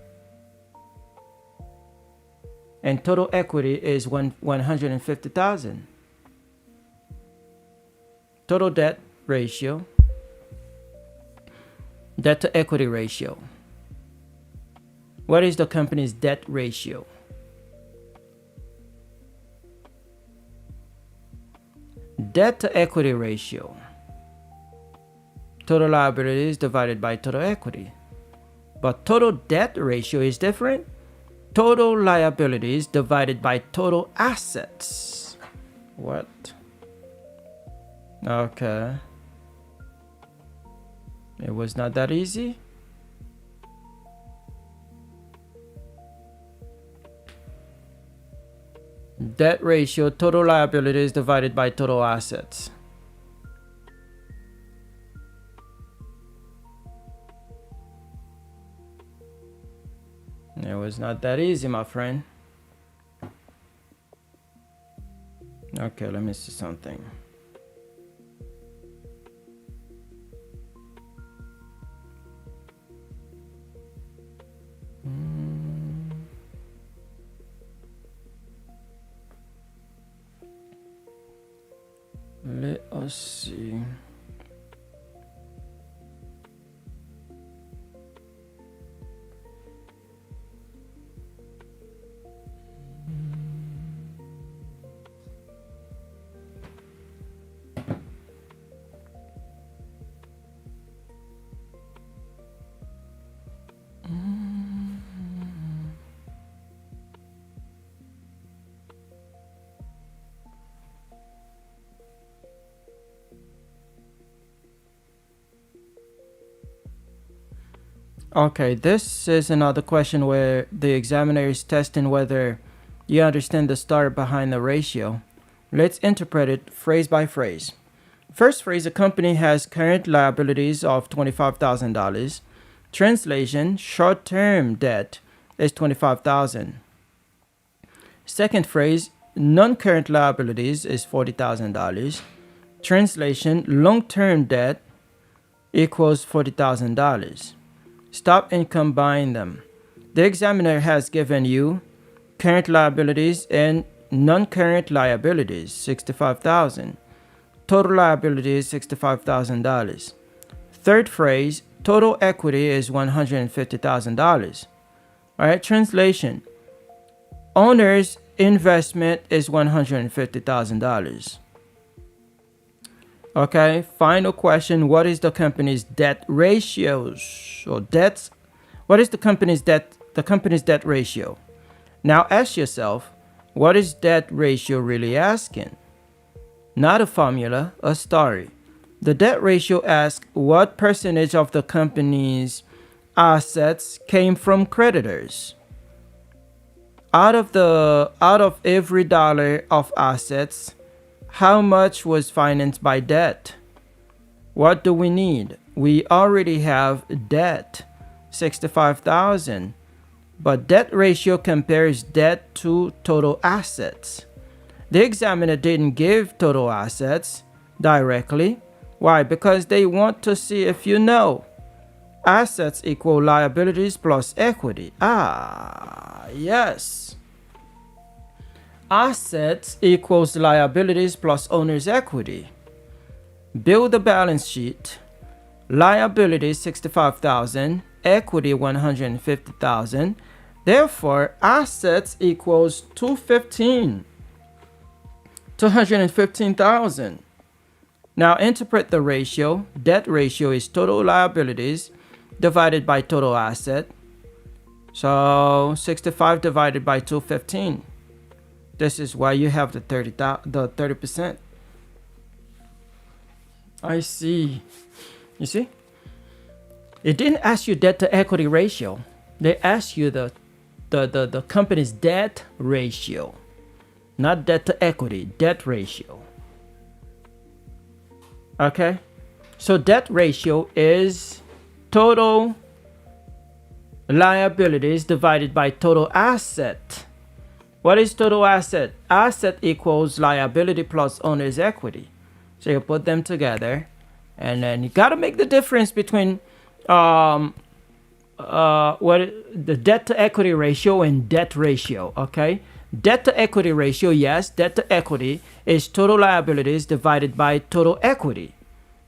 And total equity is 150,000. Total debt ratio. Debt to equity ratio. What is the company's debt ratio? Debt to equity ratio. Total liabilities divided by total equity. But total debt ratio is different. Total liabilities divided by total assets. What? Okay. It was not that easy. Debt ratio, total liabilities divided by total assets. It was not that easy, my friend. Okay, let me see something. Let us see. Okay, this is another question where the examiner is testing whether you understand the story behind the ratio. Let's interpret it phrase by phrase. First phrase, a company has current liabilities of $25,000. Translation, short-term debt is $25,000. Second phrase, non-current liabilities is $40,000. Translation, long-term debt equals $40,000. Stop and combine them. The examiner has given you current liabilities and non-current liabilities, $65,000. Total liabilities, $65,000. Third phrase, total equity is $150,000. All right, translation. Owner's investment is $150,000. Okay, final question. What is the company's debt ratios or debts? What is the company's debt ratio? Now ask yourself, what is debt ratio really asking? Not a formula, a story. The debt ratio asks what percentage of the company's assets came from creditors. Out of every dollar of assets, how much was financed by debt? What do we need? We already have debt, $65,000. But debt ratio compares debt to total assets. The examiner didn't give total assets directly. Why? Because they want to see if you know. Assets equal liabilities plus equity. Yes. Assets equals liabilities plus owner's equity. Build the balance sheet. Liabilities $65,000, equity $150,000. Therefore, assets equals $215,000. Now interpret the ratio. Debt ratio is total liabilities divided by total asset. So 65 divided by 215. This is why you have the 30%. I see. You see? It didn't ask you debt to equity ratio. They asked you the company's debt ratio. Not debt to equity, debt ratio. Okay? So debt ratio is total liabilities divided by total asset. What is total asset? Asset equals liability plus owner's equity. So you put them together, and then you got to make the difference between the debt to equity ratio and debt ratio. Okay, debt to equity ratio, yes, debt to equity is total liabilities divided by total equity.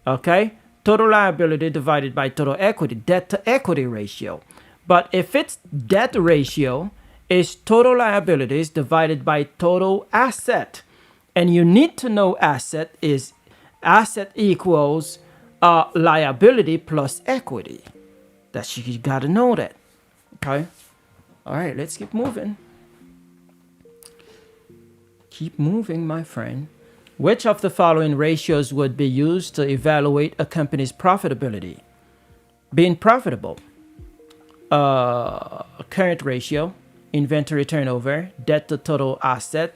Okay, total liability divided by total equity, debt to equity ratio. But if it's debt ratio, is total liabilities divided by total asset. And you need to know asset is asset equals liability plus equity. You got to know that. Okay. All right, let's keep moving. Keep moving, my friend. Which of the following ratios would be used to evaluate a company's profitability? Being profitable. Current ratio, inventory turnover, debt to total asset,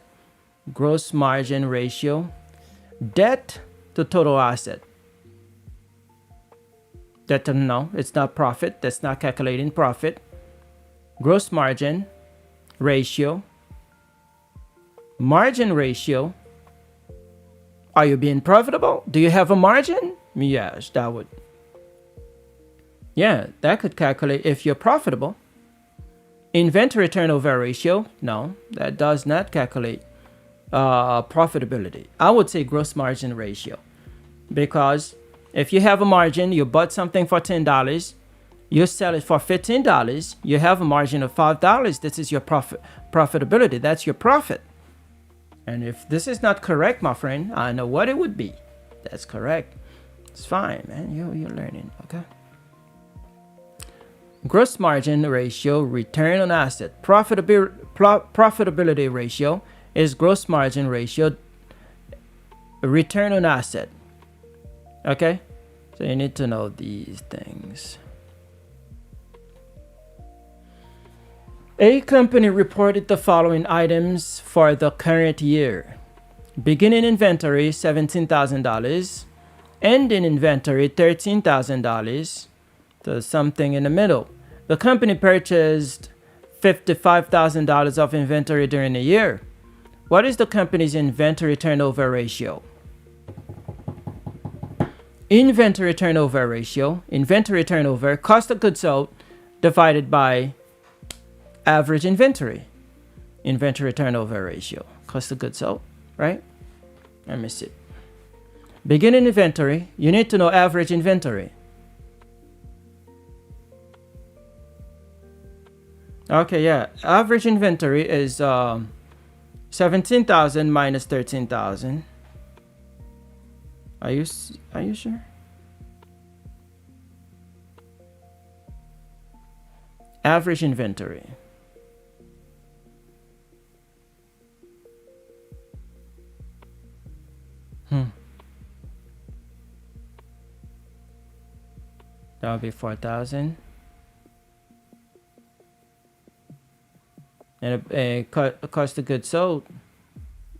gross margin ratio, debt to total asset. No, it's not profit. That's not calculating profit. gross margin ratio, margin ratio. Are you being profitable? Do you have a margin? Yes, that would. Yeah, that could calculate if you're profitable. Inventory turnover ratio. No, that does not calculate profitability. I would say gross margin ratio, because if you have a margin, you bought something for $10, you sell it for $15, you have a margin of $5. This is your profitability. That's your profit. And if this is not correct, my friend, I know what it would be. That's correct. It's fine, man. You're learning, okay? Gross margin ratio, return on asset. Profitability ratio is gross margin ratio, return on asset. Okay? So you need to know these things. A company reported the following items for the current year. Beginning inventory, $17,000. Ending inventory, $13,000. So something in the middle. The company purchased $55,000 of inventory during the year. What is the company's inventory turnover ratio? Inventory turnover ratio, inventory turnover, cost of goods sold divided by average inventory. Inventory turnover ratio, cost of goods sold, right? Let me see. Beginning inventory, you need to know average inventory. Okay, yeah, average inventory is 17,000 minus 13,000. Are you sure? Average inventory. That would be 4,000. And a cost of goods sold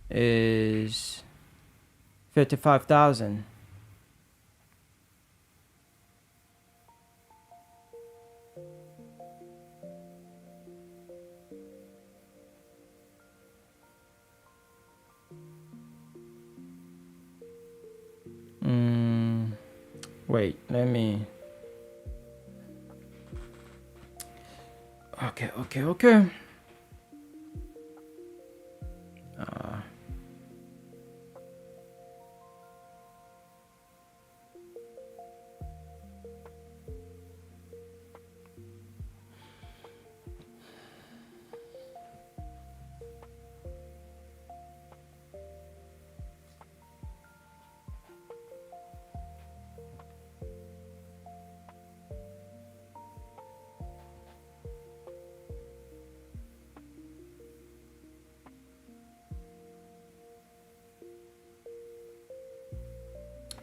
is 55,000. Wait, let me. Okay.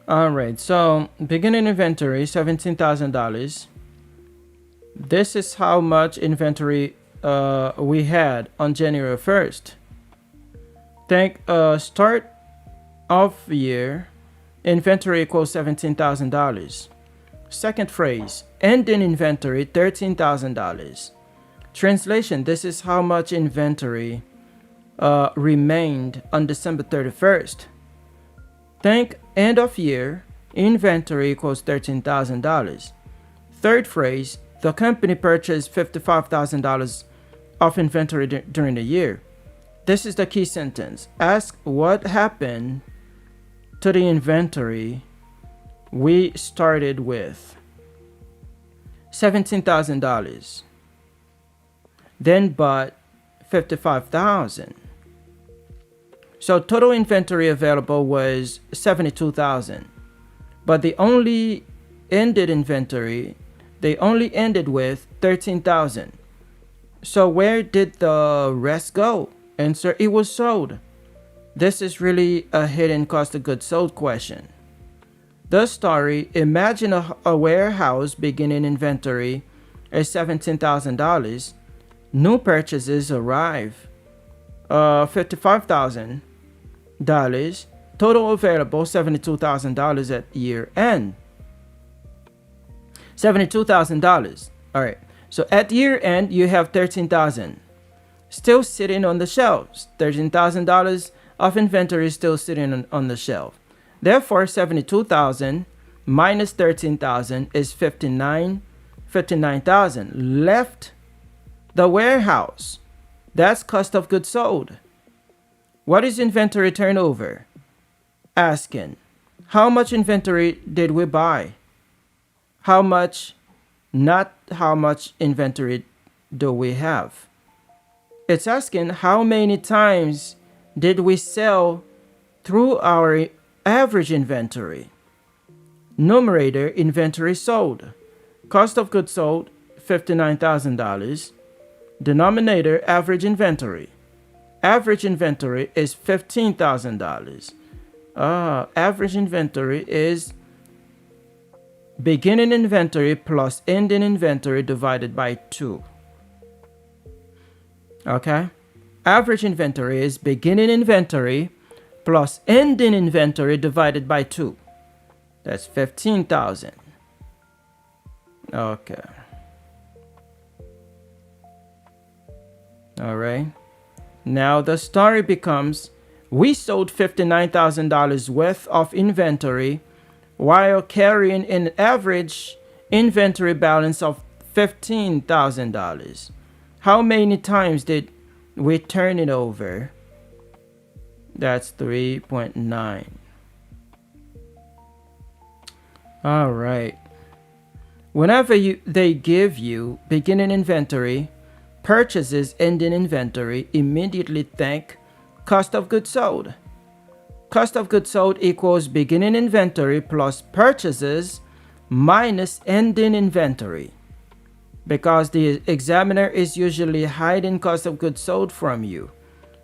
All right, so beginning inventory, $17,000. This is how much inventory we had on January 1st. Think start of year, inventory equals $17,000. Second phrase, ending inventory, $13,000. Translation, this is how much inventory remained on December 31st. Think end of year, inventory equals $13,000. Third phrase, the company purchased $55,000 of inventory during the year. This is the key sentence. Ask what happened to the inventory we started with. $17,000. Then bought $55,000. So total inventory available was $72,000. But they only ended with $13,000. So where did the rest go? Answer, it was sold. This is really a hidden cost of goods sold question. The story, imagine a warehouse beginning inventory is $17,000. New purchases arrive, $55,000. Total available $72,000 at year end. $72,000. All right. So at year end, you have $13,000 still sitting on the shelves. $13,000 of inventory is still sitting on the shelf. Therefore, 72,000 minus 13,000 is 59,000 left the warehouse. That's cost of goods sold. What is inventory turnover? Asking, how much inventory did we buy? How much, not how much inventory do we have? It's asking how many times did we sell through our average inventory. Numerator, inventory sold. Cost of goods sold, $59,000. Denominator, average inventory. Average inventory is $15,000. Average inventory is beginning inventory plus ending inventory divided by 2. Okay? Average inventory is beginning inventory plus ending inventory divided by 2. That's 15,000. Okay. All right. Now the story becomes, we sold $59,000 worth of inventory while carrying an average inventory balance of $15,000. How many times did we turn it over? That's 3.9. All right. Whenever they give you beginning inventory, purchases, ending inventory, immediately think cost of goods sold. Cost of goods sold equals beginning inventory plus purchases minus ending inventory. Because the examiner is usually hiding cost of goods sold from you.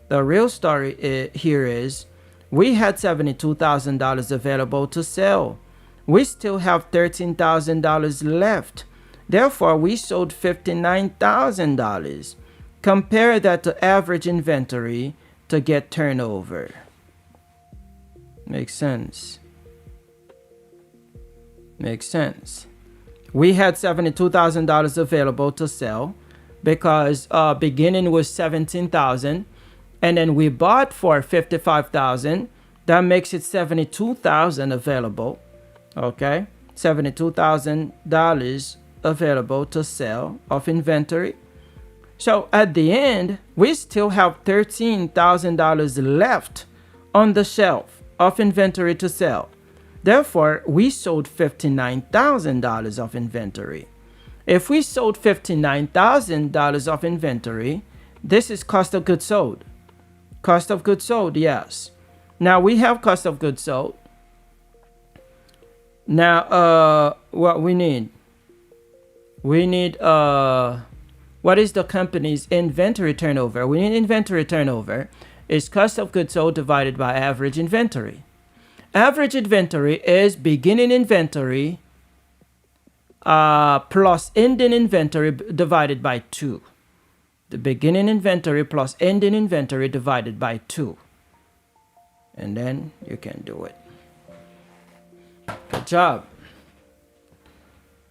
The real story here is we had $72,000 available to sell. We still have $13,000 left. Therefore, we sold $59,000. Compare that to average inventory to get turnover. Makes sense. Makes sense. We had $72,000 available to sell because beginning was $17,000, and then we bought for $55,000. That makes it $72,000 available. Okay, $72,000 available to sell of inventory. So at the end, we still have $13,000 left on the shelf of inventory to sell. Therefore, we sold $59,000 of inventory. If we sold $59,000 of inventory, this is cost of goods sold. Cost of goods sold, yes. Now we have cost of goods sold. Now, what we need? We need, what is the company's inventory turnover? We need inventory turnover is cost of goods sold divided by average inventory. Average inventory is beginning inventory plus ending inventory divided by 2. The beginning inventory plus ending inventory divided by 2. And then you can do it. Good job.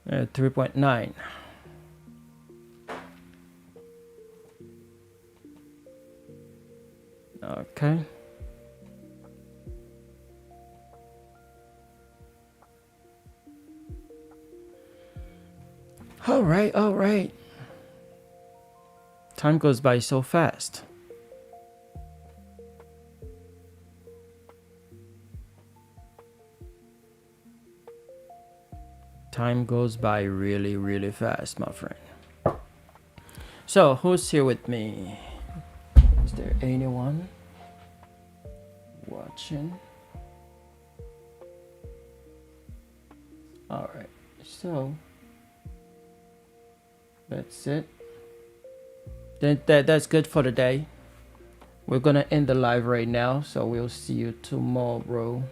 3.9. Okay. All right, all right. Time goes by so fast. Time goes by really, really fast, my friend. So, who's here with me? Is there anyone watching? All right, so that's it. That's good for the day. We're gonna end the live right now, so we'll see you tomorrow.